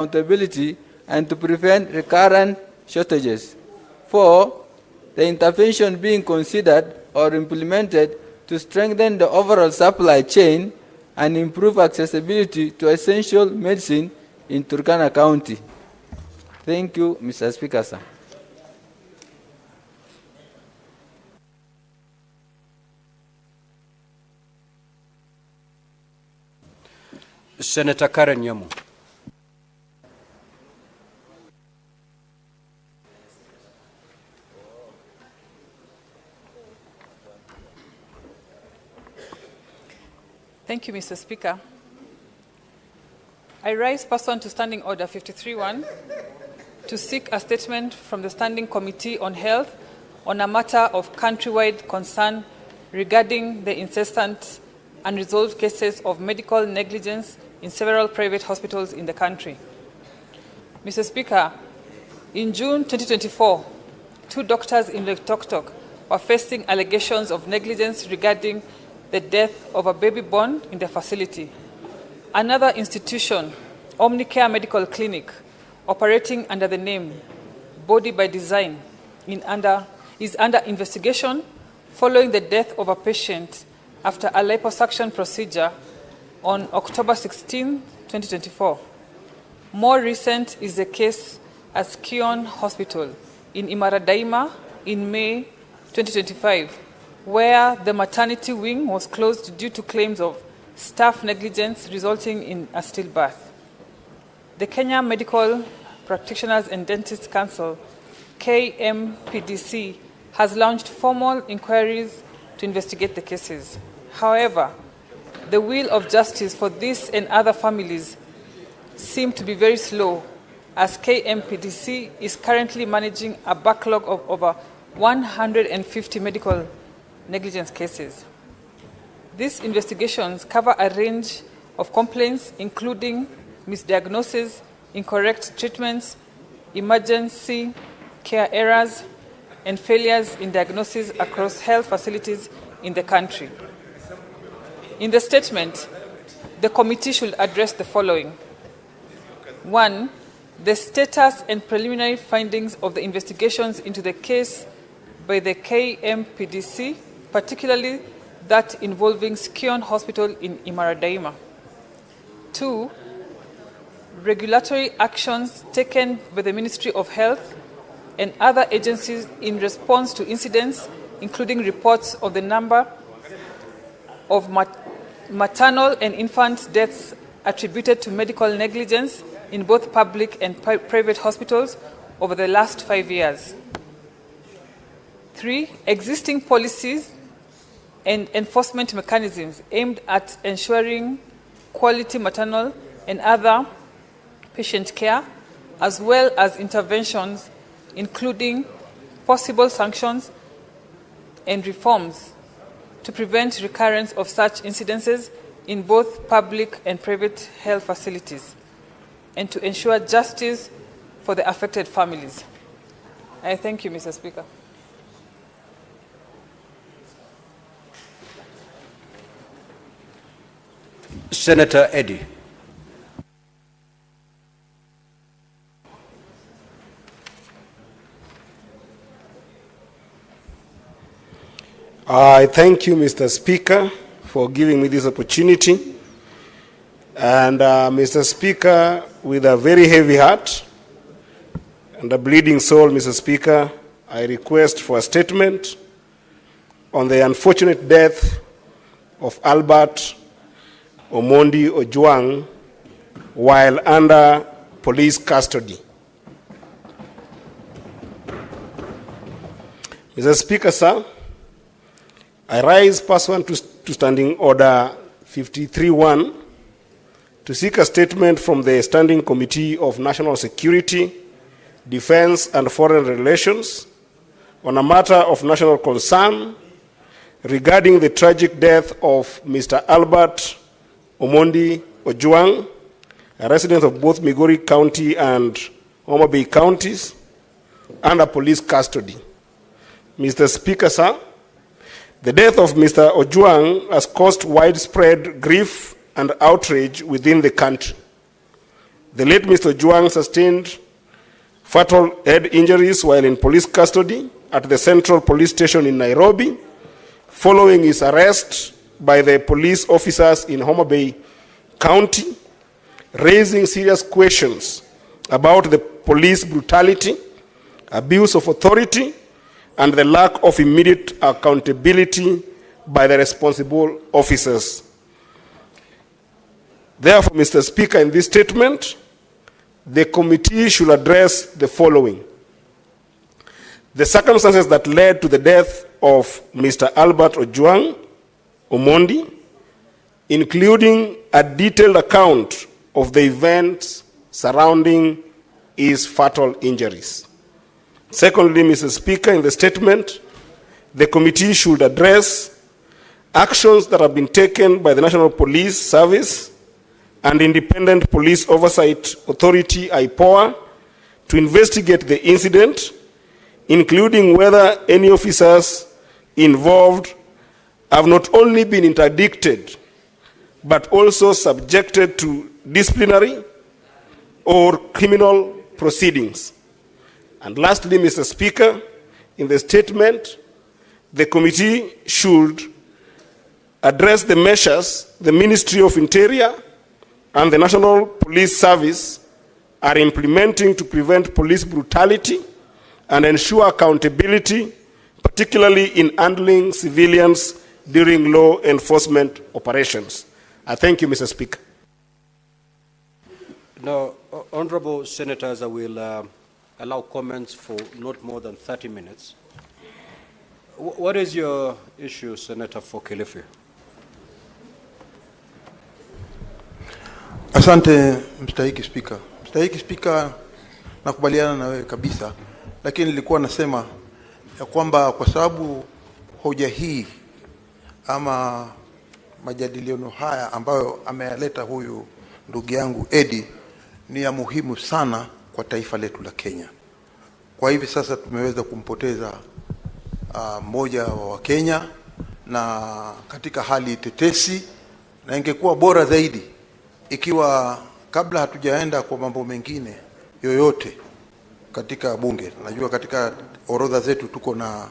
accountability and to prevent recurrent shortages. 4. The intervention being considered or implemented to strengthen the overall supply chain and improve accessibility to essential medicine in Turkana County. Thank you, Mr. Speaker, sir. Senator Karen Nyamu. Thank you, Mr. Speaker. I rise pursuant to Standing Order 53-1 to seek a statement from the Standing Committee on Health on a matter of countrywide concern regarding the incessant unresolved cases of medical negligence in several private hospitals in the country. Mr. Speaker, in June 2024, 2 doctors in Lake Toktok were facing allegations of negligence regarding the death of a baby born in the facility. Another institution, Omnicare Medical Clinic, operating under the name Body by Design, is under investigation following the death of a patient after a liposuction procedure on October 16, 2024. More recent is the case at Skion Hospital in Imaradaima in May 2025, where the maternity wing was closed due to claims of staff negligence resulting in a stillbirth. The Kenya Medical Practitioners and Dentists Council, KMPDC, has launched formal inquiries to investigate the cases. However, the wheel of justice for this and other families seem to be very slow, as KMPDC is currently managing a backlog of over 150 medical negligence cases. These investigations cover a range of complaints, including misdiagnosis, incorrect treatments, emergency care errors, and failures in diagnosis across health facilities in the country. In the statement, the committee should address the following. 1. The status and preliminary findings of the investigations into the case by the KMPDC, particularly that involving Skion Hospital in Imaradaima. 2. Regulatory actions taken by the Ministry of Health and other agencies in response to incidents, including reports of the number of maternal and infant deaths attributed to medical negligence in both public and private hospitals over the last 5 years. 3. Existing policies and enforcement mechanisms aimed at ensuring quality maternal and other patient care, as well as interventions, including possible sanctions and reforms to prevent recurrence of such incidences in both public and private health facilities, and to ensure justice for the affected families. I thank you, Mr. Speaker. Senator Eddy. I thank you, Mr. Speaker, for giving me this opportunity. And Mr. Speaker, with a very heavy heart and a bleeding soul, Mr. Speaker, I request for a statement on the unfortunate death of Albert Omondi Ojwang while under police custody. Mr. Speaker, sir, I rise pursuant to Standing Order 53-1 to seek a statement from the Standing Committee of National Security, Defense and Foreign Relations on a matter of national concern regarding the tragic death of Mr. Albert Omondi Ojwang, a resident of both Migori County and Homa Bay counties, under police custody. Mr. Speaker, sir, the death of Mr. Ojwang has caused widespread grief and outrage within the country. The late Mr. Juang sustained fatal head injuries while in police custody at the Central Police Station in Nairobi, following his arrest by the police officers in Homa Bay County, raising serious questions about the police brutality, abuse of authority, and the lack of immediate accountability by the responsible officers. Therefore, Mr. Speaker, in this statement, the committee should address the following: the circumstances that led to the death of Mr. Albert Ojwang Omondi, including a detailed account of the events surrounding his fatal injuries. Secondly, Mr. Speaker, in the statement, the committee should address actions that have been taken by the National Police Service and Independent Police Oversight Authority, IPOA, to investigate the incident, including whether any officers involved have not only been interdicted, but also subjected to disciplinary or criminal proceedings. And lastly, Mr. Speaker, in the statement, the committee should address the measures the Ministry of Interior and the National Police Service are implementing to prevent police brutality and ensure accountability, particularly in handling civilians during law enforcement operations. I thank you, Mr. Speaker. Now, honorable senators, I will allow comments for not more than 30 minutes. What is your issue, Senator for Kilifi? Asante mstahiki Spika. Mstahiki Spika, nakubaliana na wewe kabisa, lakini nilikuwa nasema ya kwamba kwa sababu hoja hii ama majadiliano haya ambayo ameyaleta huyu ndugu yangu Eddie ni ya muhimu sana kwa taifa letu la Kenya. Kwa hivi sasa tumeweza kumpoteza mmoja wa Kenya na katika hali tetesi, na ingekuwa bora zaidi ikiwa kabla hatujaenda kwa mambo mengine yoyote katika bunge. Najua katika orodha zetu tuko na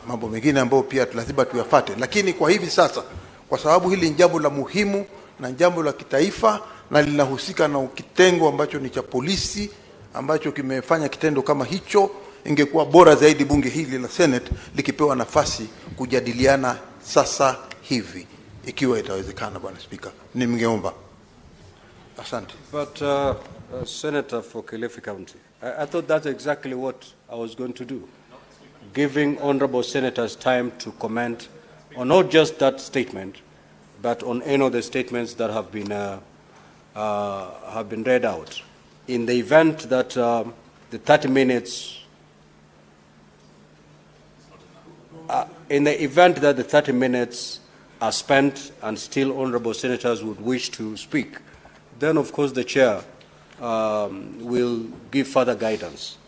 mambo mengine ambayo pia lazima tuyafuate, lakini kwa hivi sasa, kwa sababu hili ni jambo la muhimu na jambo la kitaifa na linahusika na kitengo ambacho ni cha polisi ambacho kimefanya kitendo kama hicho, ingekuwa bora zaidi bunge hili la Senate likipewa nafasi kujadiliana sasa hivi, ikiwa itawezekana, Bwana Speaker. Ningeomba. Asante. But Senator for Kilifi County, I thought that's exactly what I was going to do, giving honorable senators time to comment on not just that statement, but on any of the statements that have been read out. In the event that the 30 minutes, are spent and still honorable senators would wish to speak, then of course the chair will give further guidance.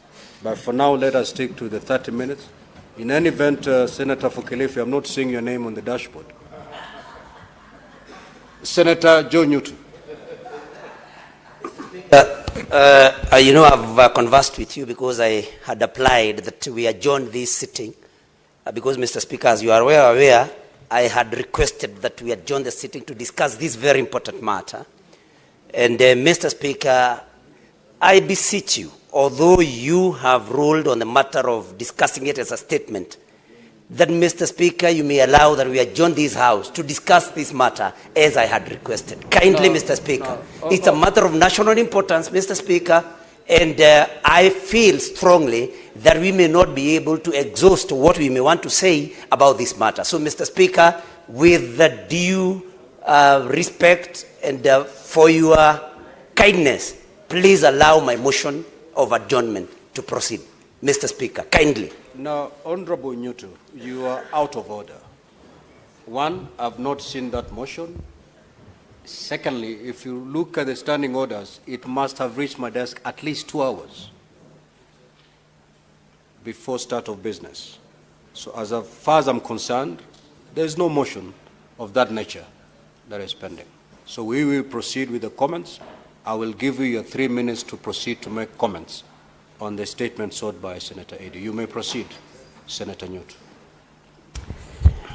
But for now, let us stick to the 30 minutes. In any event, Senator for Kilifi, I'm not seeing your name on the dashboard. Senator Joe Newton. You know, I've conversed with you because I had applied that we adjourn this sitting. Because, Mr. Speaker, as you are aware, I had requested that we adjourn the sitting to discuss this very important matter. And, Mr. Speaker, I beseech you, although you have ruled on the matter of discussing it as a statement, that, Mr. Speaker, you may allow that we adjourn this House to discuss this matter as I had requested. Kindly, Mr. Speaker. It's a matter of national importance, Mr. Speaker, and I feel strongly that we may not be able to exhaust what we may want to say about this matter. So, Mr. Speaker, with the due respect and for your kindness, please allow my motion of adjournment to proceed. Mr. Speaker, kindly. Now, Honorable Newton, you are out of order. One, I've not seen that motion. Secondly, if you look at the standing orders, it must have reached my desk at least 2 hours before start of business. So as far as I'm concerned, there is no motion of that nature that is pending. So we will proceed with the comments I will give you your 3 minutes to proceed to make comments on the statement sought by Senator Eddy. You may proceed, Senator Newt.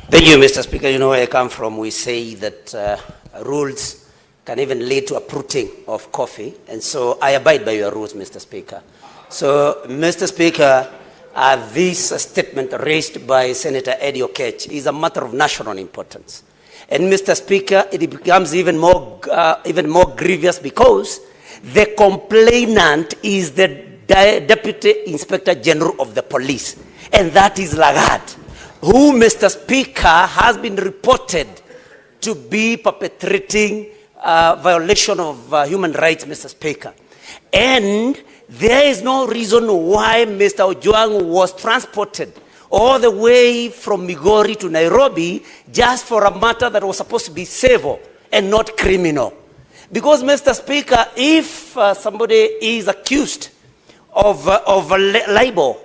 Thank you, Mr. Speaker. You know where I come from. We say that rules can even lead to uprooting of coffee. And so I abide by your rules, Mr. Speaker. So, Mr. Speaker, this statement raised by Senator Eddy Okech is a matter of national importance. And Mr. Speaker, it becomes even more grievous because the complainant is the Deputy Inspector General of the Police, and that is Lagat, who, Mr. Speaker, has been reported to be perpetrating violation of human rights, Mr. Speaker. And there is no reason why Mr. Ojwang was transported all the way from Migori to Nairobi just for a matter that was supposed to be civil and not criminal. Because, Mr. Speaker, if somebody is accused of libel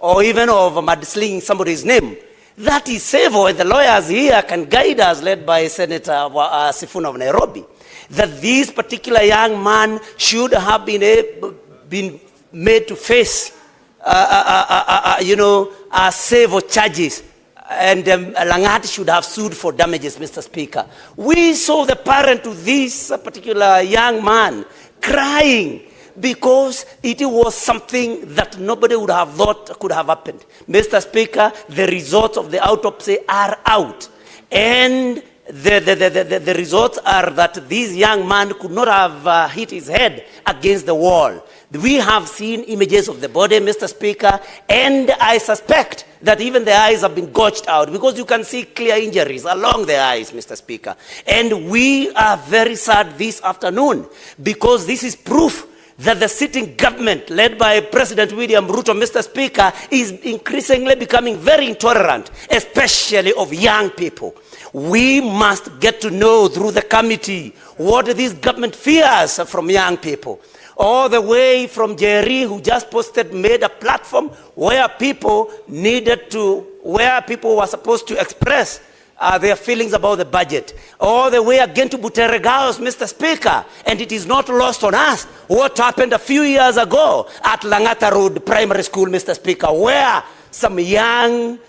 or even of mudslinging somebody's name, that is civil, and the lawyers here can guide us, led by Senator Sifuna of Nairobi, that this particular young man should have been made to face civil charges, and Langat should have sued for damages, Mr. Speaker. We saw the parent to this particular young man crying because it was something that nobody would have thought could have happened. Mr. Speaker, the results of the autopsy are out, and the results are that this young man could not have hit his head against the wall. We have seen images of the body, Mr. Speaker, and I suspect that even the eyes have been gouged out because you can see clear injuries along the eyes, Mr. Speaker. And we are very sad this afternoon because this is proof that the sitting government, led by President William Ruto, Mr. Speaker, is increasingly becoming very intolerant, especially of young people. We must get to know through the committee what this government fears from young people. All the way from Jerry, who just made a platform where people were supposed to express their feelings about the budget. All the way again to Buteregaos, Mr. Speaker. And it is not lost on us what happened a few years ago at Langata Road Primary School, Mr. Speaker, where some young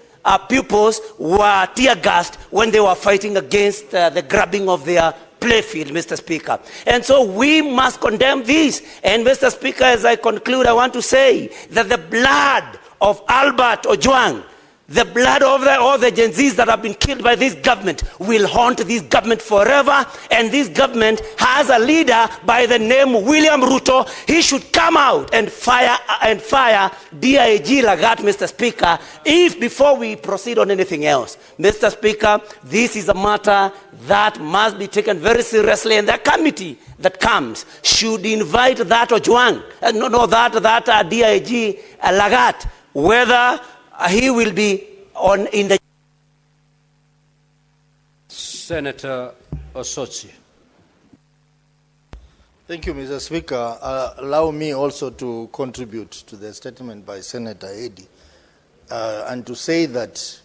pupils were tear-gassed when they were fighting against the grabbing of their playfield, Mr. Speaker. And so we must condemn this. And Mr. Speaker, as I conclude, I want to say that the blood of Albert Ojwang, the blood of all the Gen Zs that have been killed by this government will haunt this government forever. And this government has a leader by the name William Ruto. He should come out and fire DIG Lagat, Mr. Speaker, before we proceed on anything else. Mr. Speaker, this is a matter that must be taken very seriously, and the committee that comes should invite that Ojwang, that DIG Lagat, whether he will be in the... Senator Osotsi. Thank you, Mr. Speaker. Allow me also to contribute to the statement by Senator Eddy and to say that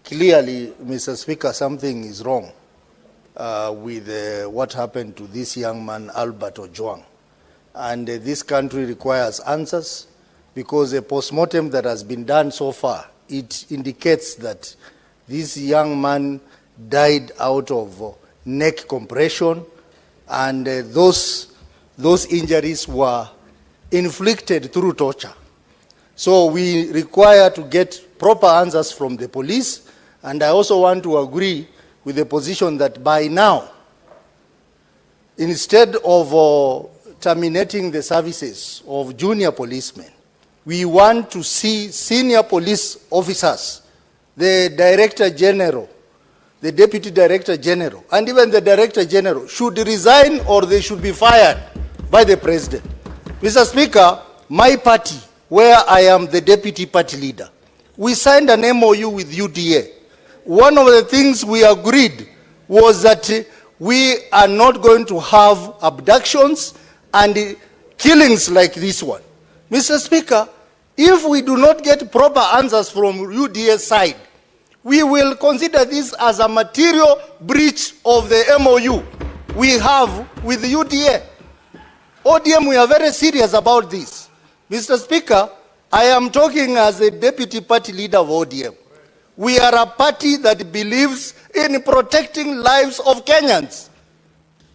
clearly, Mr. Speaker, something is wrong with what happened to this young man, Albert Ojwang. And this country requires answers, because a postmortem that has been done so far, it indicates that this young man died out of neck compression, and those injuries were inflicted through torture. So we require to get proper answers from the police, and I also want to agree with the position that by now, instead of terminating the services of junior policemen, we want to see senior police officers, the Director General, the Deputy Director General, and even the Director General should resign or they should be fired by the President. Mr. Speaker, my party, where I am the Deputy Party Leader, we signed an MOU with UDA. One of the things we agreed was that we are not going to have abductions and killings like this one. Mr. Speaker, if we do not get proper answers from UDA's side, we will consider this as a material breach of the MOU we have with the UDA. ODM, we are very serious about this. Mr. Speaker, I am talking as a deputy party leader of ODM. We are a party that believes in protecting lives of Kenyans.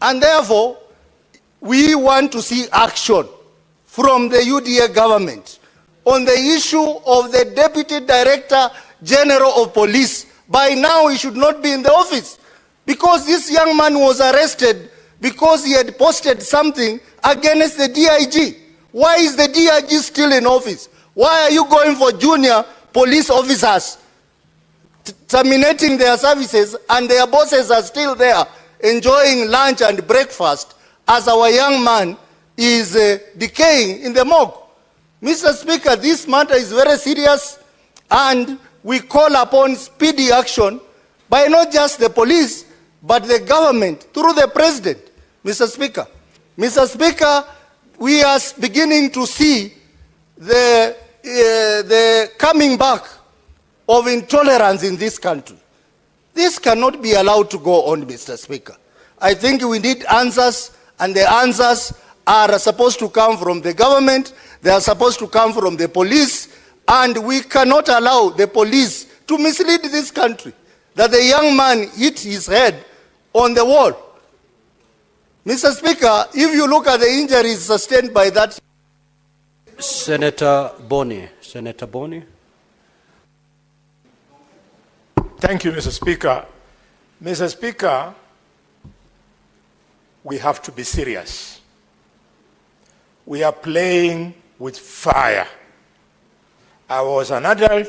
And therefore, we want to see action from the UDA government on the issue of the Deputy Director General of Police. By now, he should not be in the office because this young man was arrested because he had posted something against the DIG. Why is the DIG still in office? Why are you going for junior police officers, terminating their services, and their bosses are still there enjoying lunch and breakfast as our young man is decaying in the morgue? Mr. Speaker, this matter is very serious, and we call upon speedy action by not just the police, but the government through the president. Mr. Speaker, we are beginning to see the coming back of intolerance in this country. This cannot be allowed to go on, Mr. Speaker. I think we need answers, and the answers are supposed to come from the government, they are supposed to come from the police, and we cannot allow the police to mislead this country that the young man hit his head on the wall. Mr. Speaker, if you look at the injuries sustained by that... Senator Boni. Thank you, Mr. Speaker. Mr. Speaker, we have to be serious. We are playing with fire. I was an adult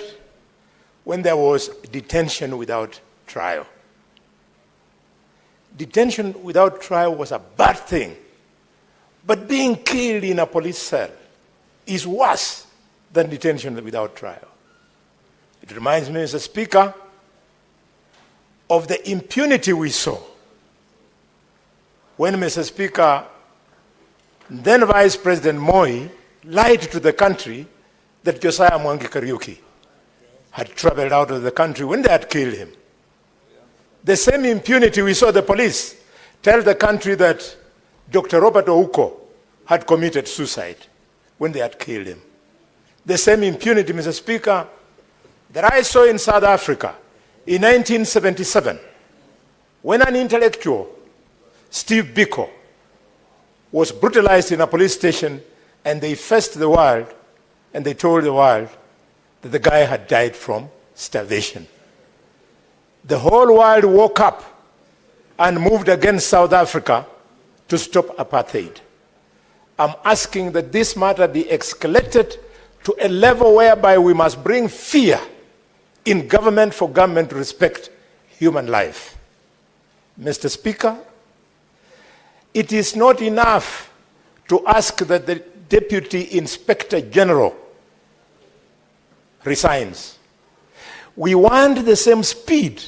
when there was detention without trial. Detention without trial was a bad thing, but being killed in a police cell is worse than detention without trial. It reminds me, Mr. Speaker, of the impunity we saw when, Mr. Speaker, then Vice President Moi lied to the country that Josiah Mwangi Kariuki had traveled out of the country when they had killed him. The same impunity we saw the police tell the country that Dr. Robert Ouko had committed suicide when they had killed him. The same impunity, Mr. Speaker, that I saw in South Africa in 1977 when an intellectual, Steve Biko, was brutalized in a police station, and they faced the world and they told the world that the guy had died from starvation. The whole world woke up and moved against South Africa to stop apartheid. I'm asking that this matter be escalated to a level whereby we must bring fear in government for government to respect human life. Mr. Speaker, it is not enough to ask that the Deputy Inspector General resigns. We want the same speed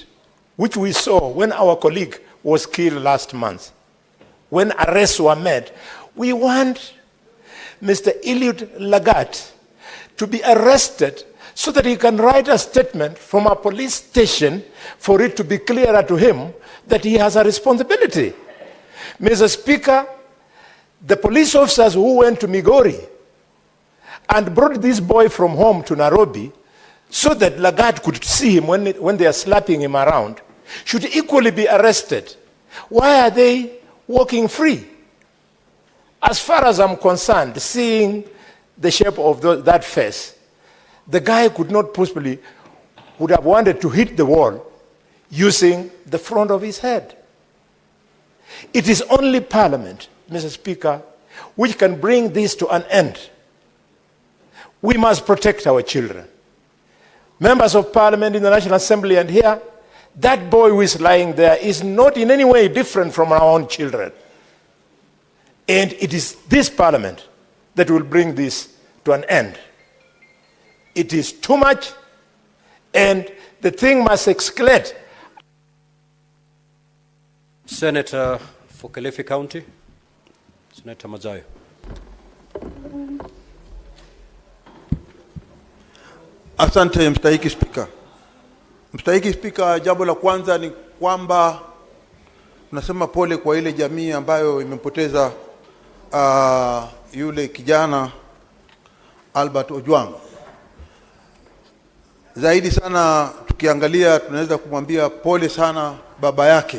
which we saw when our colleague was killed last month. When arrests were made, we want Mr. Eliud Lagat to be arrested so that he can write a statement from a police station for it to be clearer to him that he has a responsibility. Mr. Speaker, the police officers who went to Migori and brought this boy from home to Nairobi so that Lagat could see him when they are slapping him around should equally be arrested. Why are they walking free? As far as I'm concerned, seeing the shape of that face, the guy could not possibly, would have wanted to hit the wall using the front of his head. It is only Parliament, Mr. Speaker, which can bring this to an end. We must protect our children. Members of Parliament in the National Assembly and here, that boy who is lying there is not in any way different from our own children. And it is this Parliament that will bring this to an end. It is too much, and the thing must escalate. Senator for Kilifi County, Senator Mazayo. Asante mstahiki Spika. Mstahiki Spika, jambo la kwanza ni kwamba nasema pole kwa ile jamii ambayo imepoteza yule kijana Albert Ojwang. Zaidi sana tukiangalia, tunaweza kumwambia pole sana baba yake,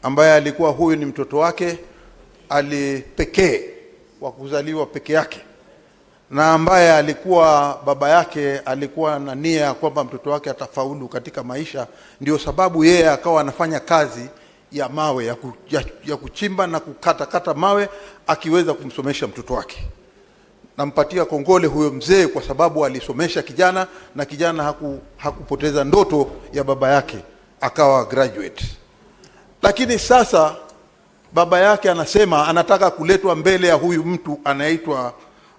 ambaye alikuwa huyu ni mtoto wake alipekee wa kuzaliwa peke yake, na ambaye alikuwa baba yake alikuwa na nia ya kwamba mtoto wake atafaulu katika maisha. Ndio sababu yeye akawa anafanya kazi ya mawe ya kuchimba na kukata mawe akiweza kumsomesha mtoto wake. Nampatia kongole huyo mzee kwa sababu alisomesha kijana, na kijana hakupoteza ndoto ya baba yake, akawa graduate. Lakini sasa baba yake anasema anataka kuletwa mbele ya huyu mtu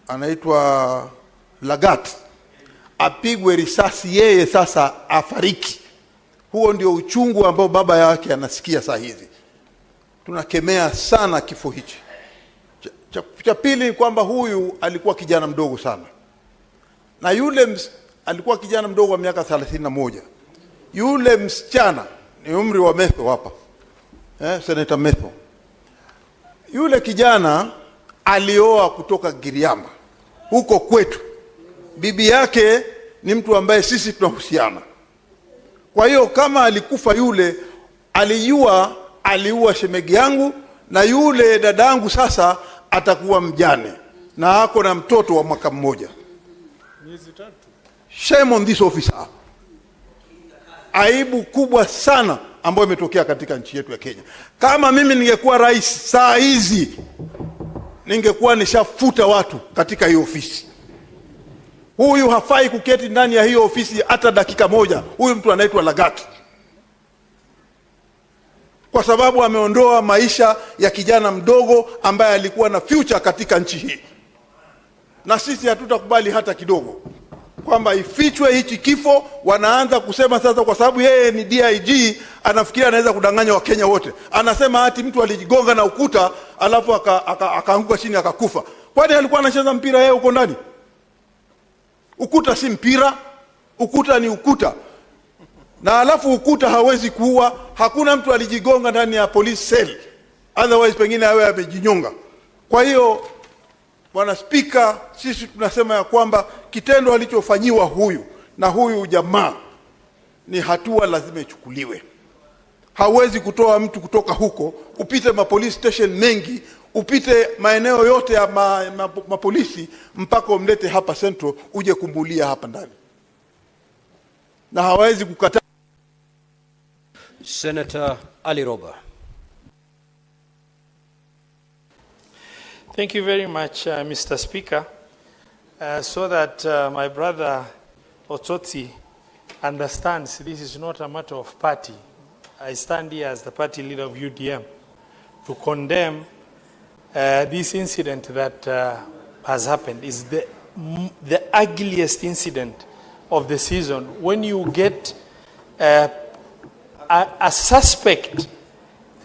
anaitwa Lagat, apigwe risasi yeye sasa afariki. Huo ndio uchungu ambao baba yake anasikia saa hizi. Tunakemea sana kifo hichi. Cha pili ni kwamba huyu alikuwa kijana mdogo sana, na yule alikuwa kijana mdogo wa miaka 31. Yule msichana ni umri wa Metho hapa, Senator Metho. Yule kijana alioa kutoka Giriama huko kwetu. Bibi yake ni mtu ambaye sisi tunahusiana. Kwa hiyo kama alikufa yule, aliua shemegi yangu, na yule dadangu sasa atakuwa mjane na ako na mtoto wa mwaka mmoja. Shame on this officer. Aibu kubwa sana ambayo imetokea katika nchi yetu ya Kenya. Kama mimi ningekuwa rais saa hizi, ningekuwa nishafuta watu katika hiyo ofisi. Huyu hafai kuketi ndani ya hiyo ofisi hata dakika moja. Huyu mtu anaitwa Lagat, kwa sababu ameondoa maisha ya kijana mdogo ambaye alikuwa na future katika nchi hii. Na sisi hatutakubali hata kidogo kwamba ifichwe hichi kifo. Wanaanza kusema sasa, kwa sababu yeye ni DIG, anafikiria anaweza kudanganya Wakenya wote. Anasema ati mtu alijigonga na ukuta alafu akaanguka chini akakufa. Kwani alikuwa anacheza mpira yeye huko ndani? Ukuta si mpira, ukuta ni ukuta. Na alafu ukuta hawezi kuua. Hakuna mtu alijigonga ndani ya police cell, otherwise pengine awe amejinyonga. Kwa hiyo Bwana Spika, sisi tunasema ya kwamba kitendo alichofanyiwa huyu jamaa ni hatua lazima ichukuliwe. Hawezi kutoa mtu kutoka huko, upite police station mengi, upite maeneo yote ya mapolisi mpaka umlete hapa Central uje kumbulia hapa ndani. Na hawezi kukataa. Senator Ali Roba. Thank you very much, Mr. Speaker. So that my brother Otsotsi understands this is not a matter of party. I stand here as the party leader of UDM to condemn this incident that has happened. It's the ugliest incident of the season. When you get a suspect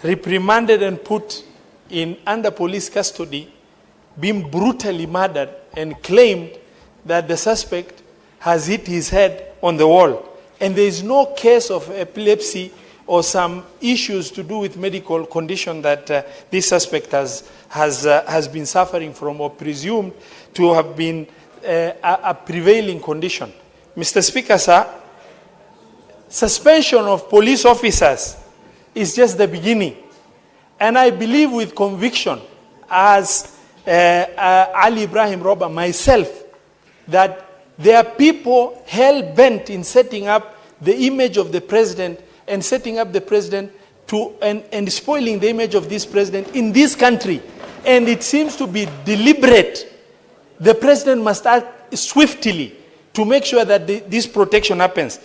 reprimanded and put under police custody, being brutally murdered, and claimed that the suspect has hit his head on the wall, and there is no case of epilepsy or some issues to do with medical condition that this suspect has been suffering from or presumed to have been a prevailing condition. Mr. Speaker, sir, suspension of police officers is just the beginning. And I believe with conviction, as Ali Ibrahim Roba, myself, that there are people hell-bent in setting up the image of the president and setting up the president and spoiling the image of this president in this country. And it seems to be deliberate. The president must act swiftly to make sure that this protection happens.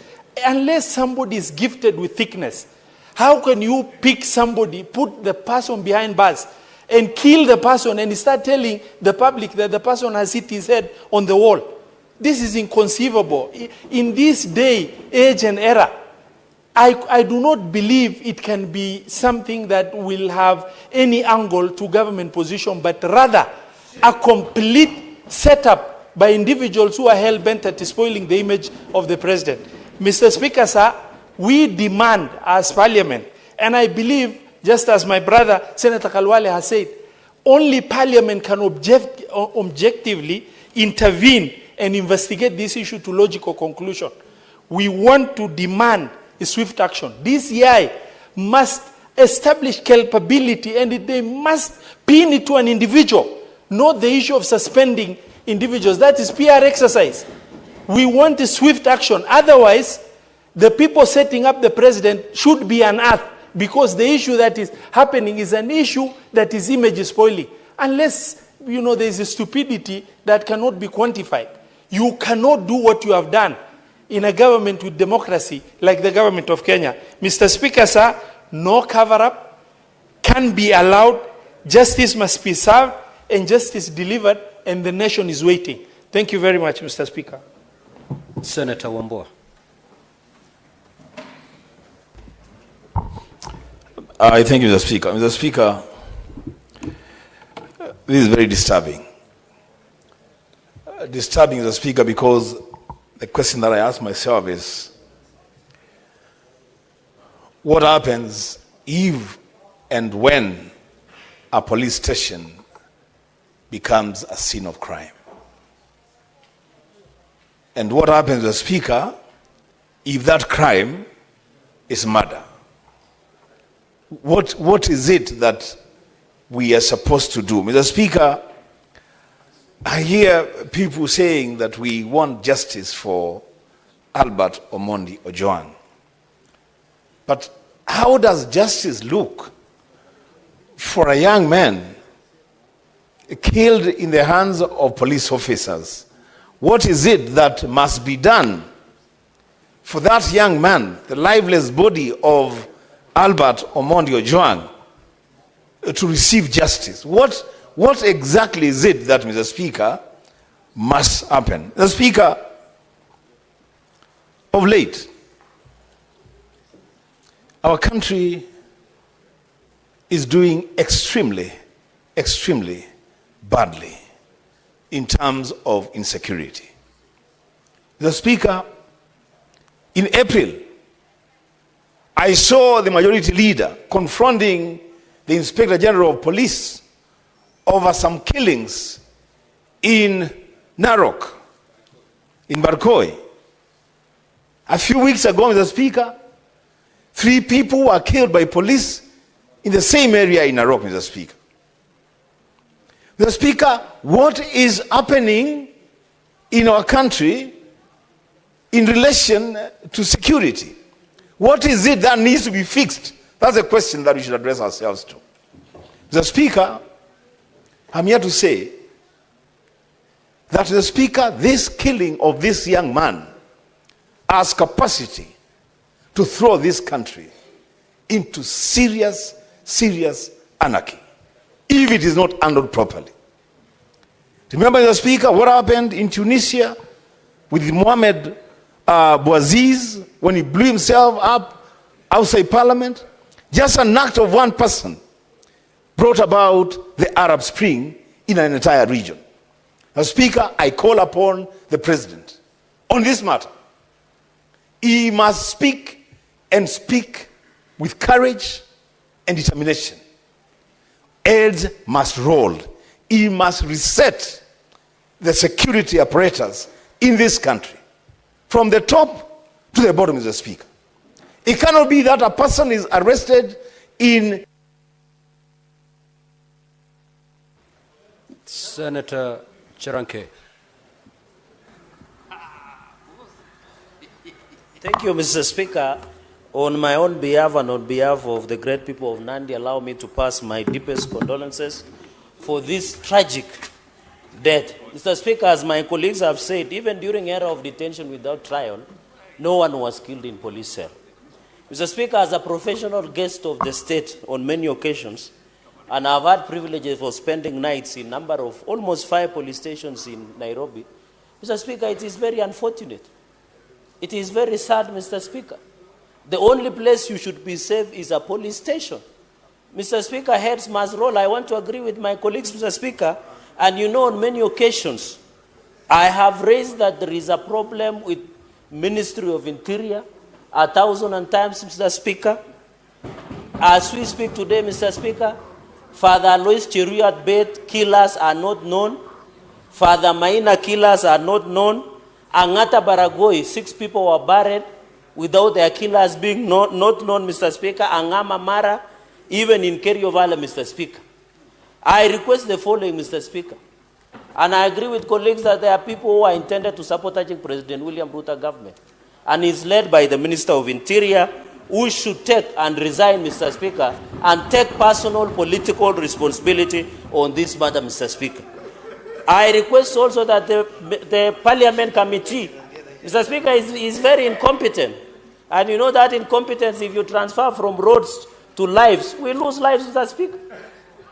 Unless somebody is gifted with thickness, how can you pick somebody, put the person behind bars, and kill the person and start telling the public that the person has hit his head on the wall? This is inconceivable. In this day, age and era, I do not believe it can be something that will have any angle to government position, but rather a complete setup by individuals who are hell-bent at spoiling the image of the president. Mr. Speaker, sir, we demand as parliament, and I believe, just as my brother Senator Kalwale has said, only Parliament can objectively intervene and investigate this issue to logical conclusion. We want to demand a swift action. DCI must establish culpability, and they must pin it to an individual, not the issue of suspending individuals. That is PR exercise. We want a swift action. Otherwise, the people setting up the president should be unearthed, because the issue that is happening is an issue that is image spoiling. Unless, you know, there is a stupidity that cannot be quantified. You cannot do what you have done in a government with democracy like the government of Kenya. Mr. Speaker, sir, no cover-up can be allowed. Justice must be served and justice delivered, and the nation is waiting. Thank you very much, Mr. Speaker. Senator Wambua. I thank you, Mr. Speaker. Mr. Speaker, this is very disturbing. Disturbing, Mr. Speaker, because the question that I ask myself is, what happens if and when a police station becomes a scene of crime? And what happens, Mr. Speaker, if that crime is murder? What is it that we are supposed to do? Mr. Speaker, I hear people saying that we want justice for Albert Omondi Ojwang. But how does justice look for a young man killed in the hands of police officers? What is it that must be done for that young man, the lifeless body of Albert Omondi Ojwang, to receive justice? What exactly is it that, Mr. Speaker, must happen? Mr. Speaker, of late, our country is doing extremely, extremely badly in terms of insecurity. Mr. Speaker, in April, I saw the majority leader confronting the Inspector General of Police over some killings in Narok, in Barkoi. A few weeks ago, Mr. Speaker, 3 people were killed by police in the same area in Narok, Mr. Speaker. Mr. Speaker, what is happening in our country in relation to security? What is it that needs to be fixed? That's a question that we should address ourselves to. Mr. Speaker, I'm here to say that, Mr. Speaker, this killing of this young man has capacity to throw this country into serious, serious anarchy if it is not handled properly. Remember, Mr. Speaker, what happened in Tunisia with Mohamed Bouaziz when he blew himself up outside Parliament? Just an act of one person brought about the Arab Spring in an entire region. Now, Speaker, I call upon the President on this matter. He must speak, and speak with courage and determination. Heads must roll. He must reset the security apparatus in this country, from the top to the bottom, Mr. Speaker. It cannot be that a person is arrested in... Senator Chiranke. Thank you, Mr. Speaker. On my own behalf and on behalf of the great people of Nandi, allow me to pass my deepest condolences for this tragic death. Mr. Speaker, as my colleagues have said, even during era of detention without trial, no one was killed in police cell. Mr. Speaker, as a professional guest of the state on many occasions, and I've had privileges for spending nights in number of almost 5 police stations in Nairobi, Mr. Speaker, it is very unfortunate. It is very sad, Mr. Speaker. The only place you should be safe is a police station. Mr. Speaker, heads must roll. I want to agree with my colleagues, Mr. Speaker, and you know on many occasions, I have raised that there is a problem with Ministry of Interior 1,000 times, Mr. Speaker. As we speak today, Mr. Speaker, Father Alois Cheruiyot Bett killers are not known. Father Maina killers are not known. Angata Baragoi, 6 people were buried without their killers being not known, Mr. Speaker. Angama Mara, even in Kerio Valley, Mr. Speaker. I request the following, Mr. Speaker. And I agree with colleagues that there are people who are intended to sabotage President William Ruto government. And is led by the Minister of Interior, who should take and resign, Mr. Speaker, and take personal political responsibility on this matter, Mr. Speaker. I request also that the Parliament Committee, Mr. Speaker, is very incompetent. And you know that incompetence, if you transfer from roads to lives, we lose lives, Mr. Speaker.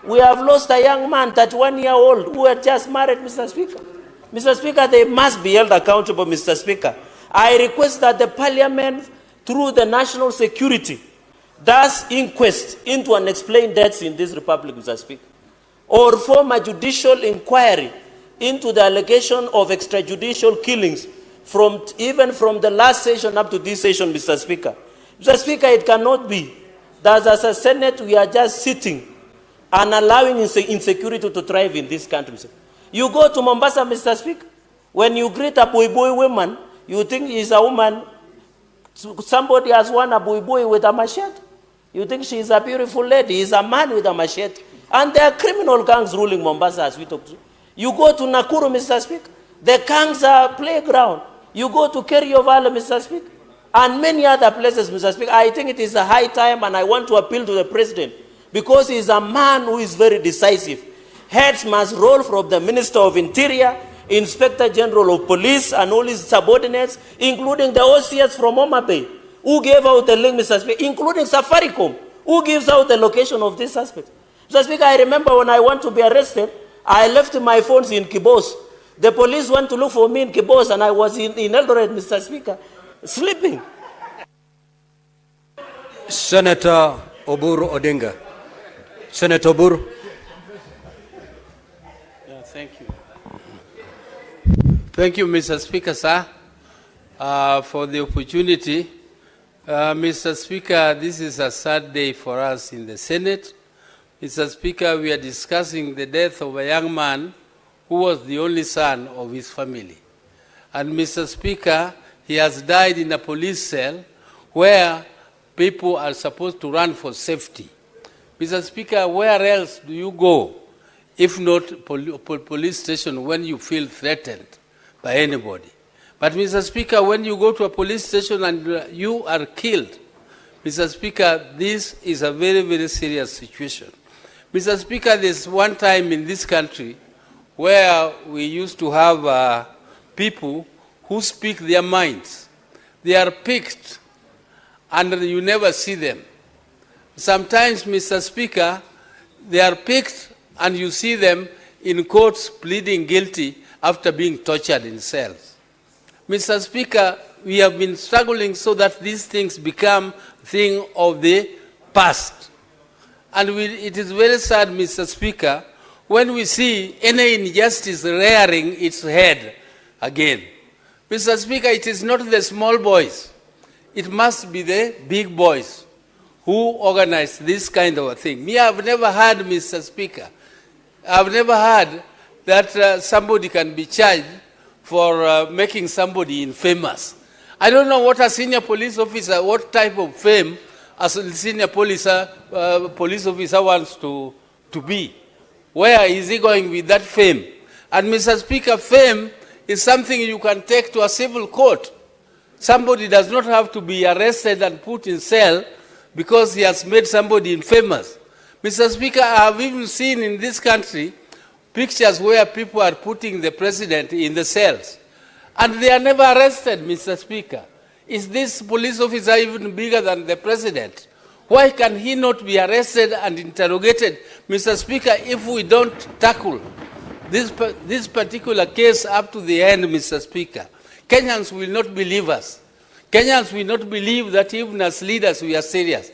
We have lost a young man, 31-year-old, who had just married, Mr. Speaker. Mr. Speaker, they must be held accountable, Mr. Speaker. I request that the Parliament, through the national security, does inquest into unexplained deaths in this Republic, Mr. Speaker, or form a judicial inquiry into the allegation of extrajudicial killings even from the last session up to this session, Mr. Speaker. Mr. Speaker, it cannot be that as a Senate we are just sitting and allowing insecurity to thrive in this country. You go to Mombasa, Mr. Speaker, when you greet a boy woman, you think she's a woman, somebody has won a boy with a machete. You think she's a beautiful lady, he's a man with a machete. And there are criminal gangs ruling Mombasa as we talk to. You go to Nakuru, Mr. Speaker, the gangs are playground. You go to Kerio Valley, Mr. Speaker, and many other places, Mr. Speaker. I think it is a high time, and I want to appeal to the President, because he is a man who is very decisive. Heads must roll from the Minister of Interior, Inspector General of Police, and all his subordinates, including the OCS from Homa Bay, who gave out the link, Mr. Speaker, including Safaricom, who gives out the location of this suspect. Mr. Speaker, I remember when I want to be arrested, I left my phones in Kibos. The police went to look for me in Kibos, and I was in Eldoret, Mr. Speaker, sleeping. Senator Oburu Odinga. Senator Oburu. Yeah, thank you. Thank you, Mr. Speaker, sir, for the opportunity. Mr. Speaker, this is a sad day for us in the Senate. Mr. Speaker, we are discussing the death of a young man who was the only son of his family. And Mr. Speaker, he has died in a police cell where people are supposed to run for safety. Mr. Speaker, where else do you go if not police station when you feel threatened by anybody? But Mr. Speaker, when you go to a police station and you are killed, Mr. Speaker, this is a very, very serious situation. Mr. Speaker, there's one time in this country where we used to have people who speak their minds. They are picked and you never see them. Sometimes, Mr. Speaker, they are picked and you see them in courts pleading guilty after being tortured in cells. Mr. Speaker, we have been struggling so that these things become a thing of the past. And it is very sad, Mr. Speaker, when we see any injustice rearing its head again. Mr. Speaker, it is not the small boys. It must be the big boys who organize this kind of a thing. Me, I've never heard, Mr. Speaker, I've never heard that somebody can be charged for making somebody infamous. I don't know what a senior police officer, what type of fame a senior police officer wants to be. Where is he going with that fame? And Mr. Speaker, fame is something you can take to a civil court. Somebody does not have to be arrested and put in cell because he has made somebody infamous. Mr. Speaker, I have even seen in this country pictures where people are putting the president in the cells. And they are never arrested, Mr. Speaker. Is this police officer even bigger than the president? Why can he not be arrested and interrogated, Mr. Speaker, if we don't tackle this particular case up to the end, Mr. Speaker? Kenyans will not believe us. Kenyans will not believe that even as leaders we are serious.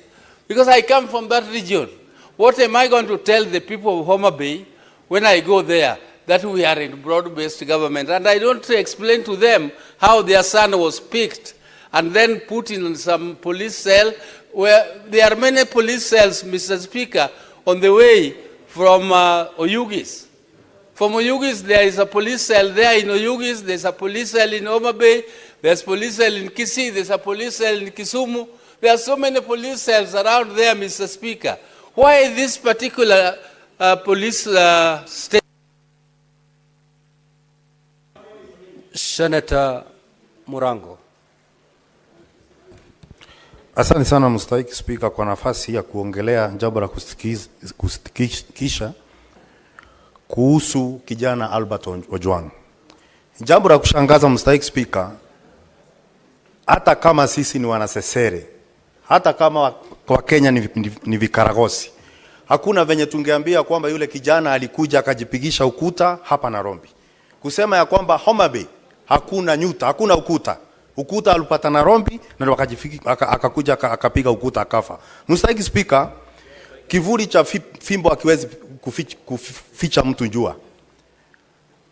Because I come from that region. What am I going to tell the people of Homa Bay when I go there? That we are in broad-based government. And I don't explain to them how their son was picked and then put in some police cell where there are many police cells, Mr. Speaker, on the way from Oyugis. From Oyugis, there is a police cell there in Oyugis, there's a police cell in Homa Bay, there's police cell in Kisii, there's a police cell in Kisumu. There are so many police cells around there, Mr. Speaker. Why this particular police state? Senator Murango. Asante sana mstahiki Spika kwa nafasi ya kuongelea jambo la kusitikisha kuhusu kijana Albert Ojwang. Jambo la kushangaza mstahiki Spika, hata kama sisi ni wanasesere, hata kama kwa Kenya ni vikaragosi, hakuna venye tungeambia kwamba yule kijana alikuja akajipigisha ukuta hapa Nairobi. Kusema ya kwamba Homa Bay hakuna nyuta, hakuna ukuta. Ukuta alipata Nairobi na akakuja akapiga ukuta akafa. Mstahiki Spika, kivuli cha fimbo hakiwezi kuficha mtu jua.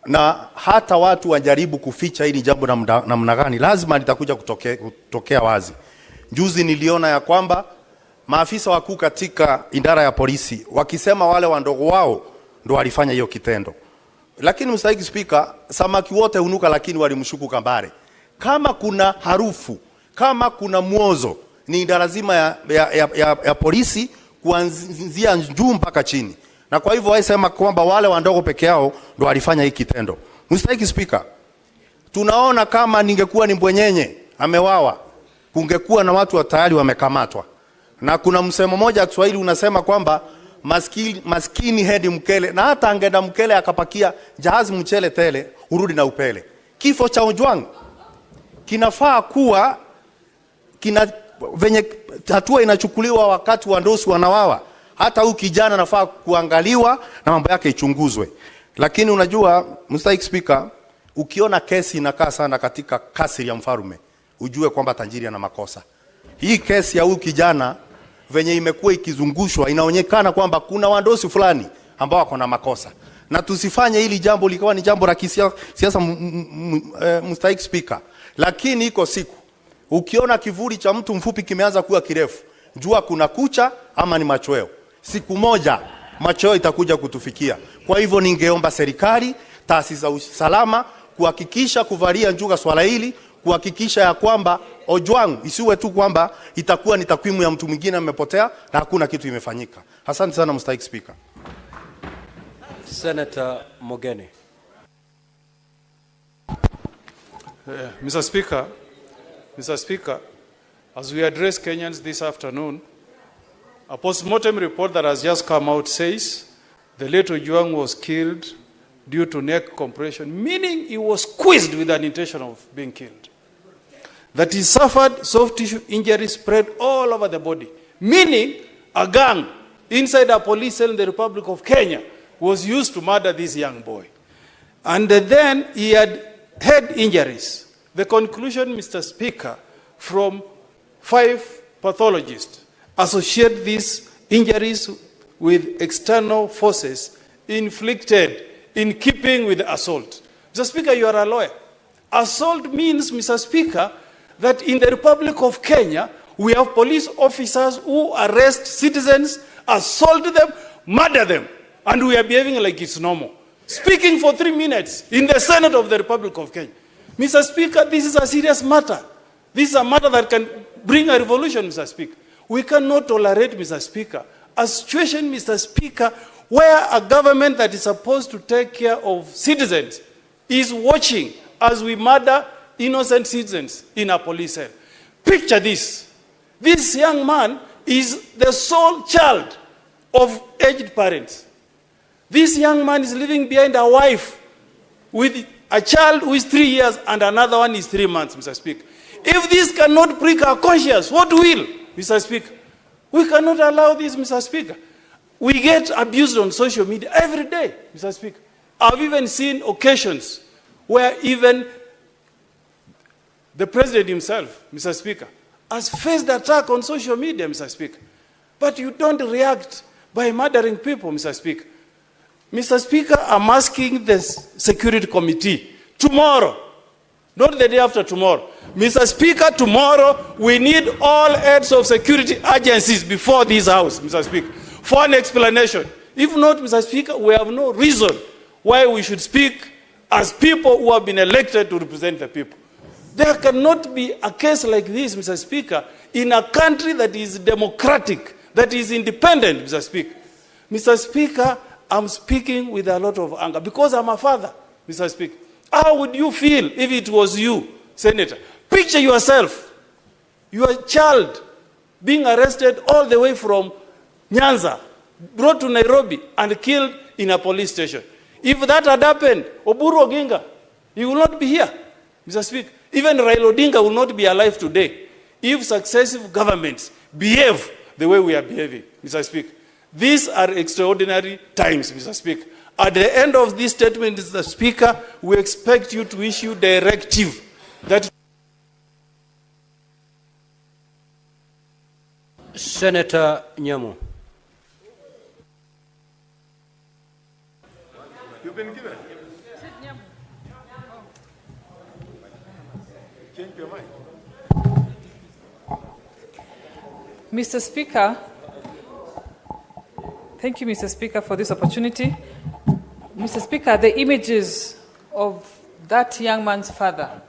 Na hata watu wajaribu kuficha hili jambo namna gani, lazima litakuja kutokea wazi. Juzi niliona ya kwamba maafisa wakuu katika idara ya polisi wakisema wale wandogo wao ndo walifanya hiyo kitendo. Lakini mstahiki Spika, samaki wote hunuka lakini walimshuku kambare. Kama kuna harufu, kama kuna mwozo, ni lazima ya polisi kuanzia juu mpaka chini. Na kwa hivyo waisema kwamba wale wandogo peke yao ndo walifanya hiki kitendo. Mstahiki Spika, tunaona kama ningekuwa ni mbwenyenye amewawa, kungekuwa na watu tayari wamekamatwa. Na kuna msemo moja Kiswahili unasema kwamba maskini hedi mkele, na hata angenda mkele akapakia jahazi mchele tele, urudi na upele. Kifo cha Ojwang kinafaa kuwa venye hatua inachukuliwa wakati wandosi wanawawa, hata huyu kijana nafaa kuangaliwa na mambo yake ichunguzwe. Lakini unajua mstahiki Spika, ukiona kesi inakaa sana katika kasri ya mfarume, ujue kwamba tajiri ana makosa. Hii kesi ya huyu kijana venye imekuwa ikizungushwa, inaonekana kwamba kuna wandosi fulani ambao wako na makosa. Na tusifanye hili jambo likawa ni jambo la kisiasa mstahiki Spika. Lakini iko siku ukiona kivuli cha mtu mfupi kimeanza kuwa kirefu, jua kuna kucha ama ni machweo. Siku moja machweo itakuja kutufikia. Kwa hivyo ningeomba serikali, taasisi za usalama kuhakikisha kuvalia njuga swala hili, kuhakikisha ya kwamba Ojwang isiwe tu kwamba itakuwa ni takwimu ya mtu mwingine amepotea na hakuna kitu imefanyika. Asante sana mstahiki Spika. Senator Mogeni. Mr. Speaker, as we address Kenyans this afternoon, a postmortem report that has just come out says the late Ojwang was killed due to neck compression, meaning he was squeezed with an intention of being killed. That he suffered soft tissue injuries spread all over the body, meaning a gang inside a police cell in the Republic of Kenya was used to murder this young boy. And then he had head injuries. The conclusion, Mr. Speaker, from 5 pathologists associate these injuries with external forces inflicted in keeping with assault. Mr. Speaker, you are a lawyer. Assault means, Mr. Speaker, that in the Republic of Kenya, we have police officers who arrest citizens, assault them, murder them, and we are behaving like it's normal. Speaking for 3 minutes in the Senate of the Republic of Kenya. Mr. Speaker, this is a serious matter. This is a matter that can bring a revolution, Mr. Speaker. We cannot tolerate, Mr. Speaker, a situation, Mr. Speaker, where a government that is supposed to take care of citizens is watching as we murder innocent citizens in a police cell. Picture this. This young man is the sole child of aged parents. This young man is living behind a wife with a child who is 3 years and another one is 3 months, Mr. Speaker. If this cannot prick our conscience, what will, Mr. Speaker? We cannot allow this, Mr. Speaker. We get abused on social media every day, Mr. Speaker. I've even seen occasions where even the president himself, Mr. Speaker, has faced attack on social media, Mr. Speaker. But you don't react by murdering people, Mr. Speaker. Mr. Speaker, I'm asking the Security Committee tomorrow, not the day after tomorrow. Mr. Speaker, tomorrow we need all heads of security agencies before this house, Mr. Speaker, for an explanation. If not, Mr. Speaker, we have no reason why we should speak as people who have been elected to represent the people. There cannot be a case like this, Mr. Speaker, in a country that is democratic, that is independent, Mr. Speaker. Mr. Speaker, I'm speaking with a lot of anger because I'm a father, Mr. Speaker. How would you feel if it was you, Senator? Picture yourself, your child being arrested all the way from Nyanza, brought to Nairobi and killed in a police station. If that had happened, Oburu Odinga, he will not be here, Mr. Speaker. Even Raila Odinga will not be alive today if successive governments behave the way we are behaving, Mr. Speaker. These are extraordinary times, Mr. Speaker. At the end of this statement, Mr. Speaker, we expect you to issue directive that... Senator Nyamu. You've been given. Change your mind. Mr. Speaker, thank you, Mr. Speaker, for this opportunity. Mr. Speaker, the images of that young man's father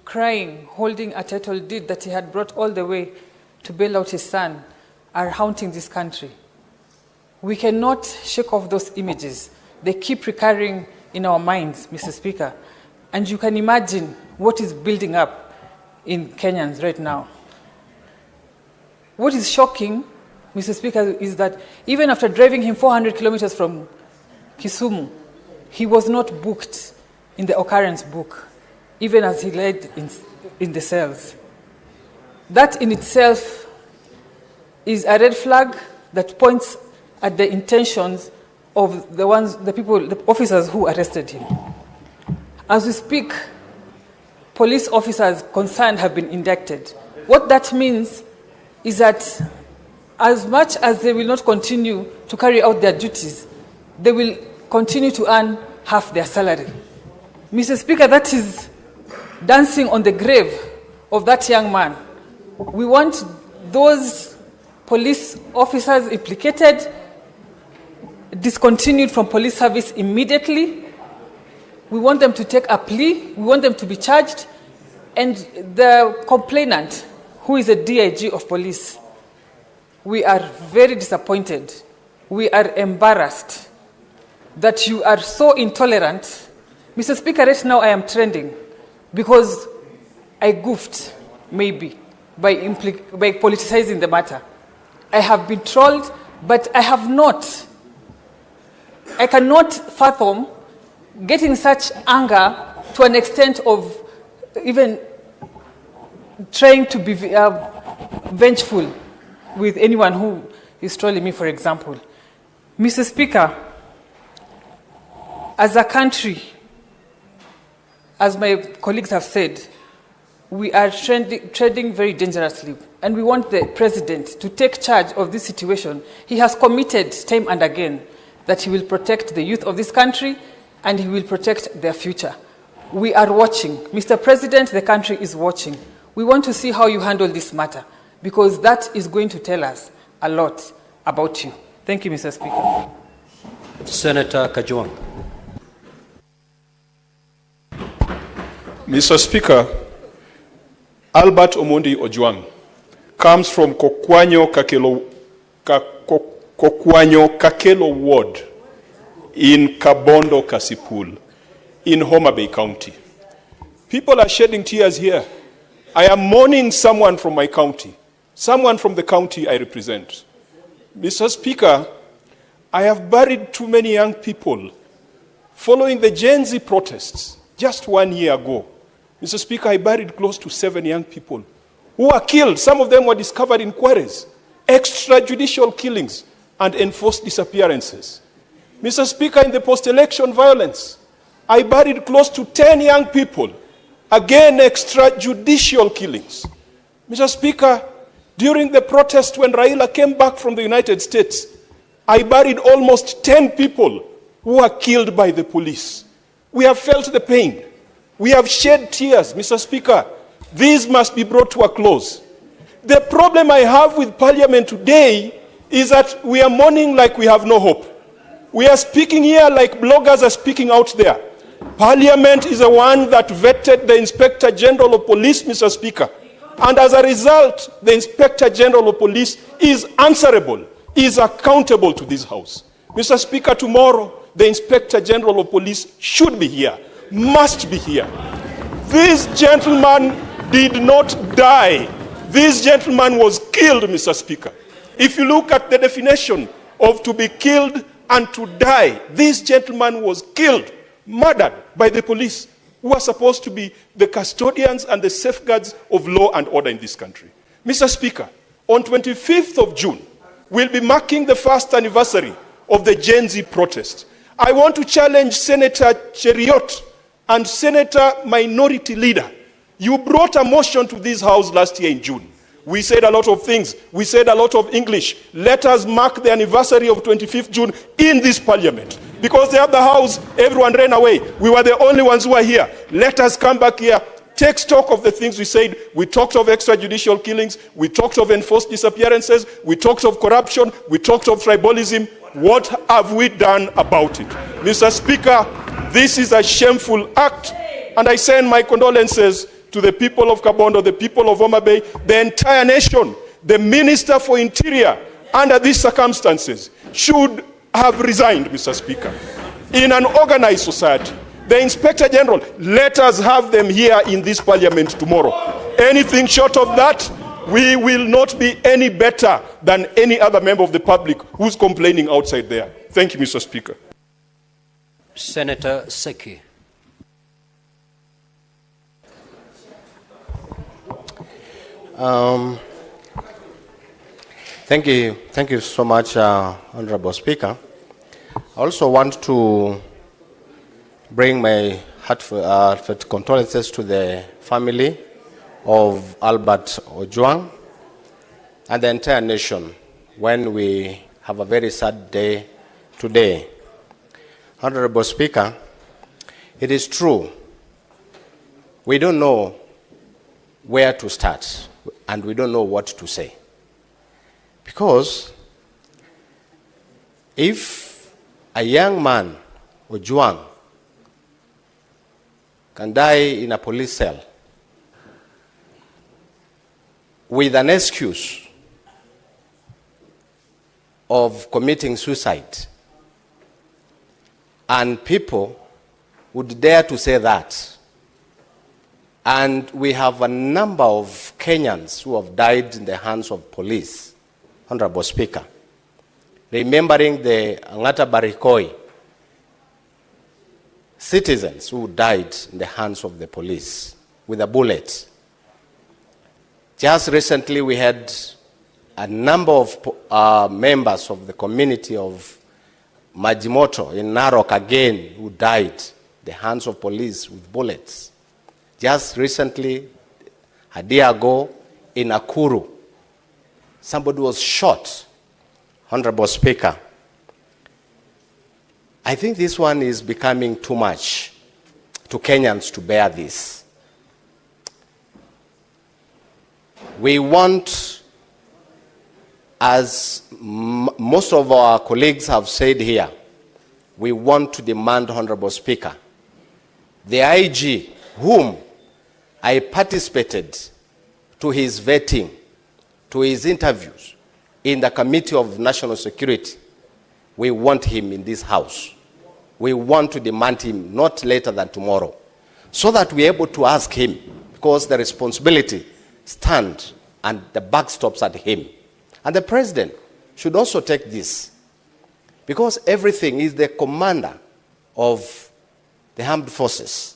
crying, holding a title deed that he had brought all the way to bail out his son are haunting this country. We cannot shake off those images. They keep recurring in our minds, Mr. Speaker. And you can imagine what is building up in Kenyans right now. What is shocking, Mr. Speaker, is that even after driving him 400 kilometers from Kisumu, he was not booked in the occurrence book, even as he lay in the cells. That in itself is a red flag that points at the intentions of the officers who arrested him. As we speak, police officers concerned have been indicted. What that means is that as much as they will not continue to carry out their duties, they will continue to earn half their salary. Mr. Speaker, that is dancing on the grave of that young man. We want those police officers implicated discontinued from police service immediately. We want them to take a plea. We want them to be charged. And the complainant, who is a DIG of police, we are very disappointed. We are embarrassed that you are so intolerant. Mr. Speaker, right now I am trending because I goofed, maybe, by politicizing the matter. I have been trolled, but I have not. I cannot fathom getting such anger to an extent of even trying to be vengeful with anyone who is trolling me, for example. Mr. Speaker, as a country, as my colleagues have said, we are treading very dangerously, and we want the president to take charge of this situation. He has committed time and again that he will protect the youth of this country and he will protect their future. We are watching. Mr. President, the country is watching. We want to see how you handle this matter because that is going to tell us a lot about you. Thank you, Mr. Speaker. Senator Kajwang. Mr. Speaker, Albert Omondi Ojwang comes from Kokwanyo Kakelo Ward in Kabondo Kasipul in Homa Bay County. People are shedding tears here. I am mourning someone from my county, someone from the county I represent. Mr. Speaker, I have buried too many young people following the Gen Z protests just 1 year ago. Mr. Speaker, I buried close to 7 young people who were killed. Some of them were discovered in quarries, extrajudicial killings, and enforced disappearances. Mr. Speaker, in the post-election violence, I buried close to 10 young people, again extrajudicial killings. Mr. Speaker, during the protest when Raila came back from the United States, I buried almost 10 people who were killed by the police. We have felt the pain. We have shed tears, Mr. Speaker. These must be brought to a close. The problem I have with Parliament today is that we are mourning like we have no hope. We are speaking here like bloggers are speaking out there. Parliament is the one that vetted the Inspector General of Police, Mr. Speaker. And as a result, the Inspector General of Police is answerable, is accountable to this House. Mr. Speaker, tomorrow, the Inspector General of Police should be here, must be here. This gentleman did not die. This gentleman was killed, Mr. Speaker. If you look at the definition of to be killed and to die, this gentleman was killed, murdered by the police, who are supposed to be the custodians and the safeguards of law and order in this country. Mr. Speaker, on 25th of June, we'll be marking the first anniversary of the Gen Z protest. I want to challenge Senator Cheriot and Senator Minority Leader. You brought a motion to this House last year in June. We said a lot of things. We said a lot of English. Let us mark the anniversary of 25th June in this Parliament. Because the other House, everyone ran away. We were the only ones who were here. Let us come back here, take stock of the things we said. We talked of extrajudicial killings. We talked of enforced disappearances. We talked of corruption. We talked of tribalism. What have we done about it? Mr. Speaker, this is a shameful act. And I send my condolences to the people of Kabondo, the people of Homa Bay, the entire nation. The Minister for Interior, under these circumstances, should have resigned, Mr. Speaker. In an organized society, the Inspector General, let us have them here in this Parliament tomorrow. Anything short of that, we will not be any better than any other member of the public who's complaining outside there. Thank you, Mr. Speaker. Senator Seki. Thank you so much, Honorable Speaker. I also want to bring my heartfelt condolences to the family of Albert Ojwang and the entire nation when we have a very sad day today. Honorable Speaker, it is true, we don't know where to start and we don't know what to say. Because if a young man, Ojwang, can die in a police cell with an excuse of committing suicide, and people would dare to say that, and we have a number of Kenyans who have died in the hands of police, Honorable Speaker, remembering the Angata Barikoi citizens who died in the hands of the police with a bullet. Just recently we had a number of members of the community of Majimoto in Narok again who died in the hands of police with bullets. Just recently, a day ago, in Nakuru, somebody was shot. Honorable Speaker, I think this one is becoming too much to Kenyans to bear this. We want, as most of our colleagues have said here, we want to demand, Honorable Speaker, the IG, whom I participated to his vetting, to his interviews in the Committee of National Security, we want him in this House. We want to demand him not later than tomorrow, so that we're able to ask him, because the responsibility stands and the buck stops at him. And the President should also take this, because everything is the commander of the armed forces.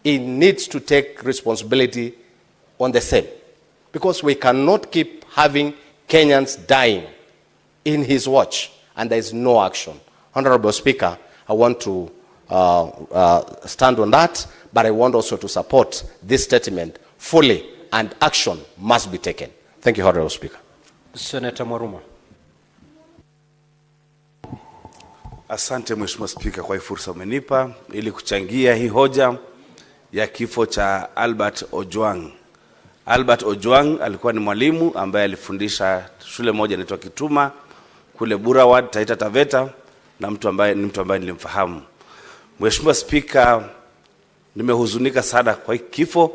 He needs to take responsibility on the same, because we cannot keep having Kenyans dying in his watch and there is no action. Honorable Speaker, I want to stand on that, but I want also to support this statement fully, and action must be taken. Thank you, Honorable Speaker. Senator Mwaruma. Asante Mheshimiwa Spika kwa hii fursa umenipa ili kuchangia hii hoja ya kifo cha Albert Ojwang. Albert Ojwang alikuwa ni mwalimu ambaye alifundisha shule moja inaitwa Kituma kule Burawad, Taita Taveta, na mtu ambaye nilimfahamu. Mheshimiwa Spika, nimehuzunika sana kwa kifo,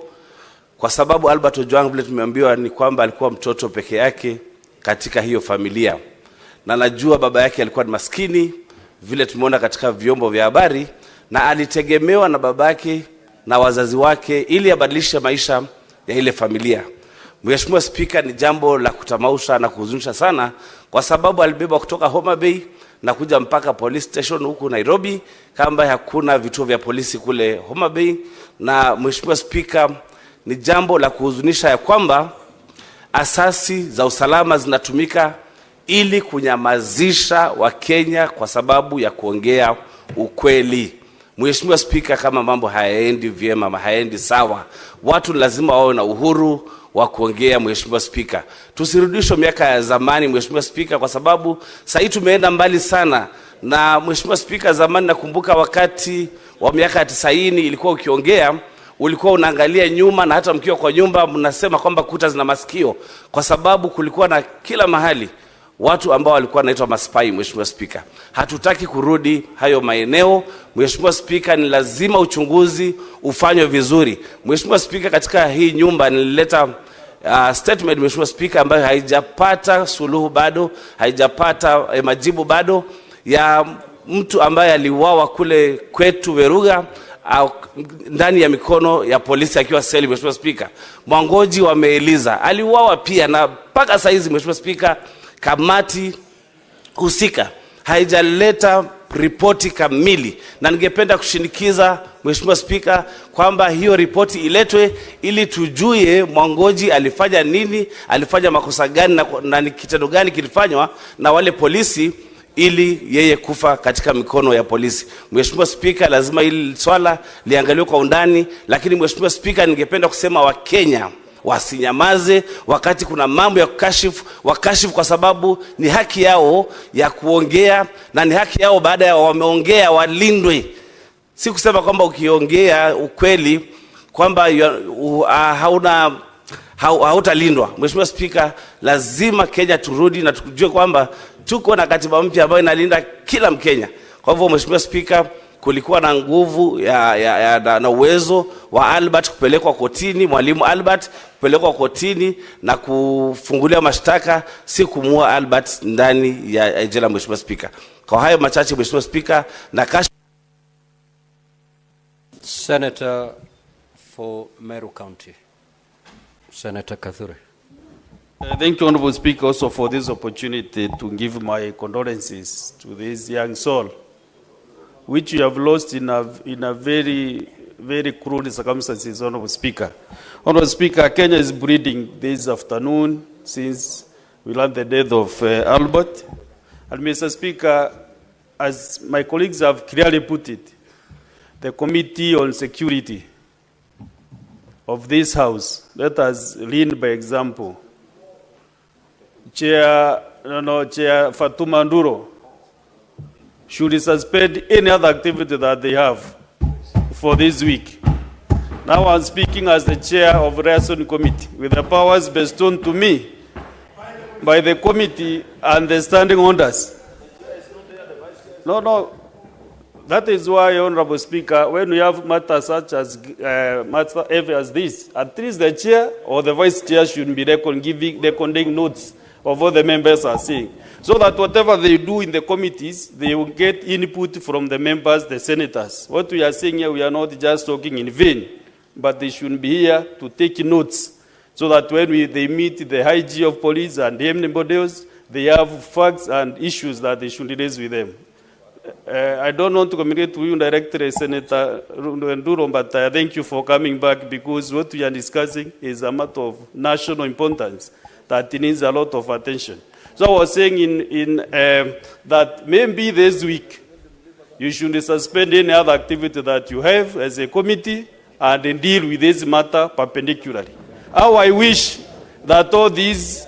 kwa sababu Albert Ojwang vile tumeambiwa ni kwamba alikuwa mtoto peke yake katika hiyo familia, na najua baba yake alikuwa ni maskini vile tumeona katika vyombo vya habari, na alitegemewa na babake na wazazi wake ili abadilishe maisha ya ile familia. Mheshimiwa Spika, ni jambo la kutamausha na kuhuzunisha sana, kwa sababu alibeba kutoka Homa Bay na kuja mpaka police station huku Nairobi, kama hakuna vituo vya polisi kule Homa Bay. Na Mheshimiwa Spika, ni jambo la kuhuzunisha ya kwamba asasi za usalama zinatumika ili kunyamazisha Wakenya kwa sababu ya kuongea ukweli. Mheshimiwa Spika, kama mambo hayaendi vyema, hayaendi sawa, watu lazima wawe na uhuru wa kuongea. Mheshimiwa Spika, tusirudishwe miaka ya zamani Mheshimiwa Spika, kwa sababu sasa tumeenda mbali sana. Na Mheshimiwa Spika, zamani nakumbuka wakati wa miaka ya 90 ilikuwa ukiongea ulikuwa unaangalia nyuma, na hata mkiwa kwa nyumba mnasema kwamba kuta zina masikio, kwa sababu kulikuwa na kila mahali watu ambao walikuwa wanaitwa maspai. Mheshimiwa Spika, hatutaki kurudi hayo maeneo. Mheshimiwa Spika, ni lazima uchunguzi ufanywe vizuri. Mheshimiwa Spika, katika hii nyumba nilileta statement Mheshimiwa Spika, ambayo haijapata suluhu bado, haijapata majibu bado, ya mtu ambaye aliuawa kule kwetu Veruga ndani ya mikono ya polisi akiwa seli. Mheshimiwa Spika, Mwangoji wameeliza aliuawa pia, na mpaka saa hizi Mheshimiwa Spika, kamati husika haijaleta ripoti kamili, na ningependa kushinikiza Mheshimiwa Spika kwamba hiyo ripoti iletwe ili tujue Mwangoji alifanya nini, alifanya makosa gani, na ni kitendo gani kilifanywa na wale polisi ili yeye kufa katika mikono ya polisi. Mheshimiwa Spika, lazima hili swala liangaliwe kwa undani, lakini Mheshimiwa Spika, ningependa kusema Wakenya wasinyamaze wakati kuna mambo ya wakashifu, kwa sababu ni haki yao ya kuongea, na ni haki yao baada ya wameongea walindwe. Si kusema kwamba ukiongea ukweli kwamba hautalindwa. Mheshimiwa Spika, lazima Kenya turudi na tujue kwamba tuko na katiba mpya ambayo inalinda kila Mkenya. Kwa hivyo Mheshimiwa Spika, kulikuwa na nguvu na uwezo wa Albert kupelekwa kotini, mwalimu Albert kupelekwa kotini na kufungulia mashtaka, si kumua Albert ndani ya jela. Mheshimiwa Spika, kwa hayo machache Mheshimiwa Spika, na Senator for Meru County, Senator Kathure. Thank you, Honorable Speaker, also for this opportunity to give my condolences to this young soul, which you have lost in a very, very cruel circumstances, Honorable Speaker. Honorable Speaker, Kenya is bleeding this afternoon since we learned the death of Albert. And Mr. Speaker, as my colleagues have clearly put it, the Committee on Security of this House, let us lead by example. Chair Fatuma Nduro should suspend any other activity that they have for this week. Now I'm speaking as the chair of the Liaison Committee with the powers bestowed to me by the committee and the standing orders. No. That is why, Honorable Speaker, when we have matters such as matter as this, at least the chair or the vice chair should be recording notes of what the members are saying, so that whatever they do in the committees, they will get input from the members, the senators. What we are saying here, we are not just talking in vain, but they should be here to take notes, so that when they meet the IG of police and anybody else, they have facts and issues that they should raise with them. I don't want to communicate to you directly, Senator Nduro, but thank you for coming back, because what we are discussing is a matter of national importance that needs a lot of attention. So I was saying that maybe this week you should suspend any other activity that you have as a committee and deal with this matter perpendicularly. How I wish that all these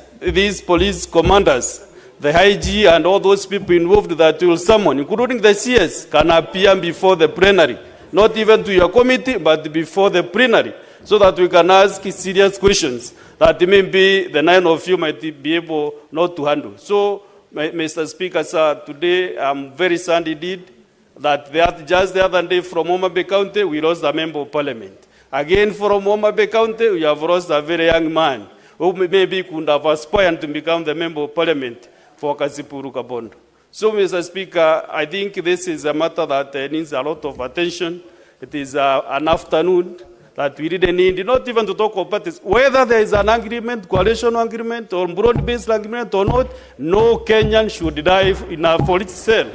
police commanders, the IG and all those people involved that will summon, including the CS, can appear before the plenary, not even to your committee, but before the plenary, so that we can ask serious questions that maybe the 9 of you might be able not to handle. So Mr. Speaker, sir, today I'm very sad indeed that just the other day from Homa Bay County, we lost a member of parliament. Again, from Homa Bay County, we have lost a very young man who maybe could have aspired to become the member of parliament for Kasipuru Kabondo. So, Mr. Speaker, I think this is a matter that needs a lot of attention. It is an afternoon that we really need, not even to talk about parties. Whether there is an agreement, coalition agreement, or broad-based agreement or not, no Kenyan should die in a political cell.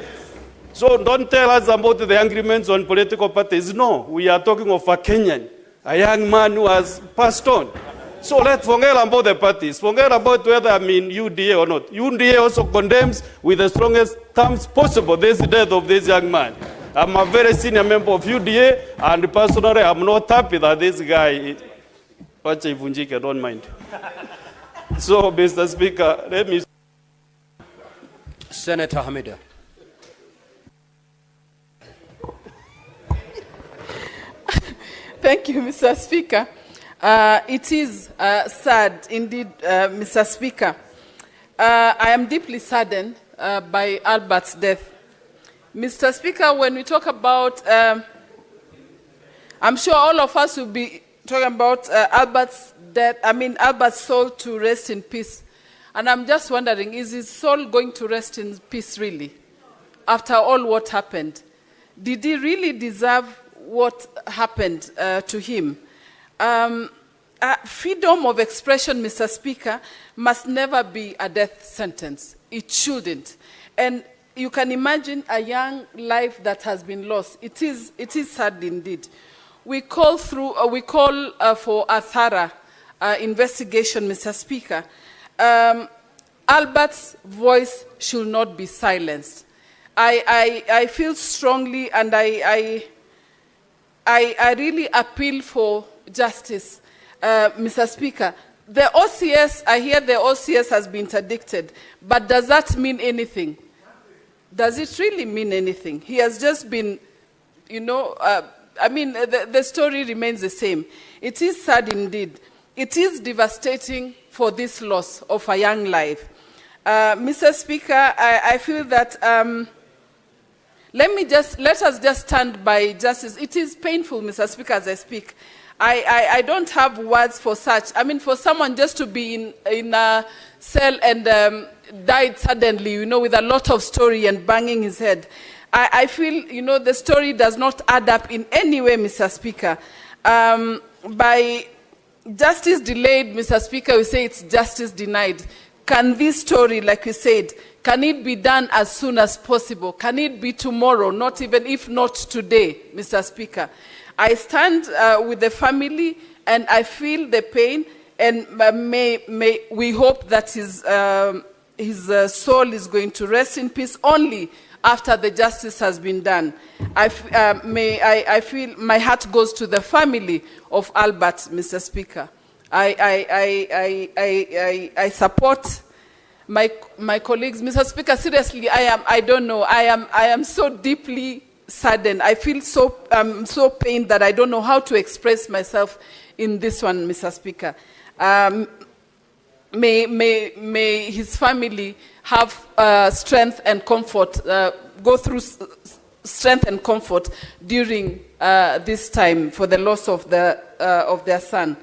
So don't tell us about the agreements on political parties. No, we are talking of a Kenyan, a young man who has passed on. So let's forget about the parties. Forget about whether I'm in UDA or not. UDA also condemns with the strongest terms possible this death of this young man. I'm a very senior member of UDA, and personally, I'm not happy that this guy, I don't mind. So, Mr. Speaker, let me... Senator Hamida. Thank you, Mr. Speaker. It is sad indeed, Mr. Speaker. I am deeply saddened by Albert's death. Mr. Speaker, when we talk about, I'm sure all of us will be talking about Albert's death, Albert's soul to rest in peace. And I'm just wondering, is his soul going to rest in peace really? After all what happened? Did he really deserve what happened to him? Freedom of expression, Mr. Speaker, must never be a death sentence. It shouldn't. And you can imagine a young life that has been lost. It is sad indeed. We call for a thorough investigation, Mr. Speaker. Albert's voice should not be silenced. I feel strongly, and I really appeal for justice, Mr. Speaker. The OCS, I hear the OCS has been interdicted, but does that mean anything? Does it really mean anything? He has just been, the story remains the same. It is sad indeed. It is devastating for this loss of a young life. Mr. Speaker, I feel that let us just stand by justice. It is painful, Mr. Speaker, as I speak. I don't have words for such. For someone just to be in a cell and died suddenly, with a lot of story and banging his head. I feel, the story does not add up in any way, Mr. Speaker. By justice delayed, Mr. Speaker, we say it's justice denied. Can this story, like we said, can it be done as soon as possible? Can it be tomorrow, not even if not today, Mr. Speaker? I stand with the family, and I feel the pain, and we hope that his soul is going to rest in peace only after the justice has been done. I feel my heart goes to the family of Albert, Mr. Speaker. I support my colleagues. Mr. Speaker, seriously, I don't know. I am so deeply saddened. I feel so pained that I don't know how to express myself in this one, Mr. Speaker. May his family have strength and comfort, go through strength and comfort during this time for the loss of their son.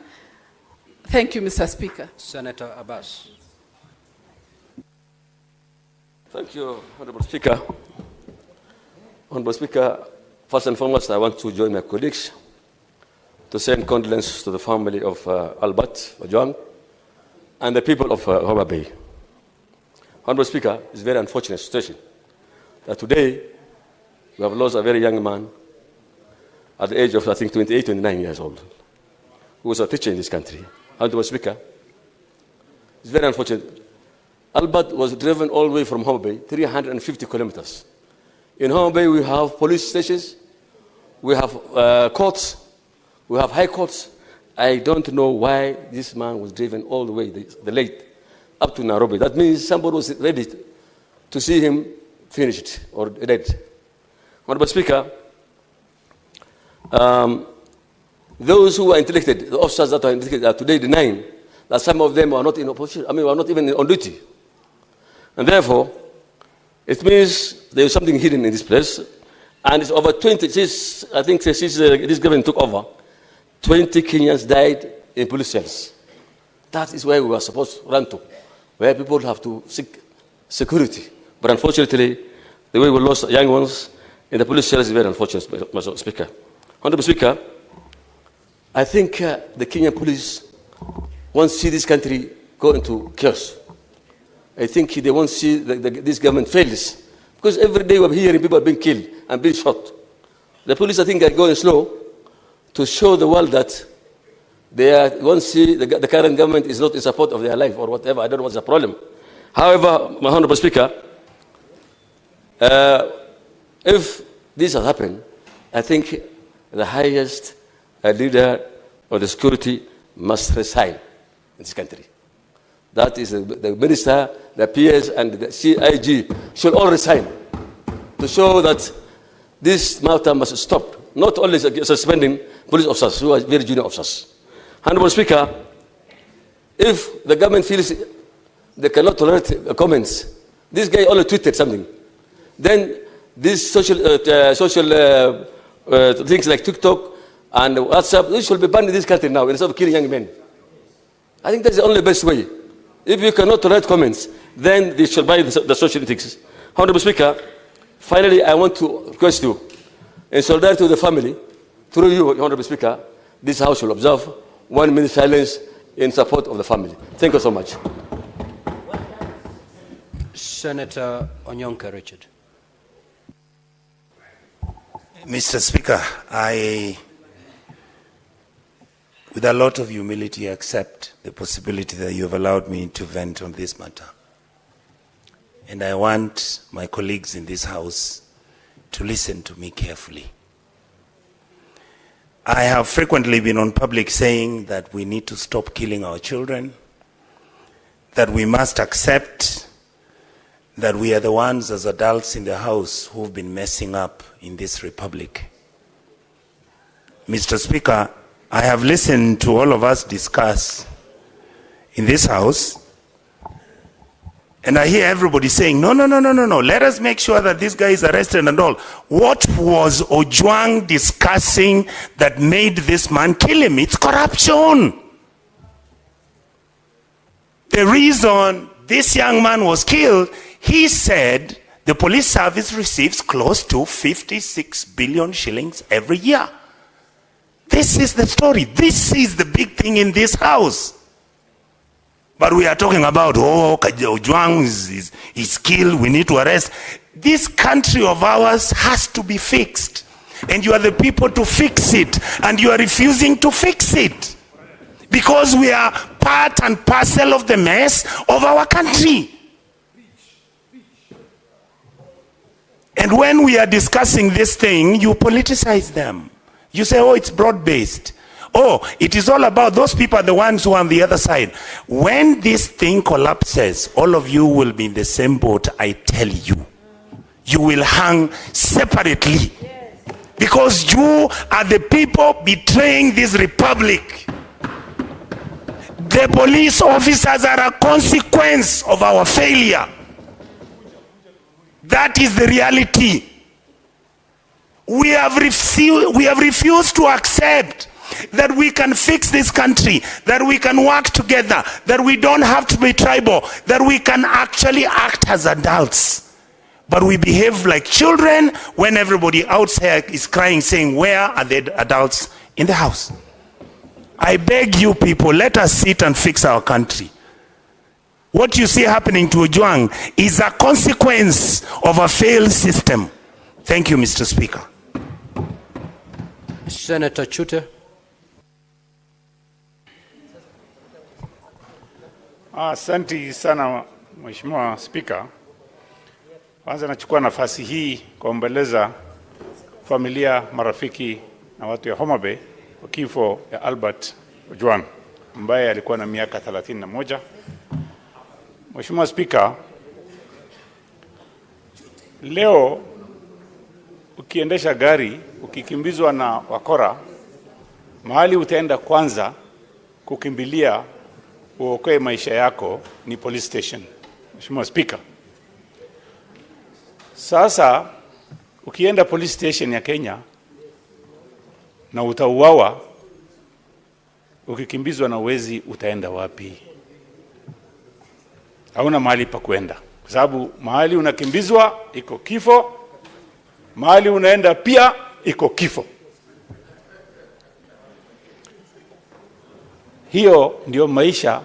Thank you, Mr. Speaker. Senator Abbas. Thank you, Honorable Speaker. Honorable Speaker, first and foremost, I want to join my colleagues to send condolences to the family of Albert Ojwang and the people of Homa Bay. Honorable Speaker, it's a very unfortunate situation that today we have lost a very young man at the age of, I think, 28, 29 years old, who was a teacher in this country. Honorable Speaker, it's very unfortunate. Albert was driven all the way from Homa Bay, 350 kilometers. In Homa Bay, we have police stations, we have courts, we have high courts. I don't know why this man was driven all the way, the late, up to Nairobi. That means somebody was ready to see him finished or dead. Honorable Speaker, those who are interdicted, the officers that are interdicted, are today denying that some of them are not in opposition, are not even on duty. And therefore, it means there is something hidden in this place. And it's over 20, since this government took over, 20 Kenyans died in police cells. That is where we were supposed to run to, where people have to seek security. But unfortunately, the way we lost young ones in the police cells is very unfortunate, Mr. Speaker. Honorable Speaker, I think the Kenyan police won't see this country go into chaos. I think they won't see this government fails. Because every day we're hearing people are being killed and being shot. The police, I think, are going slow to show the world that they won't see the current government is not in support of their life or whatever. I don't know what's the problem. However, my Honorable Speaker, if this has happened, I think the highest leader of the security must resign in this country. That is the minister, the PS, and the CIG should all resign to show that this matter must stop. Not only suspending police officers who are very junior officers. Honorable Speaker, if the government feels they cannot tolerate comments, this guy only tweeted something, then these social things like TikTok and WhatsApp, this should be banned in this country now instead of killing young men. I think that's the only best way. If you cannot tolerate comments, then they should buy the social ethics. Honorable Speaker, finally, I want to request you, in solidarity with the family, through you, Honorable Speaker, this House will observe 1 minute silence in support of the family. Thank you so much. Senator Onyonka Richard. Mr. Speaker, I, with a lot of humility, accept the possibility that you have allowed me to vent on this matter. And I want my colleagues in this House to listen to me carefully. I have frequently been on public saying that we need to stop killing our children, that we must accept that we are the ones as adults in the House who've been messing up in this republic. Mr. Speaker, I have listened to all of us discuss in this House, and I hear everybody saying, no, let us make sure that this guy is arrested and all. What was Ojwang discussing that made this man kill him? It's corruption. The reason this young man was killed, he said the police service receives close to 56 billion shillings every year. This is the story. This is the big thing in this House. But we are talking about, Ojwang is killed, we need to arrest. This country of ours has to be fixed. And you are the people to fix it. And you are refusing to fix it. Because we are part and parcel of the mess of our country. And when we are discussing this thing, you politicize them. You say, it's broad-based. It is all about those people are the ones who are on the other side. When this thing collapses, all of you will be in the same boat, I tell you. You will hang separately. Because you are the people betraying this republic. The police officers are a consequence of our failure. That is the reality. We have refused to accept that we can fix this country, that we can work together, that we don't have to be tribal, that we can actually act as adults. But we behave like children when everybody outside is crying, saying, where are the adults in the House? I beg you people, let us sit and fix our country. What you see happening to Ojwang is a consequence of a failed system. Thank you, Mr. Speaker. Senator Chuter. Asante sana Mheshimiwa Spika. Kwanza nachukua nafasi hii kuombeleza familia, marafiki na watu ya Homa Bay kwa kifo ya Albert Ojwang ambaye alikuwa na miaka 31. Mheshimiwa Spika, leo ukiendesha gari ukikimbizwa na wakora, mahali utaenda kwanza kukimbilia uokoe maisha yako ni police station. Mheshimiwa Spika, Sasa ukienda police station ya Kenya na utauawa, ukikimbizwa na wezi, utaenda wapi? Hauna mahali pa kwenda, kwa sababu mahali unakimbizwa iko kifo, mahali unaenda pia iko kifo. Hiyo ndio maisha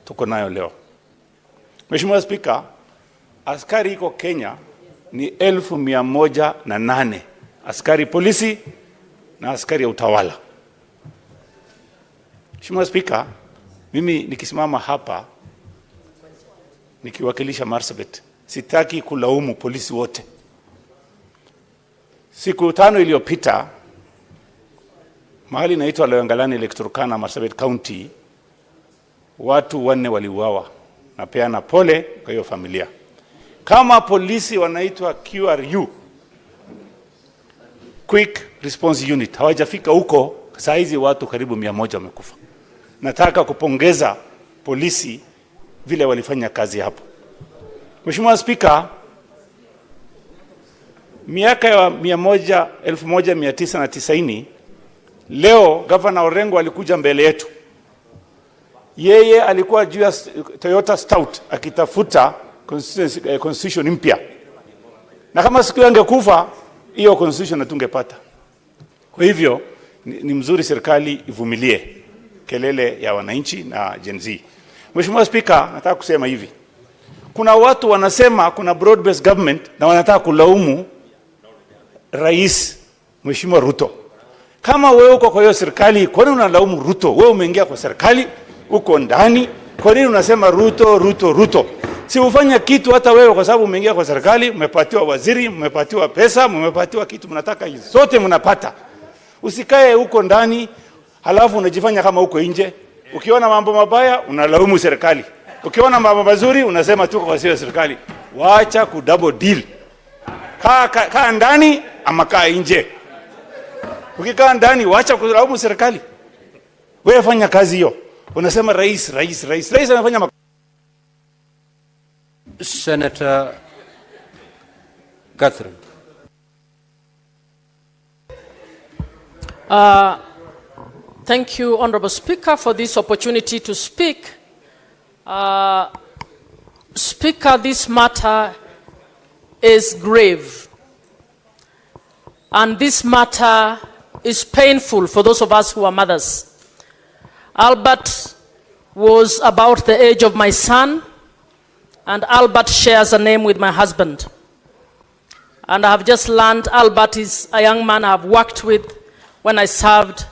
tuko nayo leo. Mheshimiwa Spika, askari iko Kenya ni 1,108 askari polisi na askari ya utawala. Mheshimiwa Spika, mimi nikisimama hapa nikiwakilisha Marsabit, sitaki kulaumu polisi wote. Siku 5 iliyopita, mahali inaitwa Loyangalani Lake Turkana, Marsabit County, watu 4 waliuawa. Napeana pole kwa hiyo familia. Kama polisi wanaitwa QRU, Quick Response Unit, hawajafika huko, saa hizi watu karibu 100 wamekufa. Nataka kupongeza polisi vile walifanya kazi hapo. Mheshimiwa Spika, miaka ya 1990, leo Governor Orengo alikuja mbele yetu. Yeye alikuwa juu ya Toyota Stout akitafuta constitution mpya. Na kama siku angekufa, hiyo constitution hatungepata. Kwa hivyo ni mzuri serikali ivumilie kelele ya wananchi na Gen Z. Mheshimiwa Spika, nataka kusema hivi. Kuna watu wanasema kuna broad based government na wanataka kulaumu Rais Mheshimiwa Ruto. Kama wewe uko kwa hiyo serikali, kwa nini unalaumu Ruto? Wewe umeingia kwa serikali, uko ndani, kwa nini unasema Ruto, Ruto, Ruto? Si ufanya kitu hata wewe, kwa sababu umeingia kwa serikali, umepatiwa waziri, umepatiwa pesa, umepatiwa kitu, mnataka hizo zote mnapata. Usikae huko ndani halafu unajifanya kama uko nje. Ukiona mambo mabaya unalaumu serikali, ukiona mambo mazuri unasema tuko kwa serikali. Waacha ku double deal. Kaa ndani ama kaa nje. Ukikaa ndani waacha kulaumu serikali. Wewe fanya kazi hiyo. Unasema rais anafanya Senator Catherine. Thank you, Honorable Speaker, for this opportunity to speak. Speaker, this matter is grave. And this matter is painful for those of us who are mothers. Albert was about the age of my son, and Albert shares a name with my husband. And I have just learned Albert is a young man I have worked with when I served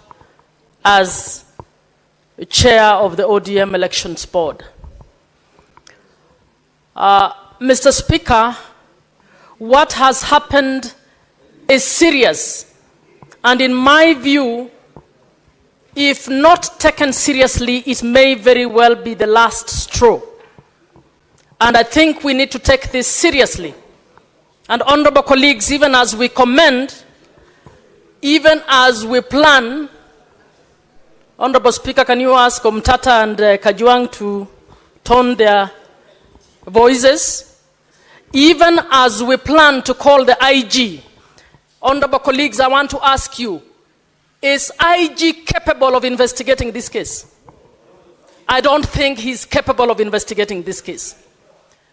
as chair of the ODM Elections Board. Mr. Speaker, what has happened is serious. And in my view, if not taken seriously, it may very well be the last straw. And I think we need to take this seriously. And honorable colleagues, even as we commend, even as we plan, Honorable Speaker, can you ask Omtata and Kajuang to tone their voices? Even as we plan to call the IG, honorable colleagues, I want to ask you, is IG capable of investigating this case? I don't think he's capable of investigating this case.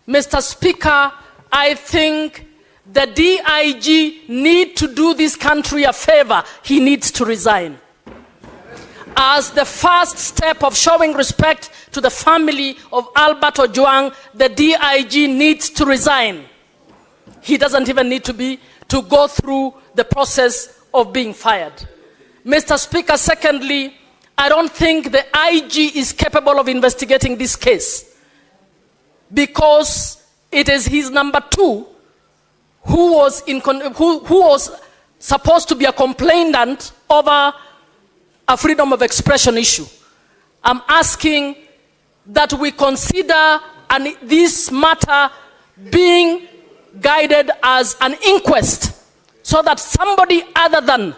Mr. Speaker, I think the DIG need to do this country a favor. He needs to resign. As the first step of showing respect to the family of Albert Ojwang, the DIG needs to resign. He doesn't even need to go through the process of being fired. Mr. Speaker, secondly, I don't think the IG is capable of investigating this case because it is his number 2 who was supposed to be a complainant over a freedom of expression issue. I'm asking that we consider this matter being guided as an inquest so that somebody other than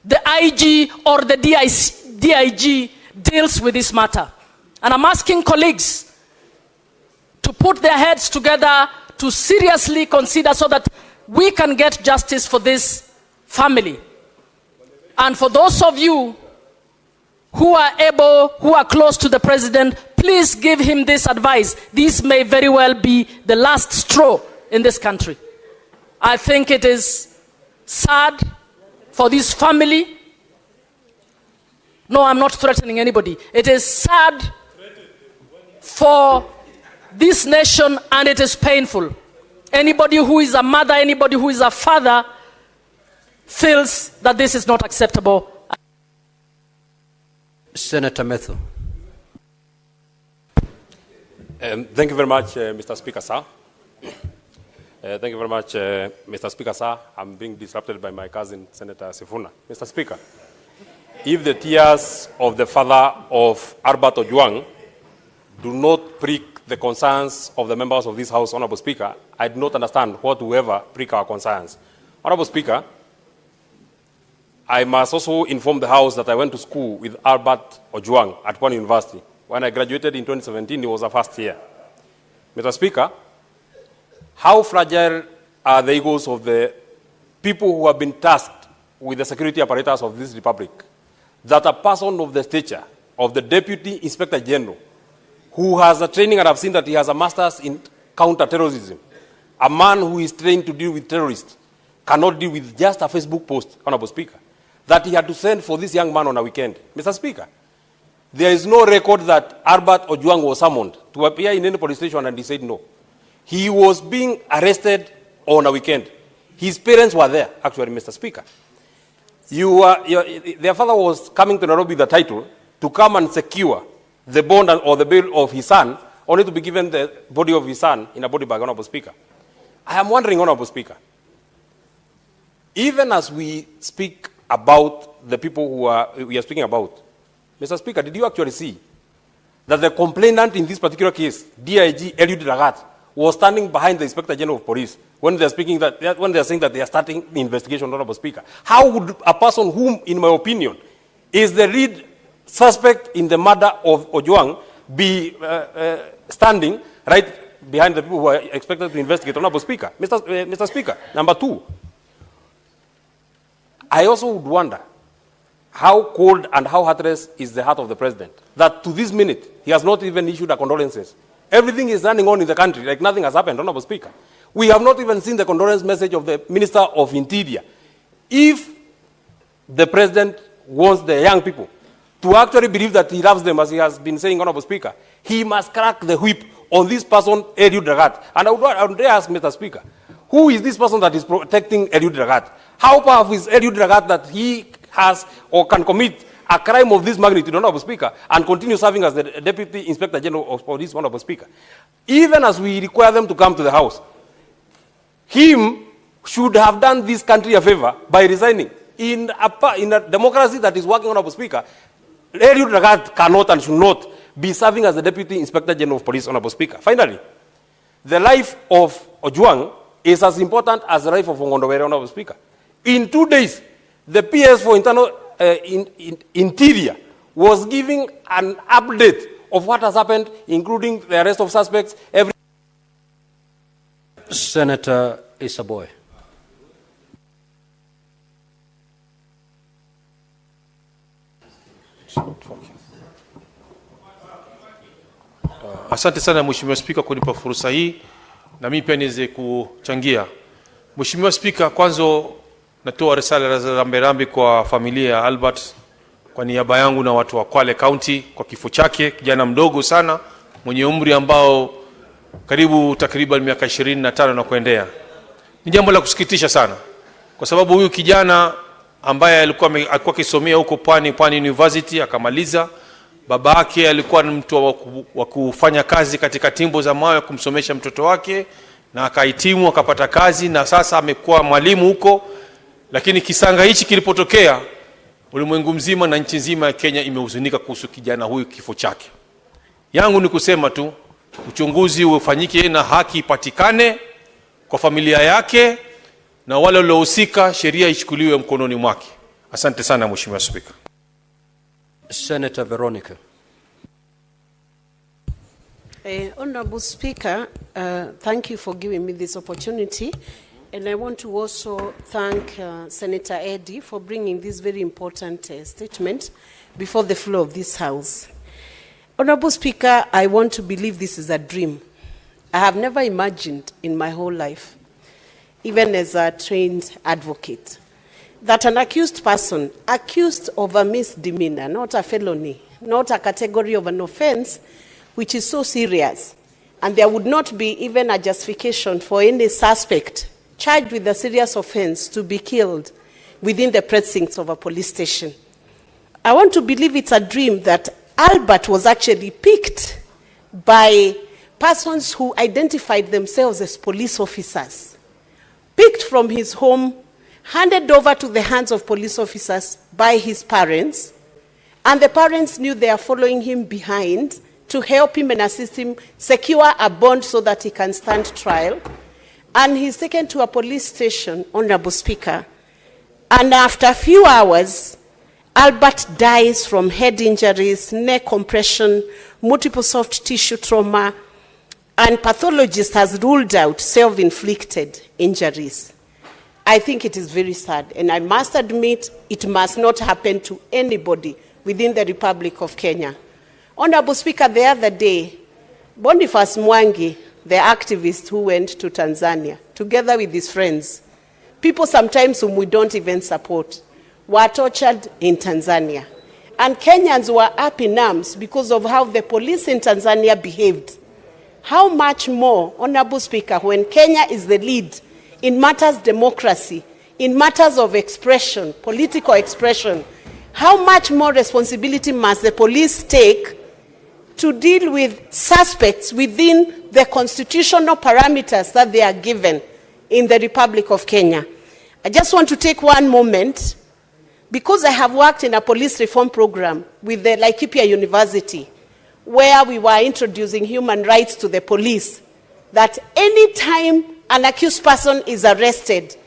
the IG or the DIG deals with this matter. And I'm asking colleagues to put their heads together to seriously consider so that we can get justice for this family. And for those of you who are able, who are close to the president, please give him this advice. This may very well be the last straw in this country. I think it is sad for this family. No, I'm not threatening anybody. It is sad for this nation, and it is painful. Anybody who is a mother, anybody who is a father feels that this is not acceptable. Senator Methu. Thank you very much, Mr. Speaker, sir. Thank you very much, Mr. Speaker, sir. I'm being disrupted by my cousin, Senator Sifuna. Mr. Speaker, if the tears of the father of Albert Ojwang do not prick the concerns of the members of this House, Honorable Speaker, I do not understand what will ever prick our concerns. Honorable Speaker, I must also inform the House that I went to school with Albert Ojwang at Pwani University. When I graduated in 2017, he was a first year. Mr. Speaker, how fragile are the egos of the people who have been tasked with the security apparatus of this republic, that a person of the stature of the Deputy Inspector General, who has a training, and I've seen that he has a master's in counter-terrorism, a man who is trained to deal with terrorists, cannot deal with just a Facebook post, Honorable Speaker, that he had to send for this young man on a weekend. Mr. Speaker, there is no record that Albert Ojwang was summoned to appear in any police station and he said no. He was being arrested on a weekend. His parents were there, actually, Mr. Speaker. Their father was coming to Nairobi with the title to come and secure the bond or the bail of his son, only to be given the body of his son in a body bag, Honorable Speaker. I am wondering, Honorable Speaker, even as we speak about the people who we are speaking about, Mr. Speaker, did you actually see that the complainant in this particular case, DIG Eliud Lagat, was standing behind the Inspector General of Police when they are saying that they are starting the investigation, Honorable Speaker? How would a person whom, in my opinion, is the lead suspect in the murder of Ojwang be standing right behind the people who are expected to investigate, Honorable Speaker? Mr. Speaker, number two, I also would wonder how cold and how heartless is the heart of the president, that to this minute, he has not even issued a condolences. Everything is running on in the country like nothing has happened, Honorable Speaker. We have not even seen the condolence message of the Minister of Interior. If the president wants the young people to actually believe that he loves them, as he has been saying, Honorable Speaker, he must crack the whip on this person, Eliud Lagat. And I would ask, Mr. Speaker, who is this person that is protecting Eliud Lagat? How powerful is Eliud Lagat that he has or can commit a crime of this magnitude, Honorable Speaker, and continue serving as the Deputy Inspector General of Police, Honorable Speaker? Even as we require them to come to the House, him should have done this country a favor by resigning. In a democracy that is working, Honorable Speaker, Eliud Lagat cannot and should not be serving as the Deputy Inspector General of Police, Honorable Speaker. Finally, the life of Ojwang is as important as the life of Ongondowere, Honorable Speaker. In 2 days, the PS for Internal Interior was giving an update of what has happened, including the arrest of suspects. Senator Isaboy. Asante sana Mheshimiwa Spika kunipa fursa hii na mimi pia niweze kuchangia. Mheshimiwa Spika, kwanza natoa risala za rambirambi kwa familia ya Albert kwa niaba yangu na watu wa Kwale County kwa kifo chake, kijana mdogo sana mwenye umri ambao takriban miaka 25 na kuendea. Ni jambo la kusikitisha sana kwa sababu huyu kijana ambaye alikuwa akisomea huko Pwani University akamaliza. Baba yake alikuwa ni mtu wa kufanya kazi katika timbo za mawe kumsomesha mtoto wake na akahitimu akapata kazi na sasa amekuwa mwalimu huko. Lakini kisanga hichi kilipotokea, ulimwengu mzima na nchi nzima ya Kenya imehuzunika kuhusu kijana huyu, kifo chake. Yangu ni kusema tu uchunguzi ufanyike na haki ipatikane kwa familia yake na wale waliohusika sheria ichukuliwe mkononi mwake. Asante sana Mheshimiwa Spika. Senator Veronica. Honorable Speaker, thank you for giving me this opportunity. And I want to also thank Senator Eddy for bringing this very important statement before the floor of this House. Honorable Speaker, I want to believe this is a dream. I have never imagined in my whole life, even as a trained advocate, that an accused person, accused of a misdemeanor, not a felony, not a category of an offense, which is so serious, and there would not be even a justification for any suspect charged with a serious offense to be killed within the precincts of a police station. I want to believe it's a dream that Albert was actually picked by persons who identified themselves as police officers, picked from his home, handed over to the hands of police officers by his parents, and the parents knew they are following him behind to help him and assist him secure a bond so that he can stand trial. And he's taken to a police station, Honorable Speaker, and after a few hours, Albert dies from head injuries, neck compression, multiple soft tissue trauma, and pathologist has ruled out self-inflicted injuries. I think it is very sad, and I must admit it must not happen to anybody within the Republic of Kenya. Honorable Speaker, the other day, Boniface Mwangi, the activist who went to Tanzania, together with his friends, people sometimes whom we don't even support, were tortured in Tanzania. And Kenyans were up in arms because of how the police in Tanzania behaved. How much more, Honorable Speaker, when Kenya is the lead in matters democracy, in matters of expression, political expression, how much more responsibility must the police take to deal with suspects within the constitutional parameters that they are given in the Republic of Kenya? I just want to take one moment, because I have worked in a police reform program with the Laikipia University, where we were introducing human rights to the police, that any time an accused person is arrested,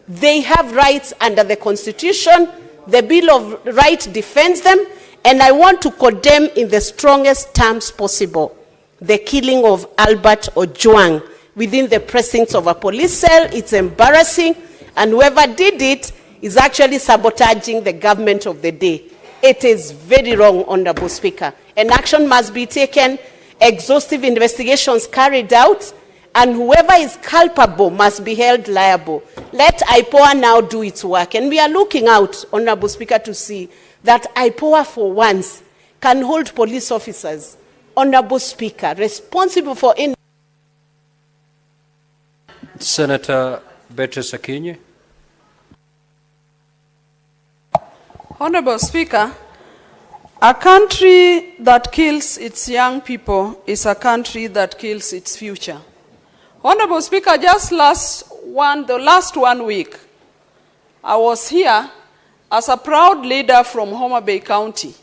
they have rights under the Constitution. The Bill of Rights defends them, and I want to condemn in the strongest terms possible the killing of Albert Ojwang within the precincts of a police cell. It's embarrassing, and whoever did it is actually sabotaging the government of the day. It is very wrong, Honorable Speaker, and action must be taken, exhaustive investigations carried out, and whoever is culpable must be held liable. Let IPOA now do its work, and we are looking out, Honorable Speaker, to see that IPOA for once can hold police officers, Honorable Speaker, responsible for any. Senator Beatrice Akinyi. Honorable Speaker, a country that kills its young people is a country that kills its future. Honorable Speaker, just the last 1 week, I was here as a proud leader from Homa Bay County.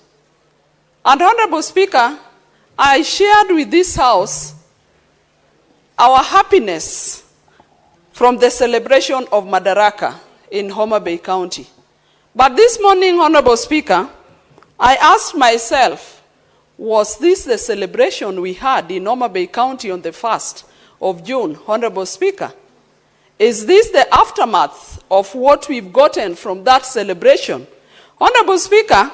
And Honorable Speaker, I shared with this House our happiness from the celebration of Madaraka in Homa Bay County. But this morning, Honorable Speaker, I asked myself, was this the celebration we had in Homa Bay County on the 1st of June, Honorable Speaker? Is this the aftermath of what we've gotten from that celebration? Honorable Speaker,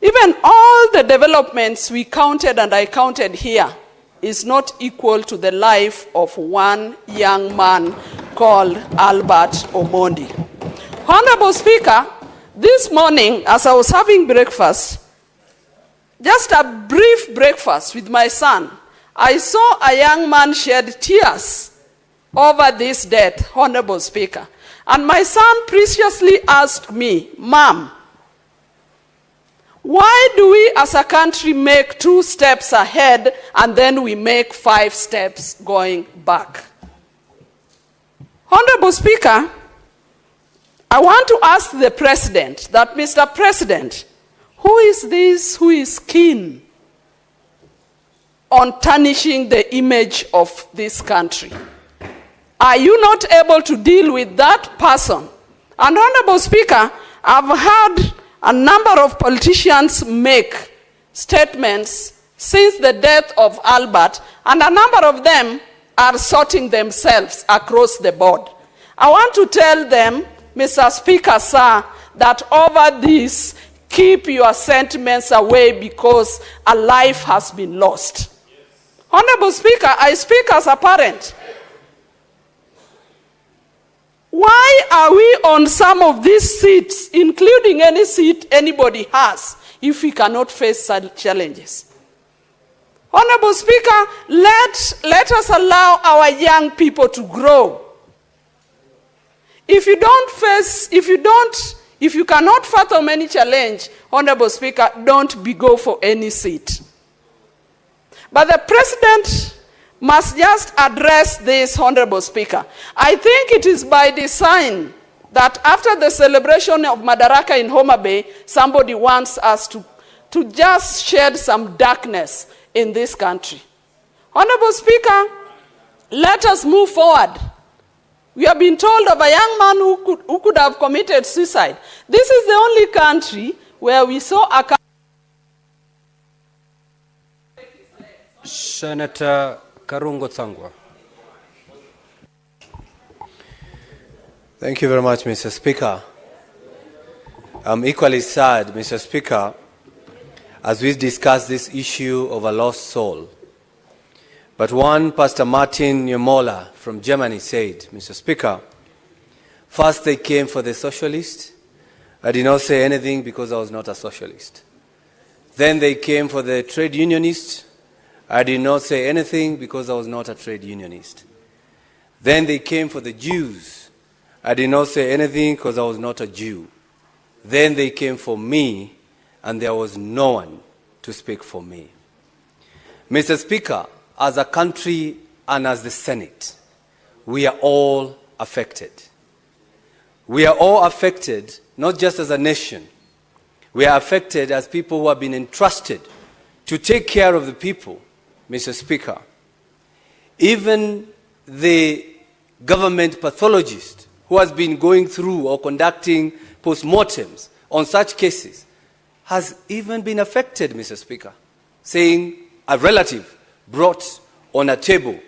even all the developments we counted and I counted here is not equal to the life of one young man called Albert Omondi. Honorable Speaker, this morning, as I was having breakfast, just a brief breakfast with my son, I saw a young man shed tears over this death, Honorable Speaker. And my son preciously asked me, Mom, why do we as a country make 2 steps ahead and then we make 5 steps going back? Honorable Speaker, I want to ask the President that, Mr. President, who is this who is keen on tarnishing the image of this country? Are you not able to deal with that person? And Honorable Speaker, I've heard a number of politicians make statements since the death of Albert, and a number of them are sorting themselves across the board. I want to tell them, Mr. Speaker, sir, that over this, keep your sentiments away because a life has been lost. Honorable Speaker, I speak as a parent. Why are we on some of these seats, including any seat anybody has, if we cannot face such challenges? Honorable Speaker, let us allow our young people to grow. If you cannot fathom any challenge, Honorable Speaker, don't go for any seat. But the President must just address this, Honorable Speaker. I think it is by design that after the celebration of Madaraka in Homa Bay, somebody wants us to just shed some darkness in this country. Honorable Speaker, let us move forward. We have been told of a young man who could have committed suicide. This is the only country where we saw a... Senator Karungo Tsangwa. Thank you very much, Mr. Speaker. I'm equally sad, Mr. Speaker, as we discuss this issue of a lost soul. But one, Pastor Martin Niemoller from Germany said, Mr. Speaker, first they came for the socialist. I did not say anything because I was not a socialist. Then they came for the trade unionist. I did not say anything because I was not a trade unionist. Then they came for the Jews. I did not say anything because I was not a Jew. Then they came for me, and there was no one to speak for me. Mr. Speaker, as a country and as the Senate, we are all affected. We are all affected, not just as a nation. We are affected as people who have been entrusted to take care of the people, Mr. Speaker. Even the government pathologist who has been going through or conducting postmortems on such cases has even been affected, Mr. Speaker, saying a relative brought on a table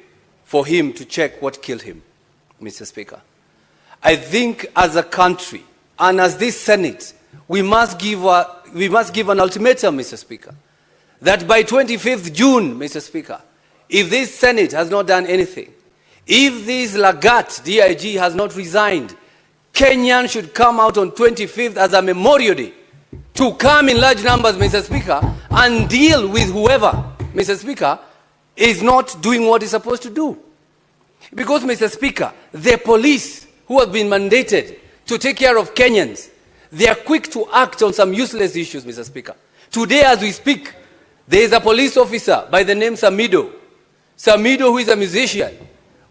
for him to check what killed him, Mr. Speaker. I think as a country and as this Senate, we must give an ultimatum, Mr. Speaker, that by 25th June, Mr. Speaker, if this Senate has not done anything, if this Lagat, DIG, has not resigned, Kenyans should come out on 25th as a Memorial Day to come in large numbers, Mr. Speaker, and deal with whoever, Mr. Speaker, is not doing what it's supposed to do. Because, Mr. Speaker, the police who have been mandated to take care of Kenyans, they are quick to act on some useless issues, Mr. Speaker. Today, as we speak, there is a police officer by the name Samido. Samido, who is a musician,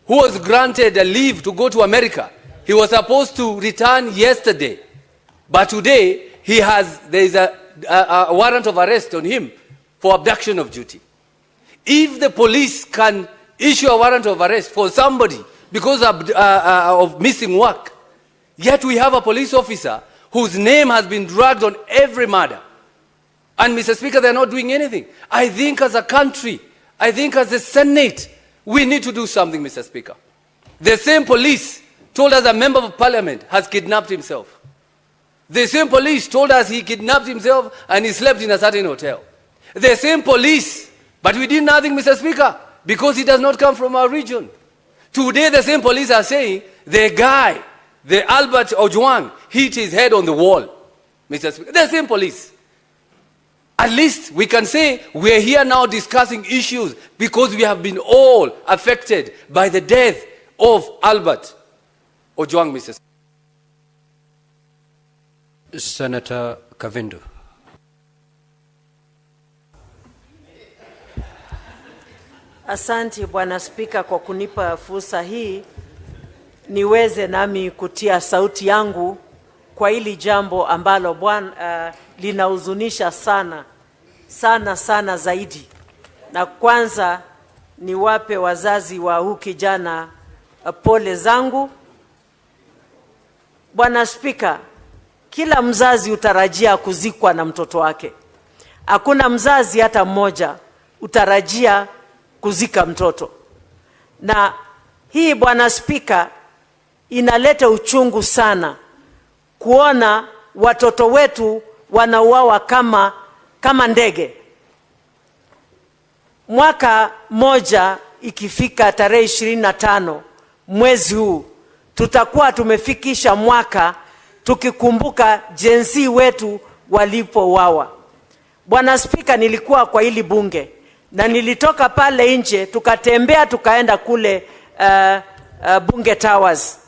who was granted a leave to go to America. He was supposed to return yesterday. But today, there is a warrant of arrest on him for abduction of duty. If the police can issue a warrant of arrest for somebody because of missing work, yet we have a police officer whose name has been dragged on every murder. And, Mr. Speaker, they're not doing anything. I think as a country, I think as a Senate, we need to do something, Mr. Speaker. The same police told us a member of parliament has kidnapped himself. The same police told us he kidnapped himself and he slept in a certain hotel. The same police, but we did nothing, Mr. Speaker, because he does not come from our region. Today, the same police are saying the guy, the Albert Ojwang, hit his head on the wall, Mr. Speaker. The same police. At least we can say we're here now discussing issues because we have been all affected by the death of Albert Ojwang, Mr. Speaker. Senator Kavindu. Asante Bwana Spika kwa kunipa fursa hii niweze nami kutia sauti yangu kwa hili jambo ambalo Bwana linahuzunisha sana zaidi. Na kwanza niwape wazazi wa huyu kijana pole zangu. Bwana Spika, kila mzazi utarajia kuzikwa na mtoto wake. Hakuna mzazi hata mmoja utarajia kuzika mtoto. Na hii Bwana Spika inaleta uchungu sana kuona watoto wetu wanauawa kama ndege. Mwaka moja ikifika tarehe 25 mwezi huu, tutakuwa tumefikisha mwaka tukikumbuka jinsi wetu walipouawa. Bwana Spika, nilikuwa kwa hili bunge na nilitoka pale nje, tukatembea tukaenda kule Bunge Towers.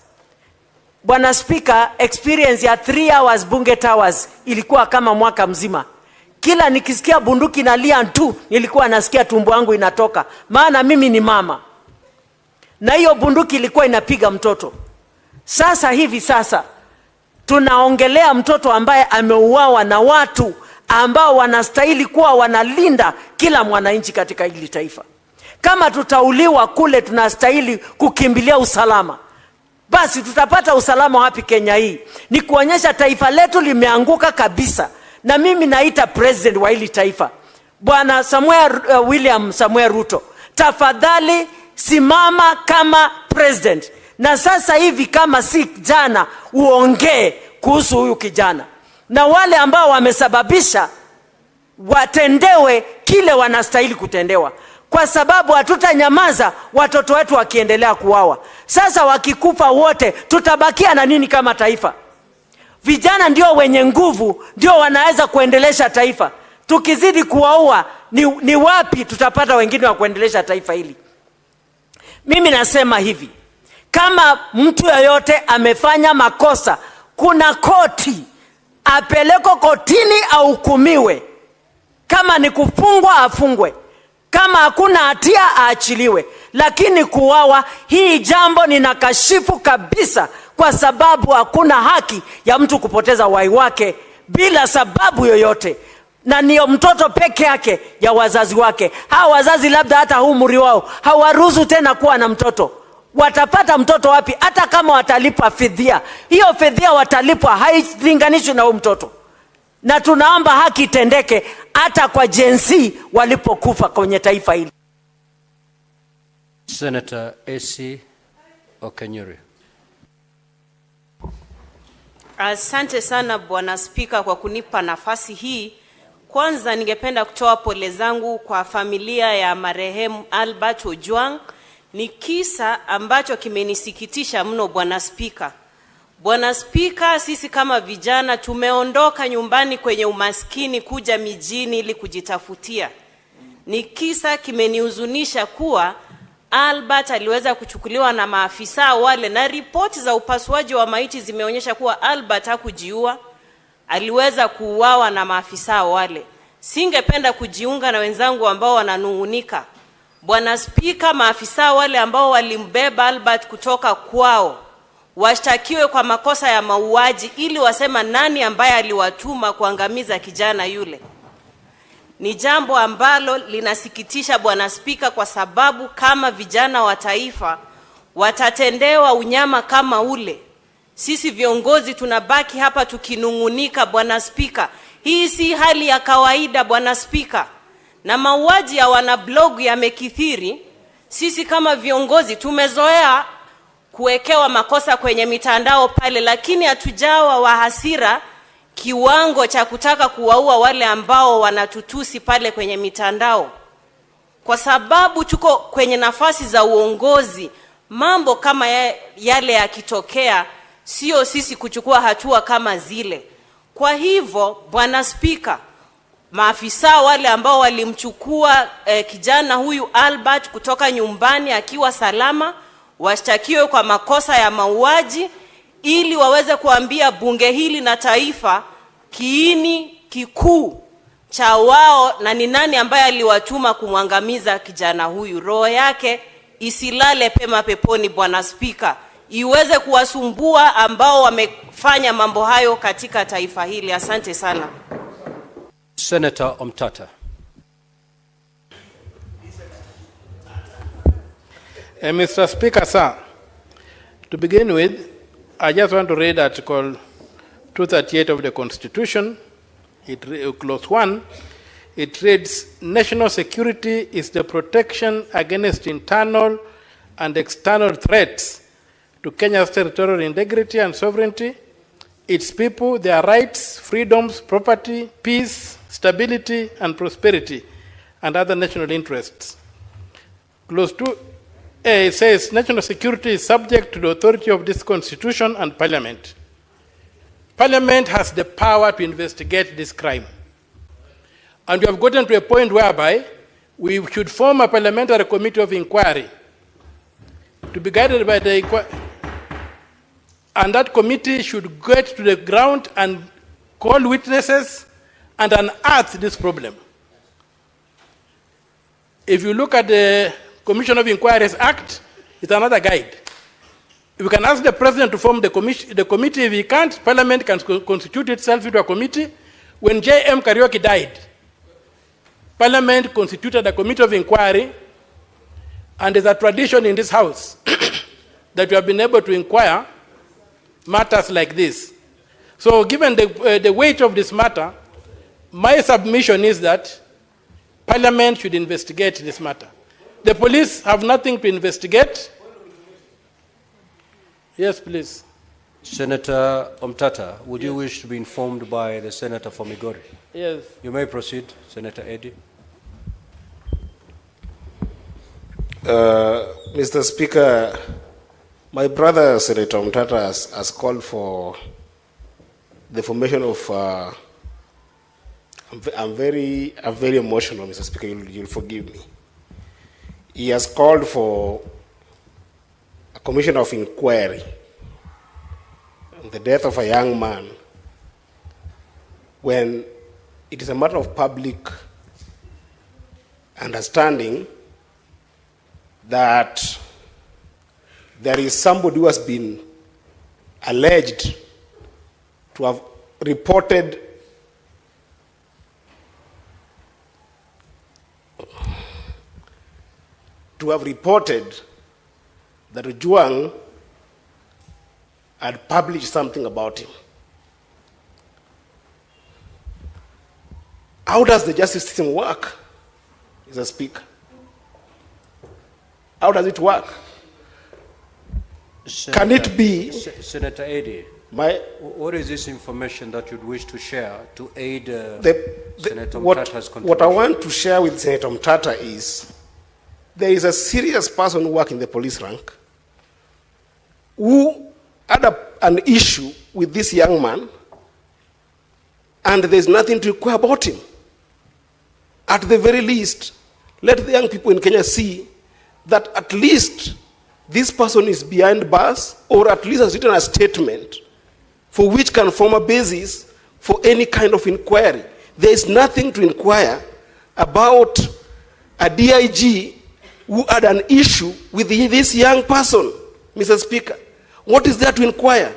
Bwana Spika, experience ya 3 hours Bunge Towers ilikuwa kama mwaka mzima. Kila nikisikia bunduki nalia tu, nilikuwa nasikia tumbo yangu inatoka, maana mimi ni mama. Na hiyo bunduki ilikuwa inapiga mtoto. Sasa tunaongelea mtoto ambaye ameuawa na watu ambao wanastahili kuwa wanalinda kila mwananchi katika hili taifa. Kama tutauliwa kule, tunastahili kukimbilia usalama. Basi tutapata usalama wapi Kenya hii? Ni kuonyesha taifa letu limeanguka kabisa. Na mimi naita president wa hili taifa, Bwana William Samuel Ruto, tafadhali simama kama president. Na sasa hivi kama si jana, uongee kuhusu huyu kijana. Na wale ambao wamesababisha watendewe kile wanastahili kutendewa. Kwa sababu hatutanyamaza watoto wetu wakiendelea kuuawa. Sasa wakikufa wote, tutabakia na nini kama taifa? Vijana ndio wenye nguvu, ndio wanaweza kuendelesha taifa. Tukizidi kuwaua, ni wapi tutapata wengine wa kuendelesha taifa hili? Mimi nasema hivi, kama mtu yoyote amefanya makosa, kuna koti, apeleko kotini ahukumiwe. Kama ni kufungwa, afungwe. Kama hakuna hatia, aachiliwe. Lakini kuuawa, hii jambo ninakashifu kabisa, kwa sababu hakuna haki ya mtu kupoteza uhai wake bila sababu yoyote. Na niyo mtoto peke yake ya wazazi wake. Hawa wazazi labda hata umri wao hawaruhusu tena kuwa na mtoto. Watapata mtoto wapi? Hata kama watalipa fidhia, hiyo fidhia watalipwa hailinganishwi na huyo mtoto. Na tunaomba haki itendeke hata kwa jinsi walipokufa kwenye taifa hili. Senator AC Okenyuri. Asante sana Bwana Spika kwa kunipa nafasi hii. Kwanza ningependa kutoa pole zangu kwa familia ya marehemu Albert Ojwang. Ni kisa ambacho kimenisikitisha mno Bwana Spika. Bwana Spika, sisi kama vijana tumeondoka nyumbani kwenye umaskini kuja mijini ili kujitafutia. Ni kisa kimenihuzunisha kuwa Albert aliweza kuchukuliwa na maafisa wale, na ripoti za upasuaji wa maiti zimeonyesha kuwa Albert hakujiua, aliweza kuuawa na maafisa wale. Singependa kujiunga na wenzangu ambao wananungunika. Bwana Spika, maafisa wale ambao walimbeba Albert kutoka kwao washtakiwe kwa makosa ya mauaji ili wasema nani ambaye aliwatuma kuangamiza kijana yule. Ni jambo ambalo linasikitisha Bwana Spika, kwa sababu kama vijana wa taifa watatendewa unyama kama ule, sisi viongozi tunabaki hapa tukinungunika Bwana Spika. Hii si hali ya kawaida Bwana Spika. Na mauaji ya wanablog yamekithiri. Sisi kama viongozi tumezoea kuwekewa makosa kwenye mitandao pale, lakini hatujawa wa hasira kiwango cha kutaka kuwaua wale ambao wanatutusi pale kwenye mitandao. Kwa sababu tuko kwenye nafasi za uongozi, mambo kama yale yakitokea, sio sisi kuchukua hatua kama zile. Kwa hivyo Bwana Spika, maafisa wale ambao walimchukua kijana huyu Albert kutoka nyumbani akiwa salama, washtakiwe kwa makosa ya mauaji ili waweze kuambia bunge hili na taifa kiini kikuu cha wao na ni nani ambaye aliwatuma kumwangamiza kijana huyu. Roho yake isilale pema peponi Bwana Spika, iweze kuwasumbua ambao wamefanya mambo hayo katika taifa hili. Asante sana. Senator Omtata. Mr. Speaker, sir, to begin with, I just want to read Article 238 of the Constitution, Clause 1. It reads, national security is the protection against internal and external threats to Kenya's territorial integrity and sovereignty, its people, their rights, freedoms, property, peace, stability, and prosperity, and other national interests. Clause 2A says national security is subject to the authority of this Constitution and Parliament. Parliament has the power to investigate this crime. And we have gotten to a point whereby we should form a parliamentary committee of inquiry to be guided by the inquiry. And that committee should get to the ground and call witnesses and unearth this problem. If you look at the Commission of Inquiries Act, it's another guide. We can ask the President to form the committee. If he can't, Parliament can constitute itself into a committee. When J.M. Kariuki died, Parliament constituted a committee of inquiry, and there's a tradition in this House that we have been able to inquire matters like this. So given the weight of this matter, my submission is that Parliament should investigate this matter. The police have nothing to investigate. Yes, please. Senator Omtata, would you wish to be informed by the Senator for Migori? Yes. You may proceed, Senator Eddy. Mr. Speaker, my brother, Senator Omtata, has called for the formation of, I'm very emotional, Mr. Speaker, you'll forgive me. He has called for a commission of inquiry on the death of a young man when it is a matter of public understanding that there is somebody who has been alleged to have reported that Ojwang had published something about him. How does the justice system work, Mr. Speaker? How does it work? Senator, can it be... Senator Eddy, what is this information that you'd wish to share to aid Senator Mtata's contribution? What I want to share with Senator Mtata is there is a serious person who works in the police rank who had an issue with this young man, and there's nothing to inquire about him. At the very least, let the young people in Kenya see that at least this person is behind bars, or at least has written a statement for which can form a basis for any kind of inquiry. There is nothing to inquire about a DIG who had an issue with this young person, Mr. Speaker. What is there to inquire?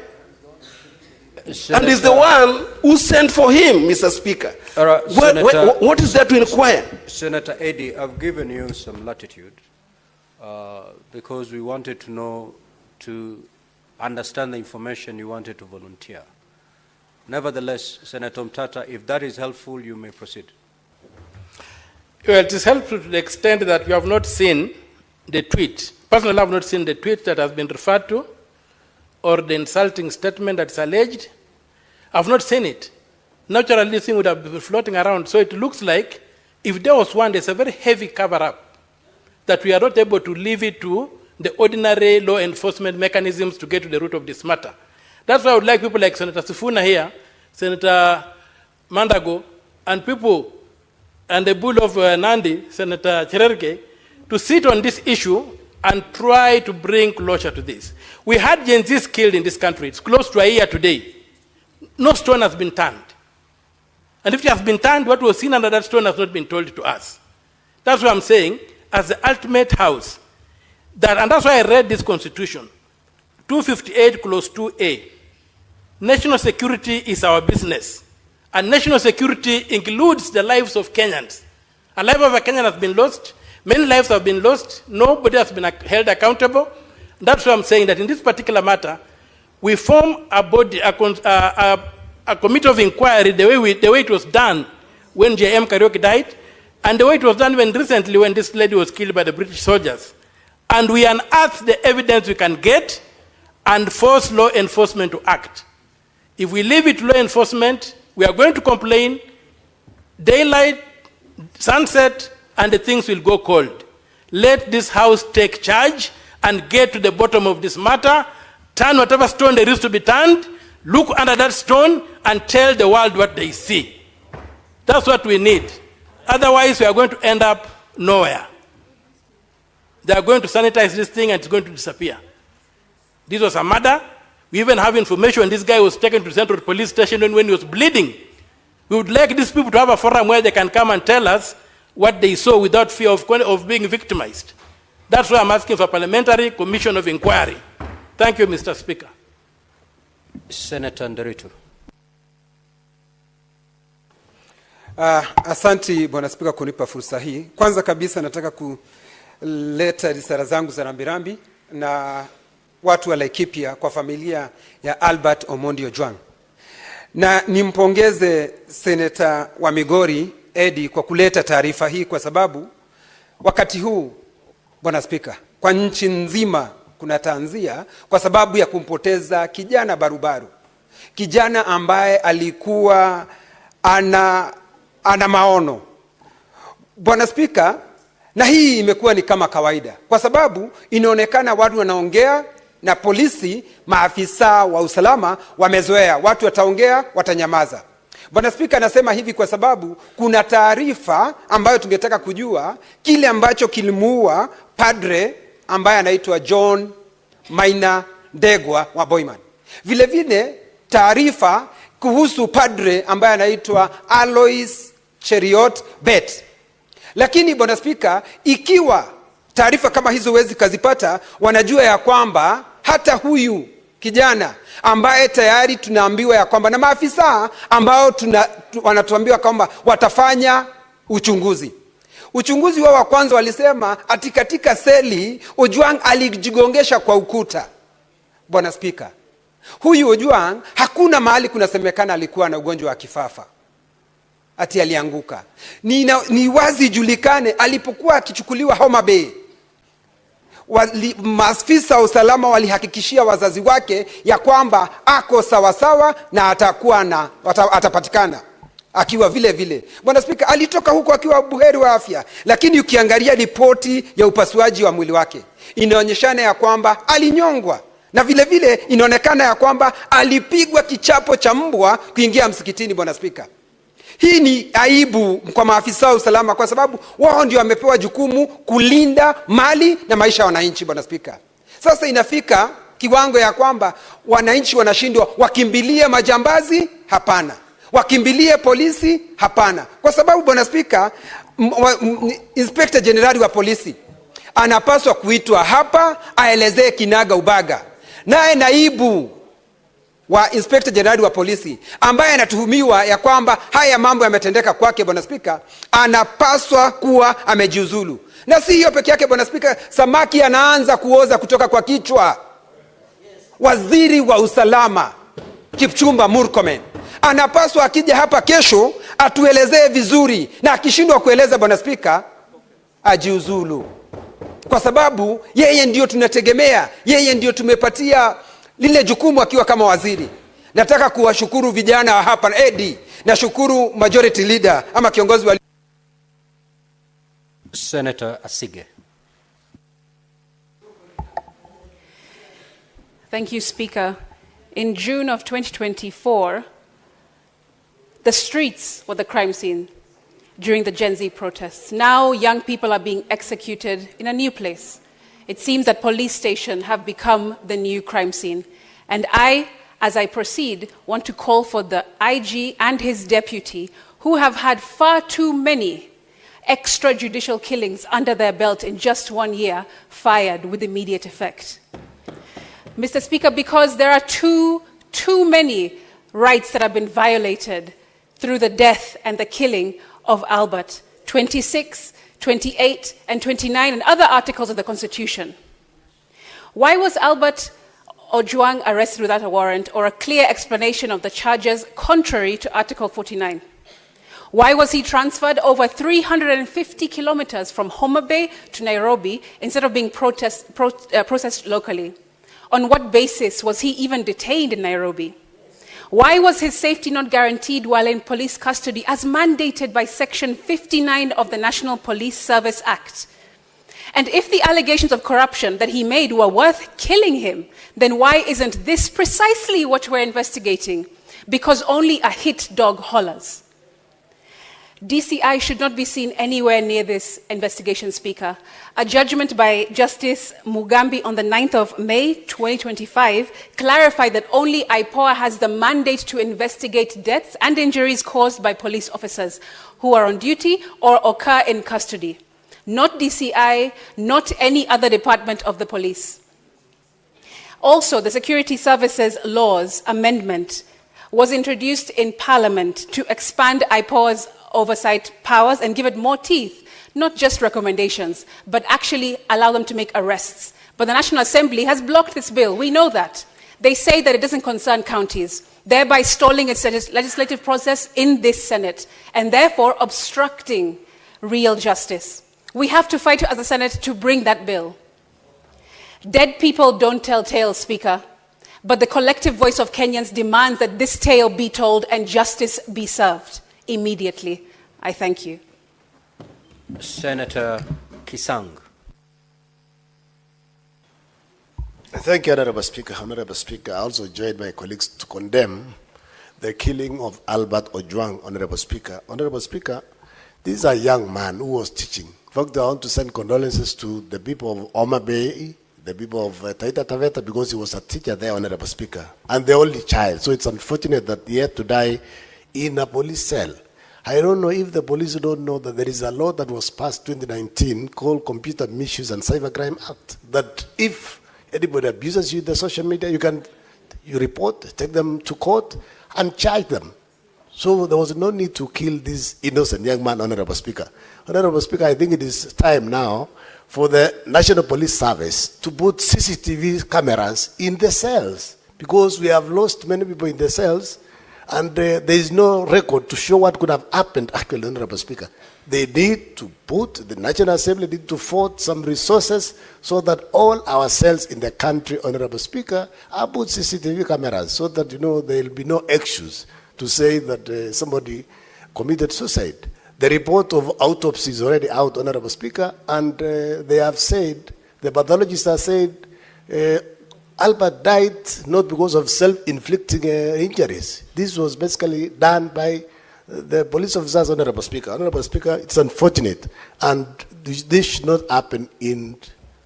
Senator, and is the one who sent for him, Mr. Speaker. What is there to inquire? Senator Eddy, I've given you some latitude because we wanted to know, to understand the information you wanted to volunteer. Nevertheless, Senator Mtata, if that is helpful, you may proceed. Well, it is helpful to the extent that you have not seen the tweet. Personally, I have not seen the tweet that has been referred to or the insulting statement that is alleged. I have not seen it. Naturally, this thing would have been floating around. So it looks like if there was one, there's a very heavy cover-up that we are not able to leave it to the ordinary law enforcement mechanisms to get to the root of this matter. That's why I would like people like Senator Sifuna here, Senator Mandago, and people, and the bull of Nandi, Senator Cherargei, to sit on this issue and try to bring closure to this. We had Gen Zs killed in this country. It's close to a year today. No stone has been turned. And if it has been turned, what was seen under that stone has not been told to us. That's what I'm saying, as the ultimate house. And that's why I read this constitution. 258 clause 2A. National security is our business. And national security includes the lives of Kenyans. A life of a Kenyan has been lost. Many lives have been lost. Nobody has been held accountable. That's why I'm saying that in this particular matter, we form a body, a committee of inquiry the way it was done when J.M. Kariuki died, and the way it was done recently when this lady was killed by the British soldiers. And we unearth the evidence we can get, and force law enforcement to act. If we leave it to law enforcement, we are going to complain, daylight, sunset, and the things will go cold. Let this House take charge and get to the bottom of this matter, turn whatever stone there is to be turned, look under that stone, and tell the world what they see. That's what we need. Otherwise, we are going to end up nowhere. They are going to sanitize this thing and it's going to disappear. This was a murder. We even have information this guy was taken to Central Police Station when he was bleeding. We would like these people to have a forum where they can come and tell us what they saw without fear of being victimized. That's why I'm asking for a parliamentary commission of inquiry. Thank you, Mr. Speaker. Senator Nderitu. Asanti Bwana Spika kunipa fursa hii. Kwanza kabisa nataka kuleta risala zangu za rambirambi na watu wa Laikipia kwa familia ya Albert Omondi Ojwang. Na nimpongeze Seneta wa Migori Eddie kwa kuleta taarifa hii kwa sababu wakati huu Bwana Spika kwa nchi nzima kuna tanzia kwa sababu ya kumpoteza kijana barubaru. Kijana ambaye alikuwa ana maono. Bwana Spika, na hii imekuwa ni kama kawaida kwa sababu inaonekana watu wanaongea na polisi, maafisa wa usalama wamezoea, watu wataongea watanyamaza. Bwana Spika, nasema hivi kwa sababu kuna taarifa ambayo tungetaka kujua kile ambacho kilimuua padre ambaye anaitwa John Maina Ndegwa wa Boyman. Vile vile taarifa kuhusu padre ambaye anaitwa Alois Cheriot Bet. Lakini Bwana Spika, ikiwa taarifa kama hizo huwezi kazipata, wanajua ya kwamba hata huyu kijana ambaye tayari tunaambiwa ya kwamba na maafisa ambao wanatuambiwa kwamba watafanya uchunguzi. Uchunguzi wao wa kwanza walisema ati katika seli Ojwang alijigongesha kwa ukuta. Bwana Spika, huyu Ojwang hakuna mahali kunasemekana alikuwa na ugonjwa wa kifafa ati alianguka. Ni wazi julikane alipokuwa akichukuliwa Homa Bay, maafisa wa usalama walihakikishia wazazi wake ya kwamba ako sawasawa na atapatikana akiwa vile vile. Bwana Spika, alitoka huko akiwa buheri wa afya, lakini ukiangalia ripoti ya upasuaji wa mwili wake inaonyeshana ya kwamba alinyongwa, na vile vile inaonekana ya kwamba alipigwa kichapo cha mbwa kuingia msikitini. Bwana Spika, hii ni aibu kwa maafisa wa usalama kwa sababu wao ndio wamepewa jukumu kulinda mali na maisha ya wananchi. Bwana Spika, sasa inafika kiwango ya kwamba wananchi wanashindwa, wakimbilie majambazi? Hapana. Wakimbilie polisi? Hapana. Kwa sababu Bwana Spika, Inspector General wa polisi anapaswa kuitwa hapa aelezee kinaga ubaga. Naye naibu wa Inspector General wa polisi ambaye anatuhumiwa ya kwamba haya mambo yametendeka kwake, Bwana Spika, anapaswa kuwa amejiuzulu. Na si hiyo peke yake Bwana Spika, samaki anaanza kuoza kutoka kwa kichwa. Waziri wa usalama Kipchumba Murkomen anapaswa akija hapa kesho atuelezee vizuri, na akishindwa kueleza Bwana Spika ajiuzulu, kwa sababu yeye ndio tunategemea, yeye ndio tumepatia lile jukumu akiwa kama waziri. Nataka kuwashukuru vijana wa hapa Eddie, na shukuru majority leader ama kiongozi wa Senator Asige. Thank you, Speaker. In June of 2024, the streets were the crime scene during the Gen Z protests. Now young people are being executed in a new place. It seems that police stations have become the new crime scene. And I, as I proceed, want to call for the IG and his deputy, who have had far too many extrajudicial killings under their belt in just 1 year, fired with immediate effect. Mr. Speaker, because there are too many rights that have been violated through the death and the killing of Albert, 26, 28, and 29, and other articles of the Constitution. Why was Albert Ojwang arrested without a warrant or a clear explanation of the charges contrary to Article 49? Why was he transferred over 350 kilometers from Homa Bay to Nairobi instead of being processed locally? On what basis was he even detained in Nairobi? Why was his safety not guaranteed while in police custody as mandated by Section 59 of the National Police Service Act? And if the allegations of corruption that he made were worth killing him, then why isn't this precisely what we're investigating? Because only a hit dog hollers. DCI should not be seen anywhere near this investigation, Speaker. A judgment by Justice Mugambi on the 9th of May 2025 clarified that only IPOA has the mandate to investigate deaths and injuries caused by police officers who are on duty or occur in custody. Not DCI, not any other department of the police. Also, the Security Services Laws Amendment was introduced in Parliament to expand IPOA's oversight powers and give it more teeth, not just recommendations, but actually allow them to make arrests. But the National Assembly has blocked this bill. We know that. They say that it doesn't concern counties, thereby stalling its legislative process in this Senate, and therefore obstructing real justice. We have to fight as a Senate to bring that bill. Dead people don't tell tales, Speaker, but the collective voice of Kenyans demands that this tale be told and justice be served immediately. I thank you. Senator Kisang. Thank you, Honorable Speaker. Honorable Speaker, I also joined my colleagues to condemn the killing of Albert Ojwang, Honorable Speaker. Honorable Speaker, this is a young man who was teaching. In fact, I want to send condolences to the people of Homa Bay, the people of Taita Taveta, because he was a teacher there, Honorable Speaker, and the only child. So it's unfortunate that he had to die in a police cell. I don't know if the police don't know that there is a law that was passed 2019 called Computer Misuse and Cybercrime Act, that if anybody abuses you in the social media, you report, take them to court, and charge them. So there was no need to kill this innocent young man, Honorable Speaker. Honorable Speaker, I think it is time now for the National Police Service to put CCTV cameras in the cells, because we have lost many people in the cells, and there is no record to show what could have happened, actually, Honorable Speaker. They need to put, the National Assembly need to afford some resources so that all our cells in the country, Honorable Speaker, are put CCTV cameras so that, there will be no excuse to say that somebody committed suicide. The report of autopsy is already out, Honorable Speaker, and they have said, the pathologists have said, Albert died not because of self-inflicting injuries. This was basically done by the police officers, Honorable Speaker. Honorable Speaker, it's unfortunate, and this should not happen in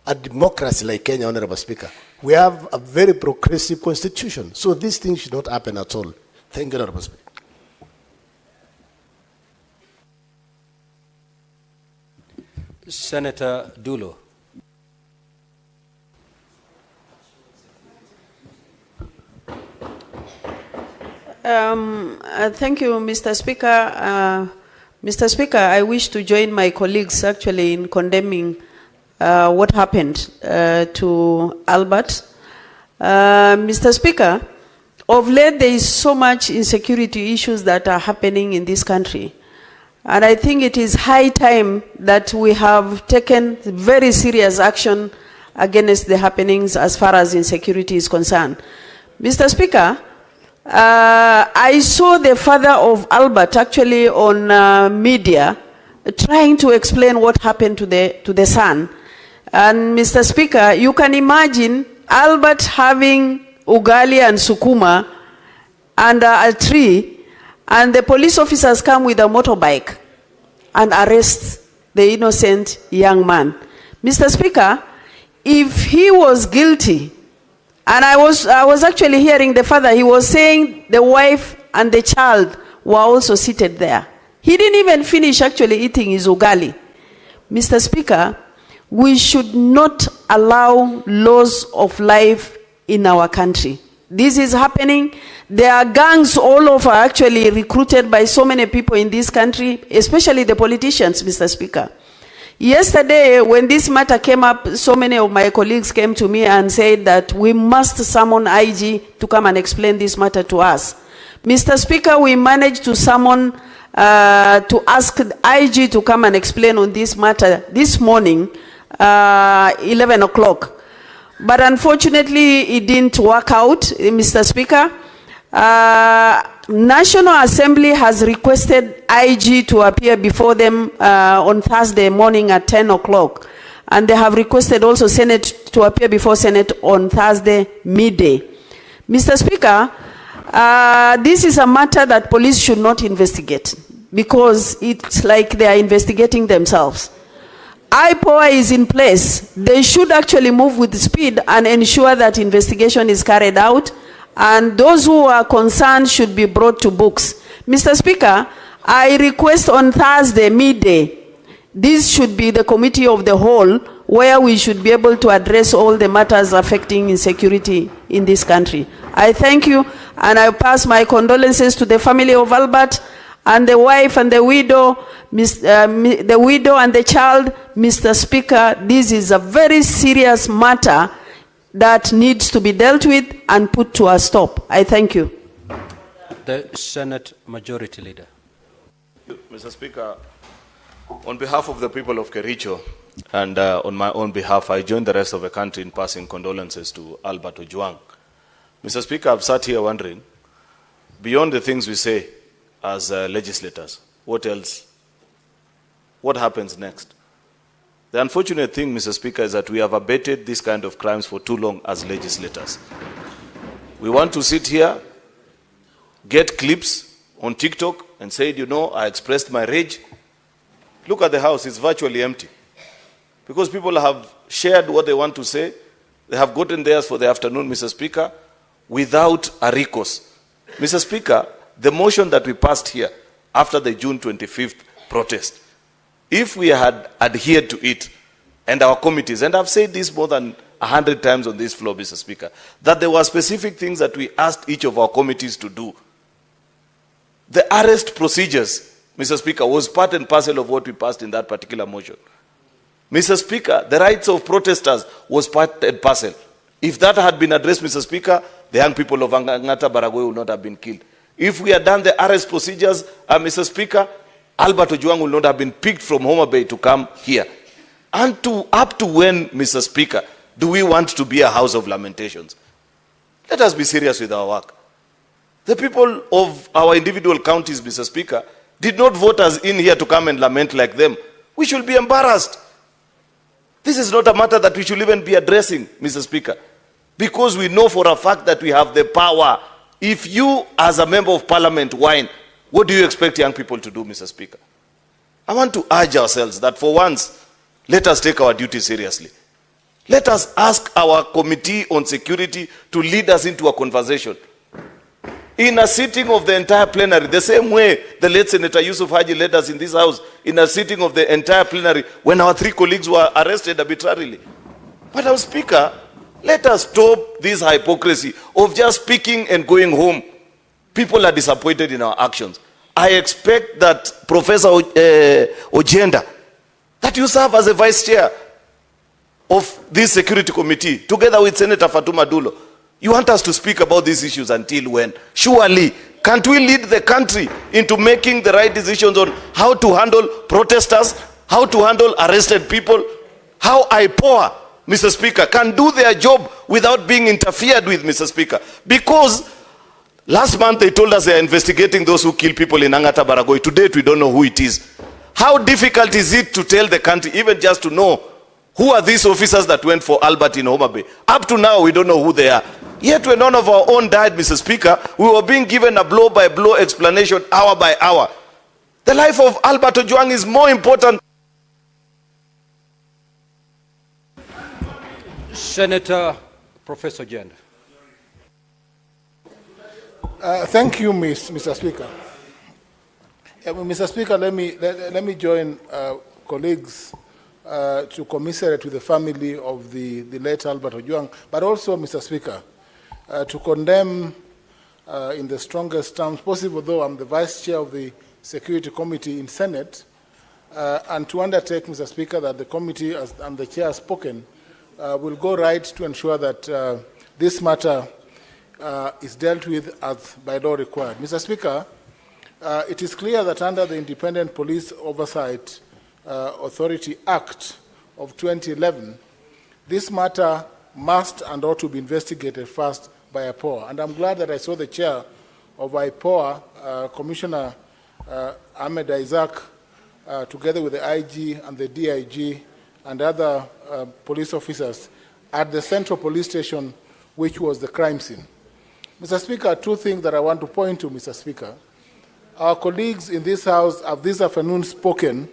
a democracy like Kenya, Honorable Speaker. We have a very progressive constitution, so these things should not happen at all. Thank you, Honorable Speaker. Senator Dulo. Thank you, Mr. Speaker. Mr. Speaker, I wish to join my colleagues actually in condemning what happened to Albert. Mr. Speaker, of late there is so much insecurity issues that are happening in this country. And I think it is high time that we have taken very serious action against the happenings as far as insecurity is concerned. Mr. Speaker, I saw the father of Albert actually on media trying to explain what happened to the son. And Mr. Speaker, you can imagine Albert having ugali and sukuma under a tree, and the police officers come with a motorbike and arrest the innocent young man. Mr. Speaker, if he was guilty, and I was actually hearing the father, he was saying the wife and the child were also seated there. He didn't even finish actually eating his ugali. Mr. Speaker, we should not allow loss of life in our country. This is happening. There are gangs all over actually recruited by so many people in this country, especially the politicians, Mr. Speaker. Yesterday, when this matter came up, so many of my colleagues came to me and said that we must summon IG to come and explain this matter to us. Mr. Speaker, we managed to summon, to ask IG to come and explain on this matter this morning, 11 o'clock. But unfortunately, it didn't work out, Mr. Speaker. National Assembly has requested IG to appear before them on Thursday morning at 10 o'clock. And they have requested also Senate to appear before Senate on Thursday midday. Mr. Speaker, this is a matter that police should not investigate because it's like they are investigating themselves. IPOA is in place. They should actually move with speed and ensure that investigation is carried out, and those who are concerned should be brought to books. Mr. Speaker, I request on Thursday midday, this should be the committee of the whole where we should be able to address all the matters affecting insecurity in this country. I thank you, and I pass my condolences to the family of Albert and the wife and the widow, the widow and the child. Mr. Speaker, this is a very serious matter that needs to be dealt with and put to a stop. I thank you. The Senate Majority Leader. Mr. Speaker, on behalf of the people of Kericho and on my own behalf, I join the rest of the country in passing condolences to Albert Ojwang. Mr. Speaker, I've sat here wondering, beyond the things we say as legislators, what else? What happens next? The unfortunate thing, Mr. Speaker, is that we have abated this kind of crimes for too long as legislators. We want to sit here, get clips on TikTok and say, you know, I expressed my rage. Look at the house, it's virtually empty. Because people have shared what they want to say. They have gotten theirs for the afternoon, Mr. Speaker, without a recourse. Mr. Speaker, the motion that we passed here after the June 25th protest, if we had adhered to it, and our committees, and I've said this more than 100 times on this floor, Mr. Speaker, that there were specific things that we asked each of our committees to do. The arrest procedures, Mr. Speaker, was part and parcel of what we passed in that particular motion. Mr. Speaker, the rights of protesters was part and parcel. If that had been addressed, Mr. Speaker, the young people of Angata Baragoi would not have been killed. If we had done the arrest procedures, Mr. Speaker, Albert Ojwang would not have been picked from Homa Bay to come here. And up to when, Mr. Speaker, do we want to be a house of lamentations? Let us be serious with our work. The people of our individual counties, Mr. Speaker, did not vote us in here to come and lament like them. We should be embarrassed. This is not a matter that we should even be addressing, Mr. Speaker, because we know for a fact that we have the power. If you, as a member of parliament, whine, what do you expect young people to do, Mr. Speaker? I want to urge ourselves that for once, let us take our duty seriously. Let us ask our committee on security to lead us into a conversation. In a sitting of the entire plenary, the same way the late Senator Yusuf Haji led us in this house, in a sitting of the entire plenary, when our 3 colleagues were arrested arbitrarily. But our Speaker, let us stop this hypocrisy of just speaking and going home. People are disappointed in our actions. I expect that Professor Ojenda, that you serve as a vice chair of this security committee, together with Senator Fatuma Dulo. You want us to speak about these issues until when? Surely, can't we lead the country into making the right decisions on how to handle protesters, how to handle arrested people, how IPOA, Mr. Speaker, can do their job without being interfered with, Mr. Speaker? Because last month they told us they are investigating those who kill people in Angata Baragoi. To date, we don't know who it is. How difficult is it to tell the country, even just to know, who are these officers that went for Albert in Homa Bay? Up to now, we don't know who they are. Yet when none of our own died, Mr. Speaker, we were being given a blow-by-blow explanation hour by hour. The life of Albert Ojwang is more important. Senator Professor Jen. Thank you, Mr. Speaker. Mr. Speaker, let me join colleagues to commiserate with the family of the late Albert Ojwang, but also, Mr. Speaker, to condemn in the strongest terms possible, though I'm the Vice Chair of the Security Committee in Senate, and to undertake, Mr. Speaker, that the committee, and the Chair has spoken, will go right to ensure that this matter is dealt with as by law required. Mr. Speaker, it is clear that under the Independent Police Oversight Authority Act of 2011, this matter must and ought to be investigated first by IPOA. And I'm glad that I saw the chair of IPOA, Commissioner Ahmed Isaac, together with the IG and the DIG and other police officers at the central police station, which was the crime scene. Mr. Speaker, two things that I want to point to, Mr. Speaker. Our colleagues in this House have this afternoon spoken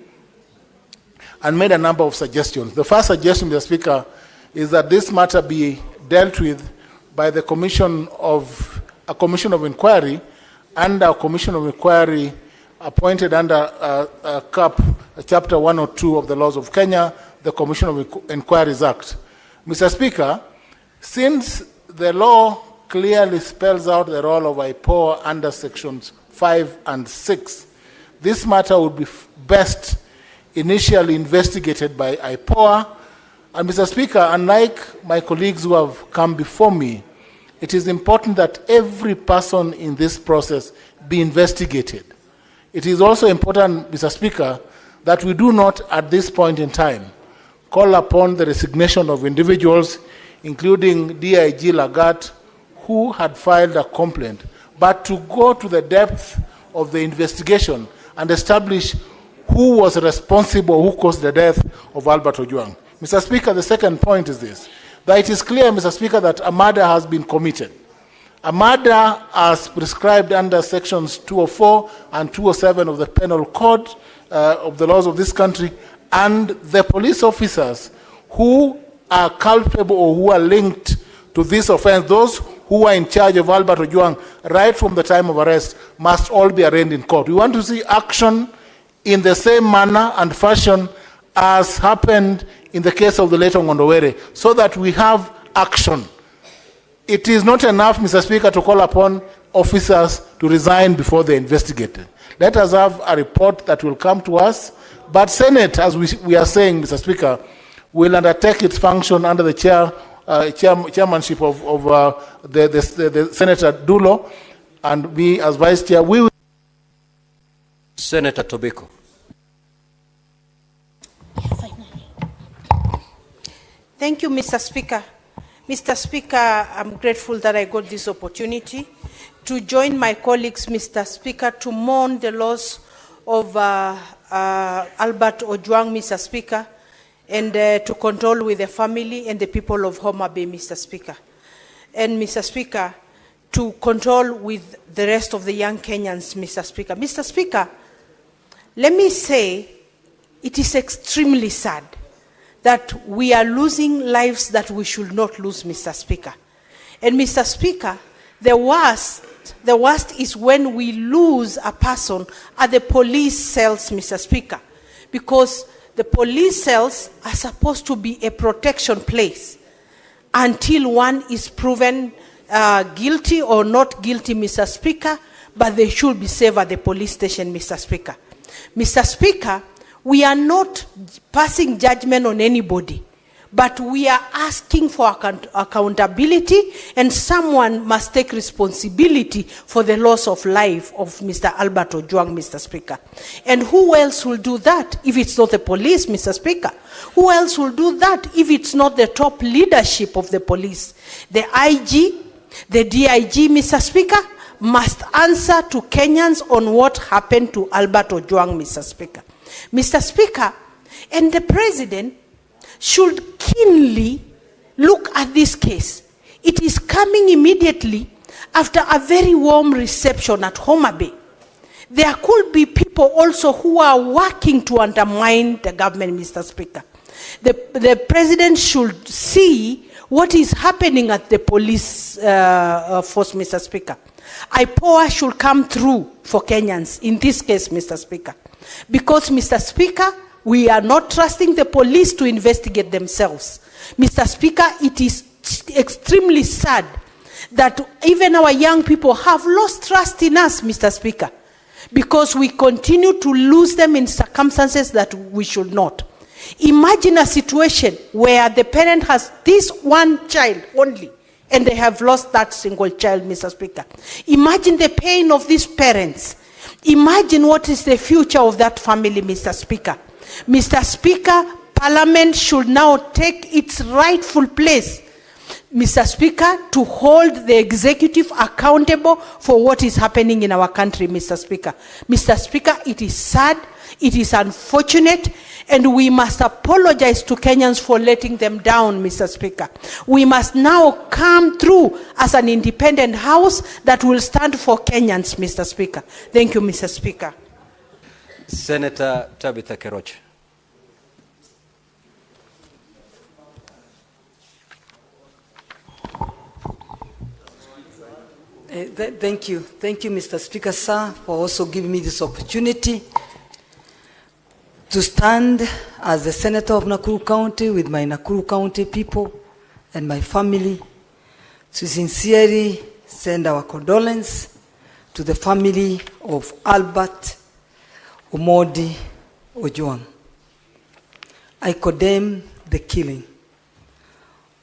and made a number of suggestions. The first suggestion, Mr. Speaker, is that this matter be dealt with by the commission of inquiry and a commission of inquiry appointed under CAP, Chapter 102 of the Laws of Kenya, the Commission of Inquiries Act. Mr. Speaker, since the law clearly spells out the role of IPOA under Sections 5 and 6, this matter would be best initially investigated by IPOA. And Mr. Speaker, unlike my colleagues who have come before me, it is important that every person in this process be investigated. It is also important, Mr. Speaker, that we do not at this point in time call upon the resignation of individuals, including DIG Lagat, who had filed a complaint, but to go to the depth of the investigation and establish who was responsible, who caused the death of Albert Ojwang. Mr. Speaker, the second point is this, that it is clear, Mr. Speaker, that a murder has been committed. A murder as prescribed under Sections 204 and 207 of the Penal Code of the laws of this country, and the police officers who are culpable or who are linked to this offense, those who are in charge of Albert Ojwang right from the time of arrest, must all be arraigned in court. We want to see action in the same manner and fashion as happened in the case of the late Ngondowere, so that we have action. It is not enough, Mr. Speaker, to call upon officers to resign before they investigate. Let us have a report that will come to us. But Senate, as we are saying, Mr. Speaker, will undertake its function under the chairmanship of the Senator Dulo, and me as Vice Chair. We will. Senator Tobiko. Thank you, Mr. Speaker. Mr. Speaker, I'm grateful that I got this opportunity to join my colleagues, Mr. Speaker, to mourn the loss of Albert Ojwang, Mr. Speaker, and to condole with the family and the people of Homa Bay, Mr. Speaker. And, Mr. Speaker, to condole with the rest of the young Kenyans, Mr. Speaker. Mr. Speaker, let me say it is extremely sad that we are losing lives that we should not lose, Mr. Speaker. And, Mr. Speaker, the worst is when we lose a person at the police cells, Mr. Speaker, because the police cells are supposed to be a protection place until one is proven guilty or not guilty, Mr. Speaker, but they should be saved at the police station, Mr. Speaker. Mr. Speaker, we are not passing judgment on anybody, but we are asking for accountability, and someone must take responsibility for the loss of life of Mr. Albert Ojwang, Mr. Speaker. And who else will do that if it's not the police, Mr. Speaker? Who else will do that if it's not the top leadership of the police? The IG, the DIG, Mr. Speaker, must answer to Kenyans on what happened to Albert Ojwang, Mr. Speaker. Mr. Speaker, and the President should keenly look at this case. It is coming immediately after a very warm reception at Homa Bay. There could be people also who are working to undermine the government, Mr. Speaker. The President should see what is happening at the police force, Mr. Speaker. IPOA should come through for Kenyans in this case, Mr. Speaker. Because, Mr. Speaker, we are not trusting the police to investigate themselves. Mr. Speaker, it is extremely sad that even our young people have lost trust in us, Mr. Speaker, because we continue to lose them in circumstances that we should not. Imagine a situation where the parent has this one child only, and they have lost that single child, Mr. Speaker. Imagine the pain of these parents. Imagine what is the future of that family, Mr. Speaker. Mr. Speaker, Parliament should now take its rightful place Mr. Speaker, to hold the executive accountable for what is happening in our country, Mr. Speaker. Mr. Speaker, it is sad, it is unfortunate, and we must apologize to Kenyans for letting them down, Mr. Speaker. We must now come through as an independent house that will stand for Kenyans, Mr. Speaker. Thank you, Mr. Speaker. Senator Tabitha Keroche. Thank you, Mr. Speaker, sir, for also giving me this opportunity to stand as the Senator of Nakuru County with my Nakuru County people and my family to sincerely send our condolence to the family of Albert Omondi Ojwang. I condemn the killing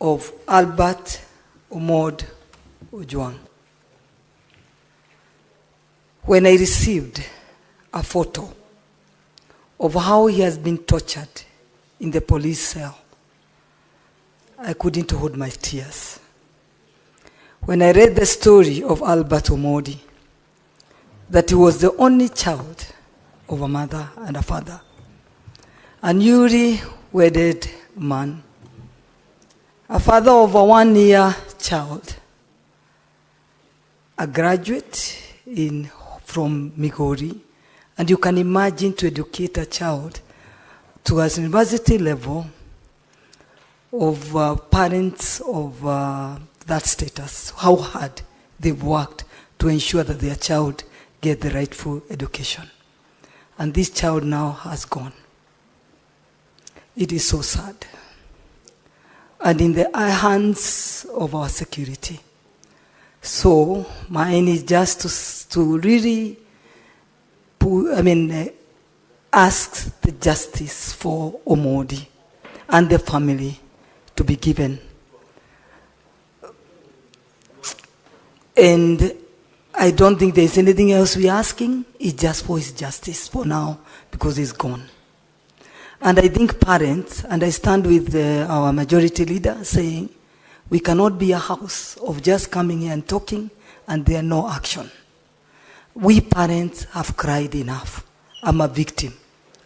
of Albert Omondi Ojwang. When I received a photo of how he has been tortured in the police cell, I couldn't hold my tears. When I read the story of Albert Omondi, that he was the only child of a mother and a father, a newly wedded man, a father of a 1-year child, a graduate from Migori, and you can imagine to educate a child to a university level of parents of that status, how hard they've worked to ensure that their child get the rightful education. And this child now has gone. It is so sad. And in the hands of our security. So my aim is just to really ask the justice for Omondi and the family to be given. And I don't think there's anything else we're asking. It's just for his justice for now, because he's gone. And I think parents, and I stand with our majority leader saying, we cannot be a house of just coming here and talking and there no action. We parents have cried enough. I'm a victim.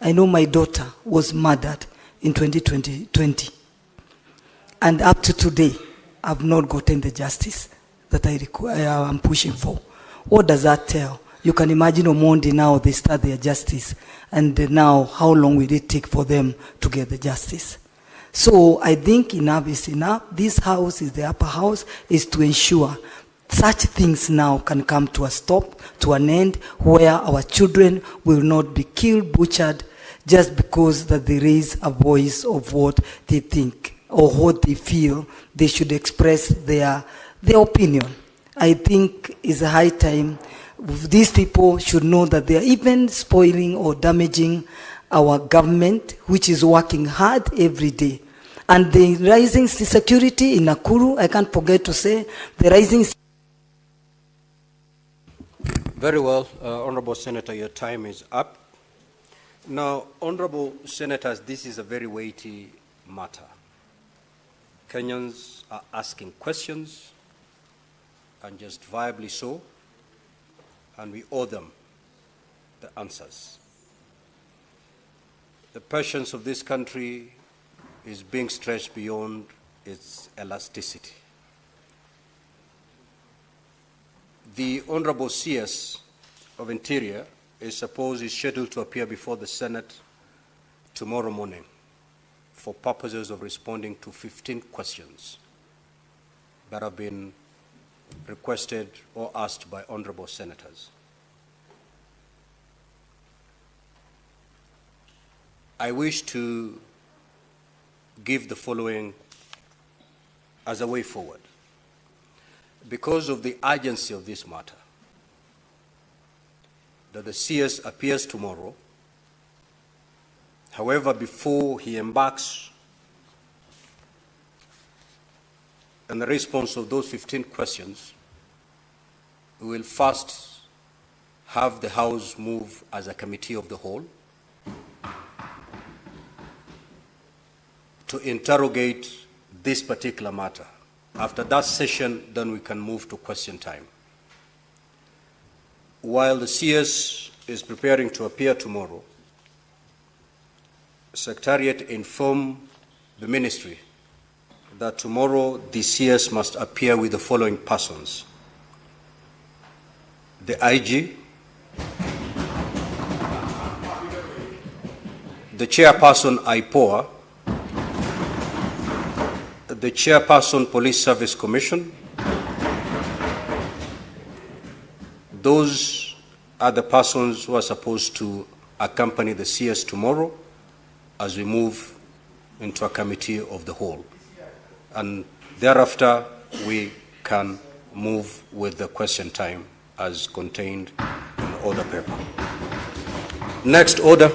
I know my daughter was murdered in 2020. And up to today, I've not gotten the justice that I'm pushing for. What does that tell? You can imagine Omondi now, they start their justice. And now, how long will it take for them to get the justice? So I think enough is enough. This house is the upper house, is to ensure such things now can come to a stop, to an end, where our children will not be killed, butchered, just because that they raise a voice of what they think or what they feel they should express their opinion. I think it's a high time. These people should know that they are even spoiling or damaging our government, which is working hard every day. And the rising security in Nakuru, I can't forget to say, the rising... Very well, Honorable Senator, your time is up. Now, Honorable Senators, this is a very weighty matter. Kenyans are asking questions, and justifiably so, and we owe them the answers. The patience of this country is being stretched beyond its elasticity. The Honorable CS of Interior is scheduled to appear before the Senate tomorrow morning for purposes of responding to 15 questions that have been requested or asked by Honorable Senators. I wish to give the following as a way forward. Because of the urgency of this matter, that the CS appears tomorrow. However, before he embarks on the response of those 15 questions, we will first have the House move as a committee of the whole to interrogate this particular matter After that session, then we can move to question time. While the CS is preparing to appear tomorrow, Secretariat informed the Ministry that tomorrow the CS must appear with the following persons: the IG, the Chairperson IPOA, the Chairperson Police Service Commission. Those are the persons who are supposed to accompany the CS tomorrow as we move into a committee of the whole. And thereafter, we can move with the question time as contained in the order paper. Next order.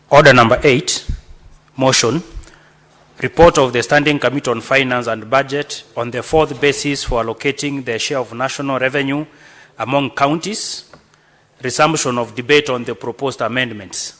Order number 8, motion. Report of the Standing Committee on Finance and Budget on the fourth basis for allocating the share of national revenue among counties. Resumption of debate on the proposed amendments.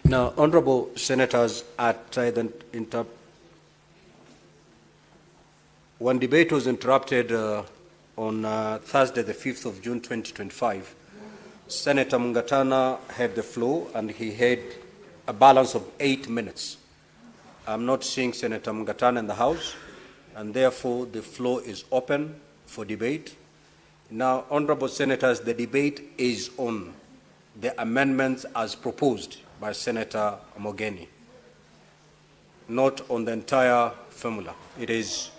Now, honorable senators, when debate was interrupted on Thursday, the 5th of June, 2025, Senator Mungatana had the floor and he had a balance of 8 minutes. I'm not seeing Senator Mungatana in the House, and therefore the floor is open for debate. Now, honorable senators, the debate is on the amendments as proposed by Senator Mogeni, not on the entire formula. It is